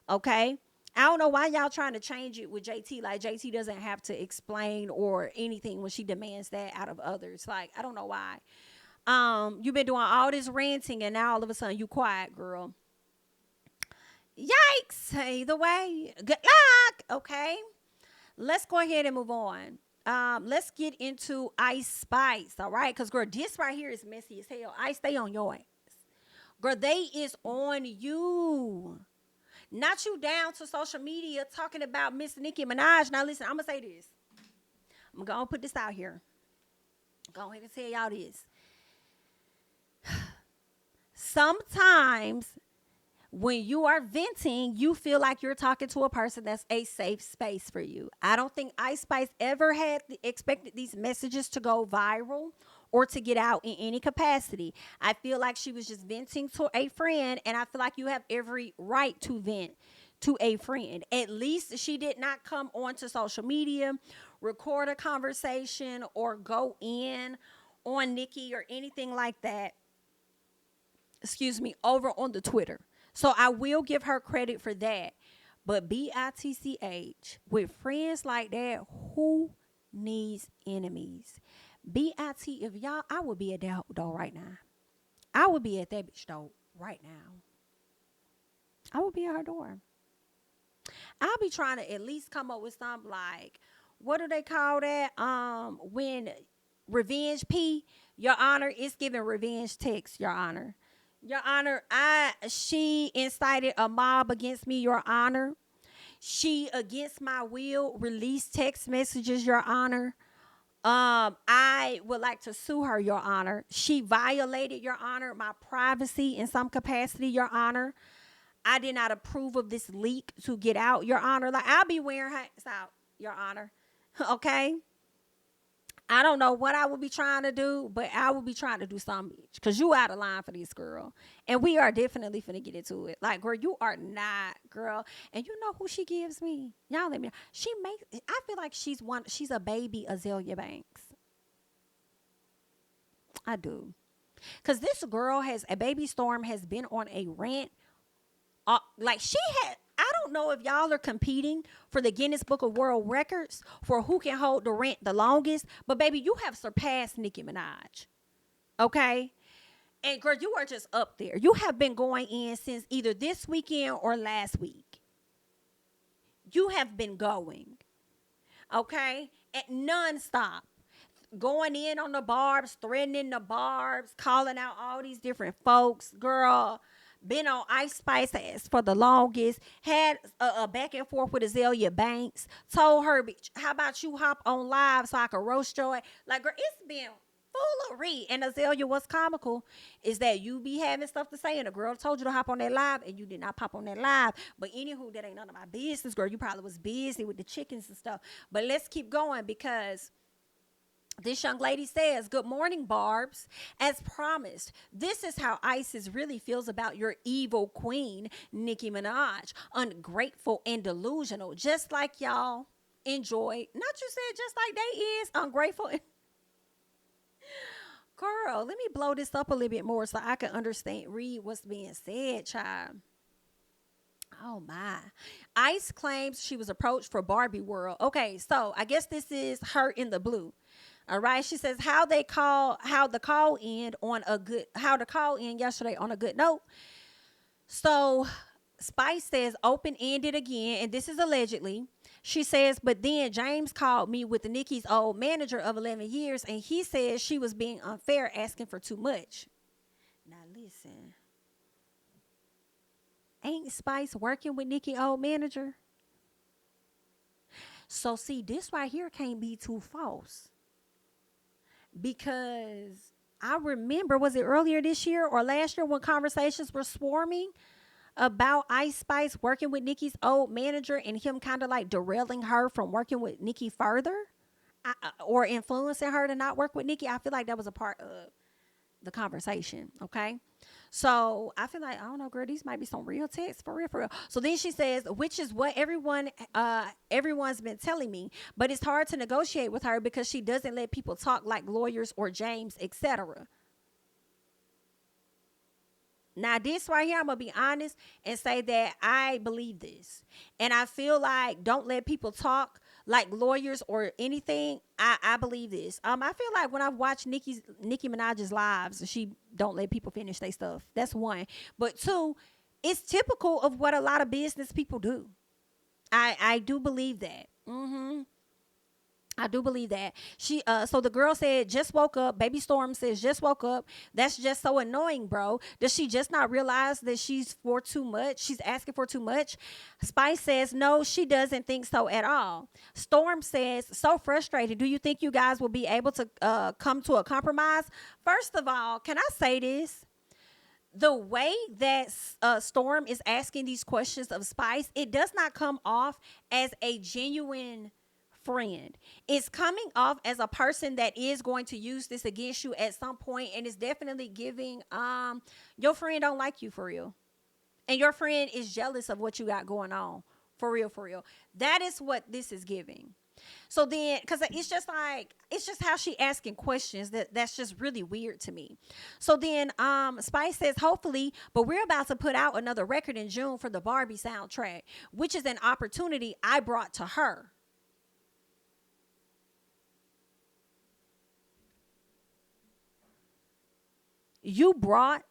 Okay, I don't know why y'all trying to change it with JT. Like, JT doesn't have to explain or anything when she demands that out of others. Like, I don't know why. You've been doing all this ranting and now all of a sudden you quiet, girl. Yikes. Either way, good luck. Okay, let's go ahead and move on. Let's get into Ice Spice, all right? Because, girl, this right here is messy as hell. Ice, stay on your ass. Girl, they is on you. Not you down to social media talking about Miss Nicki Minaj. Now, listen, I'm going to say this. I'm going to put this out here. Go ahead and tell y'all this. Sometimes when you are venting, you feel like you're talking to a person that's a safe space for you. I don't think Ice Spice ever had expected these messages to go viral or to get out in any capacity. I feel like she was just venting to a friend, and I feel like you have every right to vent to a friend. At least she did not come onto social media, record a conversation, or go in on Nicki or anything like that. Over on the Twitter. So I will give her credit for that. But BITCH, with friends like that, who needs enemies? BIT, if y'all, I would be at that door right now. I would be at that bitch door right now. I would be at her door. I'll be trying to at least come up with something like, what do they call that? When revenge P, Your Honor, it's giving revenge text, Your Honor. Your Honor, she incited a mob against me, Your Honor. She, against my will, released text messages, Your Honor. I would like to sue her, Your Honor. She violated, Your Honor, my privacy in some capacity, Your Honor. I did not approve of this leak to get out, Your Honor. Like, I'll be wearing her out, Your Honor. Okay? I don't know what I would be trying to do, but I would be trying to do something, bitch. Because you out of line for this, girl. And we are definitely finna get into it. Like, girl, you are not, girl. And you know who she gives me? Y'all let me know. I feel like she's a baby Azalea Banks. I do. Because this girl a baby Storm has been on a rant. I don't know if y'all are competing for the Guinness Book of World Records for who can hold the rant the longest, but baby, you have surpassed Nicki Minaj. Okay? And girl, you are just up there. You have been going in since either this weekend or last week. You have been going. Okay? At nonstop. Going in on the Barbs, threatening the Barbs, calling out all these different folks. Girl, been on Ice Spice ass for the longest, had a back and forth with Azalea Banks, told her, bitch, how about you hop on live so I can roast your ass? Like, girl, it's been foolery. And Azalea, what's comical is that you be having stuff to say, and the girl told you to hop on that live, and you did not pop on that live. But anywho, that ain't none of my business, girl. You probably was busy with the chickens and stuff. But let's keep going, because this young lady says, good morning, Barbs. As promised, this is how ISIS really feels about your evil queen, Nicki Minaj. Ungrateful and delusional, just like y'all enjoy. Not you said just like they is ungrateful. Girl, let me blow this up a little bit more so I can read what's being said, child. Oh my. Ice claims she was approached for Barbie World. Okay, so I guess this is her in the blue. All right, she says how the call in yesterday on a good note. So Spice says open-ended again, and this is allegedly. She says, but then James called me with Nicki's old manager of 11 years, and he says she was being unfair, asking for too much. Now listen, ain't Spice working with Nicki's old manager? So see, this right here can't be too false. Because I remember, was it earlier this year or last year when conversations were swarming about Ice Spice working with Nicki's old manager and him kind of like derailing her from working with Nicki further, or influencing her to not work with Nicki? I feel like that was a part of the conversation. Okay. So I feel like, I don't know, girl, these might be some real texts for real, for real. So then she says, which is what everyone's been telling me, but it's hard to negotiate with her because she doesn't let people talk like lawyers or James, etc. Now, this right here, I'm going to be honest and say that I believe this. And I feel like don't let people talk like lawyers or anything. I believe this. I feel like when I've watched Nicki Minaj's lives, she don't let people finish their stuff. That's one. But two, it's typical of what a lot of business people do. I do believe that. I do believe that. So the girl said, just woke up. Baby Storm says, just woke up. That's just so annoying, bro. Does she just not realize that she's for too much? She's asking for too much. Spice says, no, she doesn't think so at all. Storm says, so frustrated. Do you think you guys will be able to come to a compromise? First of all, can I say this? The way that Storm is asking these questions of Spice, it does not come off as a genuine friend. It's coming off as a person that is going to use this against you at some point, and it's definitely giving your friend don't like you for real, and your friend is jealous of what you got going on for real, for real. That is what this is giving. So then, because it's just how she asking questions that's just really weird to me. So then Spice says, hopefully, but we're about to put out another record in June for the Barbie soundtrack, which is an opportunity I brought to her. You brought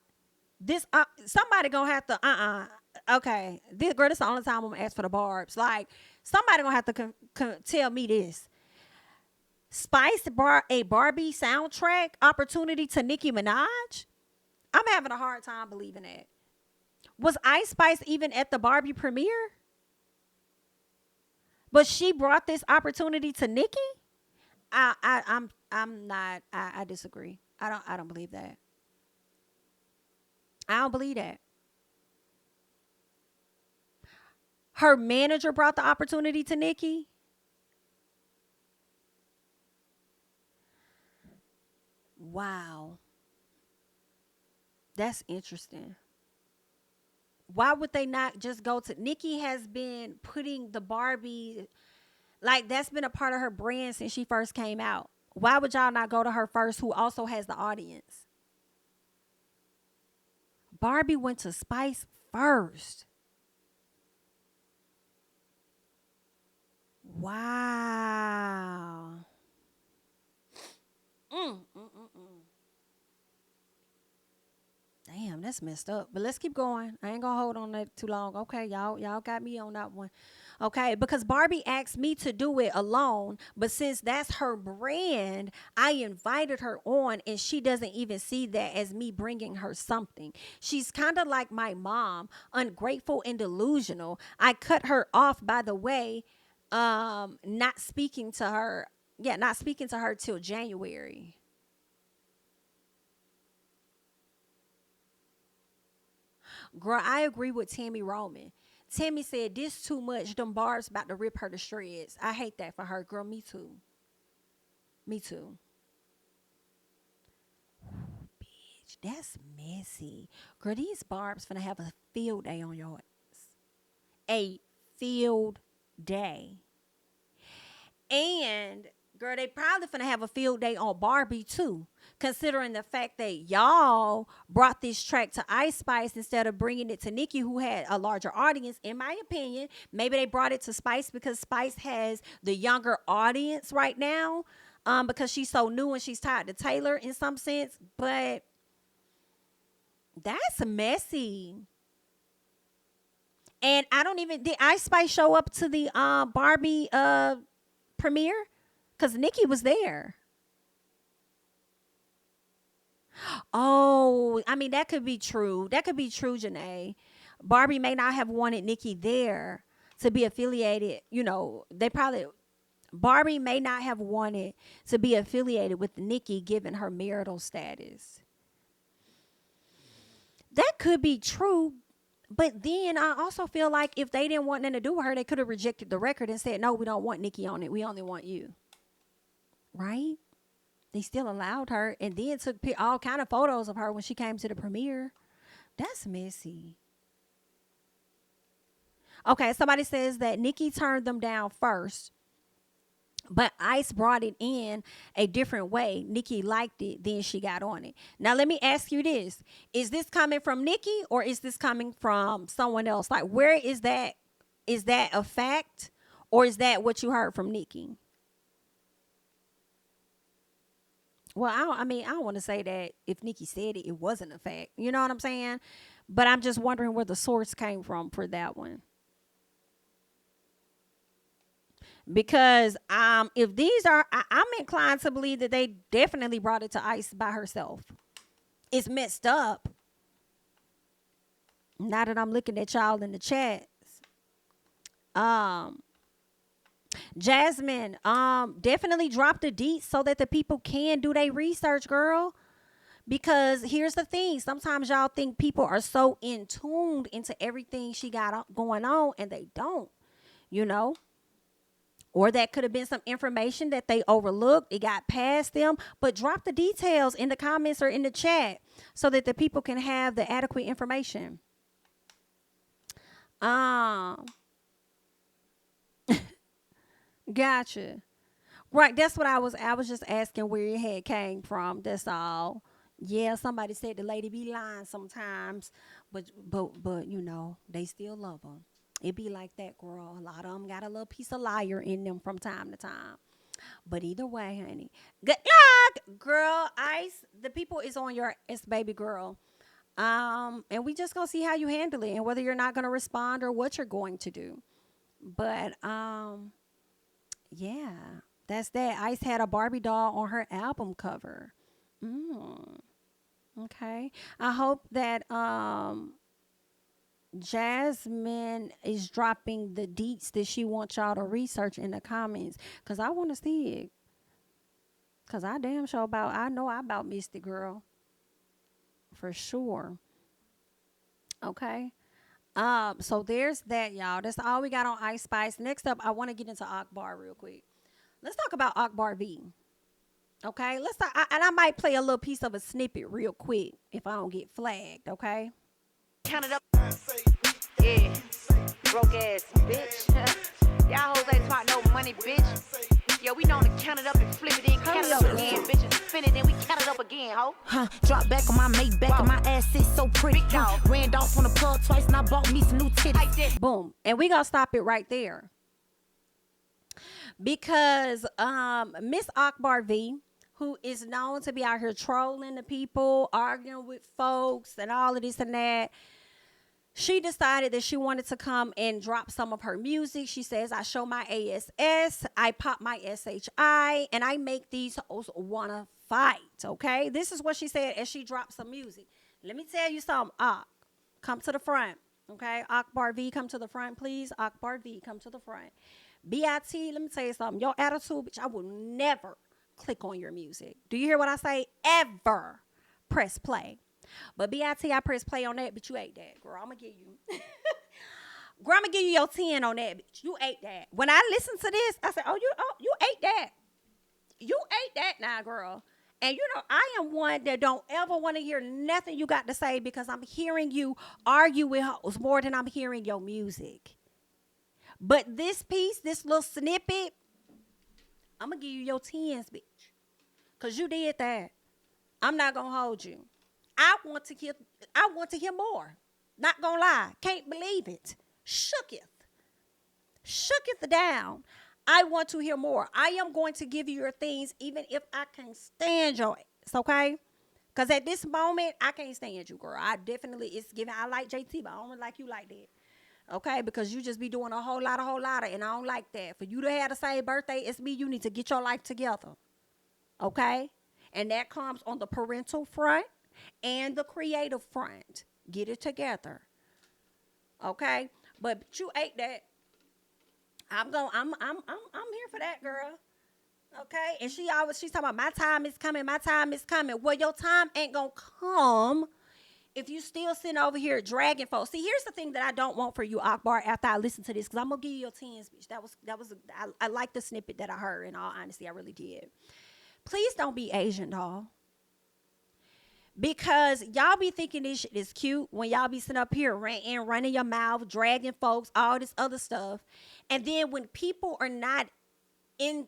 this somebody gonna have to okay, this girl, this is the only time I'm gonna ask for the barbs. Like, somebody gonna have to tell me this. Spice brought a Barbie soundtrack opportunity to Nicki Minaj. I'm having a hard time believing that. Was Ice Spice even at the Barbie premiere? But she brought this opportunity to Nicki? I'm not. I disagree. I don't believe that. I don't believe that. Her manager brought the opportunity to Nicki. Wow. That's interesting. Why would they not just go to Nicki? Has been putting the Barbie, like, that's been a part of her brand since she first came out. Why would y'all not go to her first, who also has the audience? Barbie went to Spice first. Wow. Damn, that's messed up. But let's keep going. I ain't gonna hold on that too long. Okay, y'all got me on that one. Okay, because Barbie asked me to do it alone, but since that's her brand, I invited her on, and she doesn't even see that as me bringing her something. She's kind of like my mom, ungrateful and delusional. I cut her off, by the way, not speaking to her till January. Girl, I agree with Tammy Roman. Tammy said, this too much. Them barbs about to rip her to shreds. I hate that for her. Girl, me too. Me too. Ooh, bitch, that's messy. Girl, these barbs finna have a field day on your ass. A field day. And, girl, they probably finna have a field day on Barbie too, considering the fact that y'all brought this track to Ice Spice instead of bringing it to Nicki, who had a larger audience. In my opinion, maybe they brought it to Spice because Spice has the younger audience right now, because she's so new and she's tied to Taylor in some sense. But that's messy. And did Ice Spice show up to the Barbie premiere? Because Nicki was there. Oh, I mean, that could be true. That could be true, Janae. Barbie may not have wanted Nicki there to be affiliated. You know, they probably, Barbie may not have wanted to be affiliated with Nicki given her marital status. That could be true, but then I also feel like if they didn't want nothing to do with her, they could have rejected the record and said, no, we don't want Nicki on it. We only want you. Right? They still allowed her and then took all kind of photos of her when she came to the premiere. That's messy. Okay, somebody says that Nicki turned them down first, but Ice brought it in a different way. Nicki liked it, then she got on it. Now, let me ask you this. Is this coming from Nicki or is this coming from someone else? Like, where is that? Is that a fact or is that what you heard from Nicki? Well, I don't want to say that if Nicki said it, it wasn't a fact. You know what I'm saying? But I'm just wondering where the source came from for that one. Because if these are, I'm inclined to believe that they definitely brought it to Ice by herself. It's messed up. Now that I'm looking at y'all in the chats. Jasmine, definitely drop the deets so that the people can do their research, girl. Because here's the thing. Sometimes y'all think people are so in tuned into everything she got going on and they don't, you know. Or that could have been some information that they overlooked. It got past them. But drop the details in the comments or in the chat so that the people can have the adequate information. Gotcha. Right, that's what I was just asking where your head came from. That's all. Yeah, somebody said the lady be lying sometimes, but you know, they still love them. It be like that, girl. A lot of them got a little piece of liar in them from time to time. But either way, honey. Good luck, girl. Ice, the people is on your ass, baby girl. And we just gonna see how you handle it and whether you're not gonna respond or what you're going to do. But yeah, that's that. Ice had a Barbie doll on her album cover. Okay. I hope that Jasmine is dropping the deets that she wants y'all to research in the comments. Because I want to see it. Because I damn sure I know about Mystic Girl. For sure. Okay. So there's that, y'all. That's all we got on Ice Spice. Next up, I want to get into Akbar real quick. Let's talk about Akbar V. Okay, let's talk, and I might play a little piece of a snippet real quick if I don't get flagged. Okay. Count it up. Yeah, broke ass bitch. Y'all hoes ain't smart, no money, bitch. Yo, we know to count it up and flip it in, count it up again, bitches. Spin it, then we count it up again, ho. Drop back on my mate back, and my ass sits so pretty. Ran off on the plug twice, and I bought me some new titties. Boom, and we gonna stop it right there. Because Miss Akbar V, who is known to be out here trolling the people, arguing with folks, and all of this and that, she decided that she wanted to come and drop some of her music. She says, I show my ASS, I pop my SHI, and I make these hoes wanna fight, okay? This is what she said as she dropped some music. Let me tell you something, come to the front, okay? Akbar V, come to the front, please. Akbar V, come to the front. BIT, let me tell you something. Your attitude, bitch, I will never click on your music. Do you hear what I say? Ever press play. But BIT, I press play on that, but you ate that, girl. I'm going to give you. Girl, I'm going to give you your 10 on that, bitch. You ate that. When I listened to this, I said, you ate that. You ate that now, girl. And, you know, I am one that don't ever want to hear nothing you got to say because I'm hearing you argue with hoes more than I'm hearing your music. But this piece, this little snippet, I'm going to give you your 10s, bitch. Because you did that. I'm not going to hold you. I want to hear more. Not going to lie. Can't believe it. Shooketh down. I want to hear more. I am going to give you your things even if I can't stand your ass, okay? Because at this moment, I can't stand you, girl. I like JT, but I don't like you like that. Okay, because you just be doing a whole lot, and I don't like that. For you to have the same birthday as me, you need to get your life together. Okay? And that comes on the parental front and the creative front. Get it together. Okay? But you ate that. I'm here for that, girl. Okay? And she's talking about my time is coming, my time is coming. Well, your time ain't gonna come if you still sitting over here dragging folks. See, here's the thing that I don't want for you, Akbar, after I listen to this, because I'm gonna give you your 10s, bitch. I like the snippet that I heard, in all honesty, I really did. Please don't be Asian, doll. Because y'all be thinking this shit is cute when y'all be sitting up here ranting, running your mouth, dragging folks, all this other stuff. And then when people are not in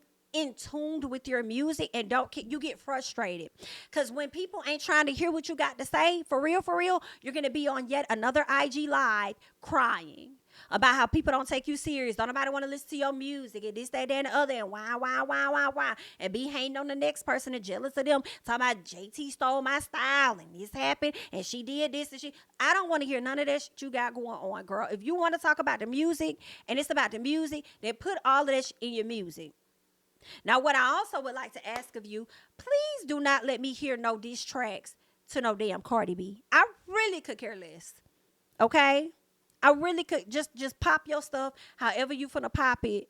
tuned with your music and you get frustrated. Because when people ain't trying to hear what you got to say, for real, you're going to be on yet another IG live crying about how people don't take you serious. Don't nobody want to listen to your music and this, that, and the other, and why. And be hating on the next person and jealous of them. Talking about JT stole my style and this happened and she did this and I don't want to hear none of that shit you got going on, girl. If you want to talk about the music and it's about the music, then put all of that shit in your music. Now, what I also would like to ask of you, please do not let me hear no diss tracks to no damn Cardi B. I really could care less. Okay? I really could just pop your stuff however you finna pop it.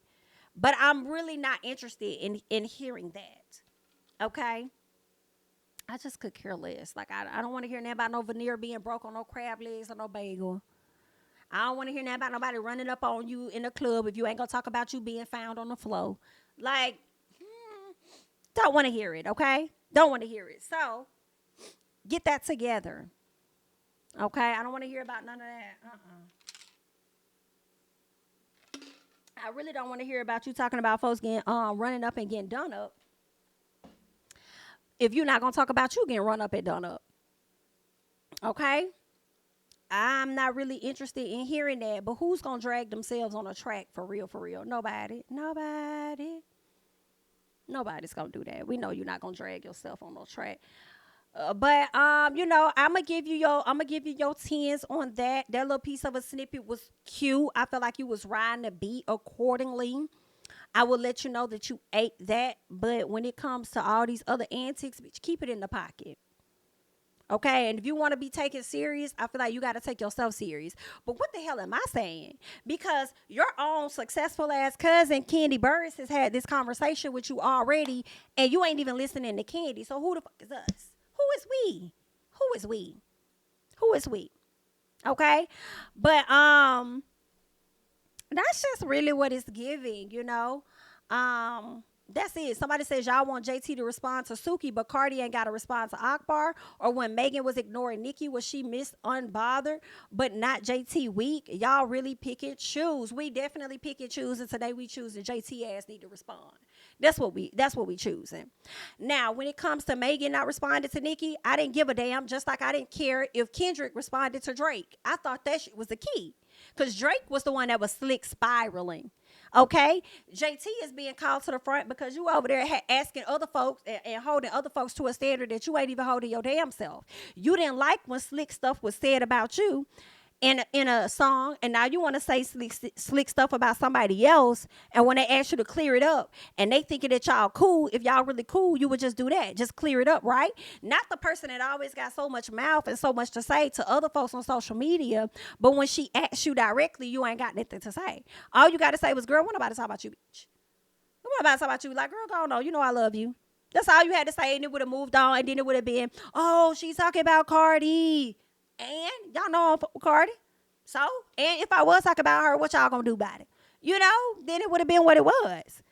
But I'm really not interested in hearing that. Okay? I just could care less. Like, I don't want to hear nothing about no veneer being broke on no crab legs or no bagel. I don't want to hear nothing about nobody running up on you in the club if you ain't gonna talk about you being found on the floor. Like, don't want to hear it, okay? Don't want to hear it. So, get that together. Okay? I don't want to hear about none of that. I really don't want to hear about you talking about folks getting running up and getting done up. If you're not going to talk about you getting run up and done up. Okay? I'm not really interested in hearing that, but who's going to drag themselves on a track for real? Nobody. Nobody's going to do that. We know you're not going to drag yourself on no track. But I'm gonna give you your 10s on that. That little piece of a snippet was cute. I felt like you was riding the beat accordingly. I will let you know that you ate that. But when it comes to all these other antics, bitch, keep it in the pocket. Okay, and if you want to be taken serious, I feel like you got to take yourself serious. But what the hell am I saying? Because your own successful ass cousin, Kandi Burruss, has had this conversation with you already, and you ain't even listening to Kandi. So who the fuck is us? Who is we? Okay, but that's just really what it's giving, That's it. Somebody says y'all want JT to respond to Suki, but Cardi ain't got to respond to Akbar. Or when Megan was ignoring Nicki, was she missed unbothered, but not JT weak? Y'all really pick and choose. We definitely pick and choose, and today we choose the JT ass need to respond. That's what we choosing. Now, when it comes to Megan not responding to Nicki, I didn't give a damn, just like I didn't care if Kendrick responded to Drake. I thought that shit was the key. Because Drake was the one that was slick spiraling. Okay? JT is being called to the front because you over there asking other folks and holding other folks to a standard that you ain't even holding your damn self. You didn't like when slick stuff was said about you in a song, and now you want to say slick stuff about somebody else, and when they ask you to clear it up and they thinking that y'all cool, if y'all really cool, you would just do that, just clear it up, right? Not the person that always got so much mouth and so much to say to other folks on social media, but when she asks you directly, you ain't got nothing to say. All you got to say was, girl, what about to talk about you, bitch? What about to talk about you? Like, girl, go on, you know I love you. That's all you had to say, and it would have moved on, and then it would have been, oh, she's talking about Cardi. And y'all know I'm Cardi. So, and if I was talking about her, what y'all gonna do about it? Then it would have been what it was.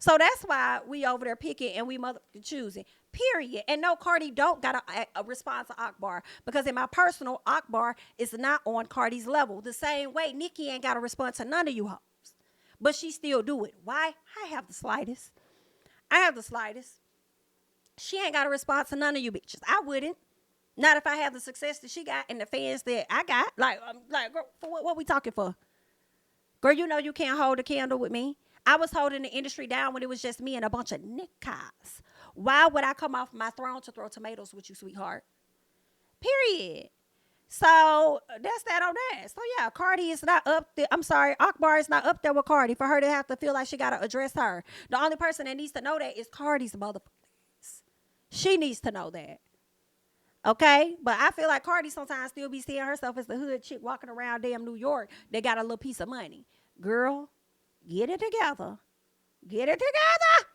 So that's why we over there picking and we motherfucking choosing. Period. And no, Cardi don't got a response to Akbar. Because in my personal, Akbar is not on Cardi's level. The same way Nicki ain't got a response to none of you hoes. But she still do it. Why? I have the slightest. She ain't got a response to none of you bitches. I wouldn't. Not if I have the success that she got and the fans that I got. Like girl, for what we talking for? Girl, you know you can't hold a candle with me. I was holding the industry down when it was just me and a bunch of niggas. Why would I come off my throne to throw tomatoes with you, sweetheart? Period. So that's that on that. So yeah, Cardi is not up there. I'm sorry, Akbar is not up there with Cardi for her to have to feel like she got to address her. The only person that needs to know that is Cardi's motherfuckers. She needs to know that. Okay, but I feel like Cardi sometimes still be seeing herself as the hood chick walking around damn New York that got a little piece of money. Girl, Get it together. Get it together.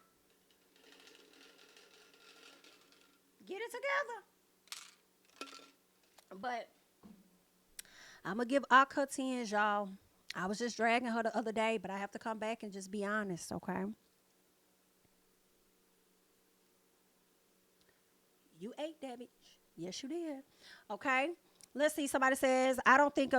Get it together. But I'm going to give Ak her 10s, y'all. I was just dragging her the other day, but I have to come back and just be honest, okay? You ate that bitch. Yes, you did. Okay? Let's see. Somebody says, I don't think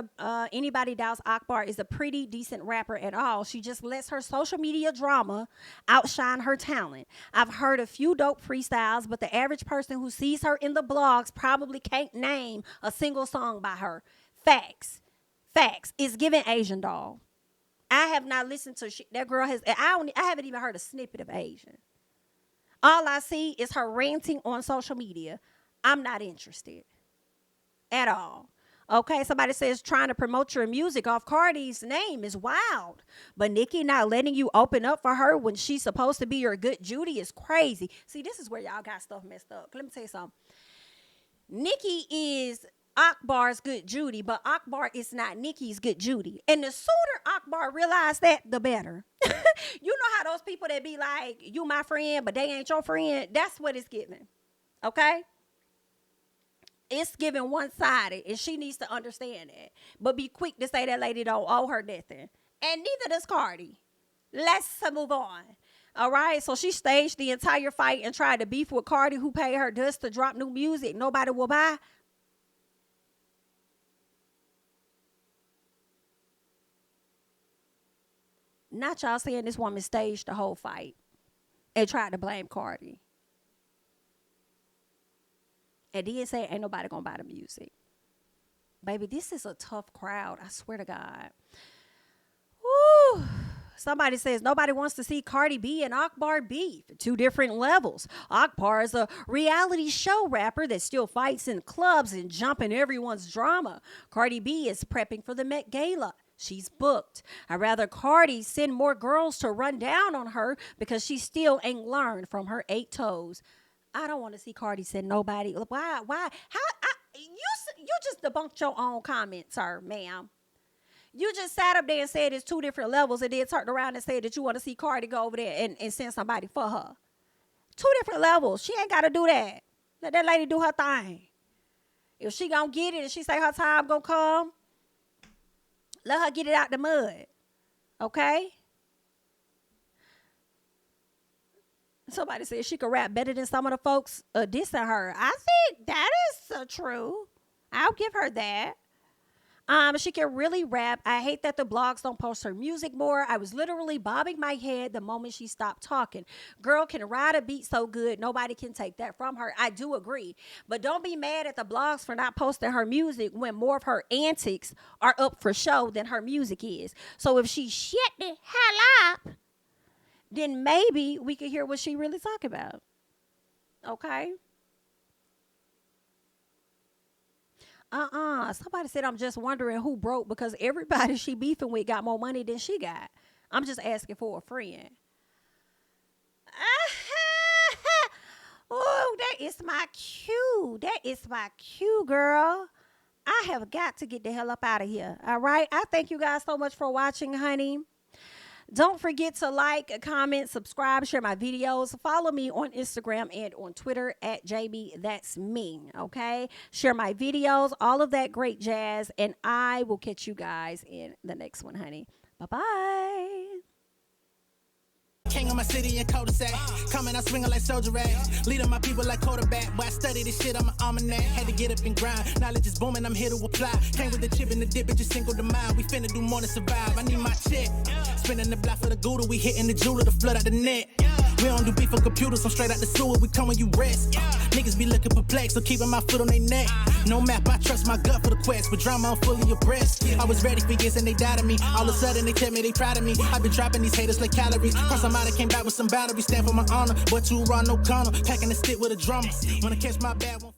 anybody doubts Akbar is a pretty decent rapper at all. She just lets her social media drama outshine her talent. I've heard a few dope freestyles, but the average person who sees her in the blogs probably can't name a single song by her. Facts. Facts. It's giving Asian doll. I have not listened to shit. That girl has, I haven't even heard a snippet of Asian. All I see is her ranting on social media. I'm not interested at all. Okay, somebody says trying to promote your music off Cardi's name is wild. But Nicki not letting you open up for her when she's supposed to be your good Judy is crazy. See, this is where y'all got stuff messed up. Let me tell you something. Nicki is Akbar's good Judy, but Akbar is not Nicki's good Judy. And the sooner Akbar realize that, the better. You know how those people that be like, you my friend, but they ain't your friend? That's what it's giving. Okay? It's giving one-sided, and she needs to understand that. But be quick to say that lady don't owe her nothing. And neither does Cardi. Let's move on. All right? So she staged the entire fight and tried to beef with Cardi, who paid her dust to drop new music nobody will buy. Not y'all saying this woman staged the whole fight and tried to blame Cardi. And then say ain't nobody gonna buy the music. Baby, this is a tough crowd. I swear to God. Woo. Somebody says nobody wants to see Cardi B and Akbar beef. Two different levels. Akbar is a reality show rapper that still fights in clubs and jumping everyone's drama. Cardi B is prepping for the Met Gala. She's booked. I'd rather Cardi send more girls to run down on her because she still ain't learned from her 8 toes. I don't want to see Cardi send nobody. Why? You just debunked your own comments, sir, ma'am. You just sat up there and said it's 2 different levels and then turned around and said that you want to see Cardi go over there and send somebody for her. 2 different levels. She ain't got to do that. Let that lady do her thing. If she gonna get it and she say her time gonna come, let her get it out the mud. Okay? Somebody said she could rap better than some of the folks dissing her. I think that is true. I'll give her that. She can really rap. I hate that the blogs don't post her music more. I was literally bobbing my head the moment she stopped talking. Girl can ride a beat so good, nobody can take that from her. I do agree. But don't be mad at the blogs for not posting her music when more of her antics are up for show than her music is. So if she shut the hell up, then maybe we could hear what she really talk about. Okay? Somebody said I'm just wondering who broke because everybody she beefing with got more money than she got. I'm just asking for a friend. Oh, that is my cue. That is my cue, girl. I have got to get the hell up out of here. All right? I thank you guys so much for watching, honey. Don't forget to like, comment, subscribe, share my videos. Follow me on Instagram and on Twitter at JamiThatsMe, okay? Share my videos, all of that great jazz, and I will catch you guys in the next one, honey. Bye-bye. King of my city and cul-de-sac. Coming out swinging like soldier rag. Leading my people like quarterback. Boy, I study this shit, I'm an almanac. Had to get up and grind. Knowledge is booming, I'm here to apply. Came with the chip and the dip, it just single the mind. We finna do more to survive. I need my check. Spinning the block for the Gouda. We hitting the jeweler to flood out the net. We don't do beef on computers, I'm straight out the sewer. We come when you rest. Niggas be looking perplexed, so keeping my foot on their neck. No map, I trust my gut for the quest. With drama, I'm fully abreast. I was ready for years and they died of me. All of a sudden they tell me they proud of me. I've been dropping these haters like calories. Cross them out, I came back with some boundaries. Stand for my honor, but you run no corner. Packing the stick with a drummer. Wanna catch my bad one.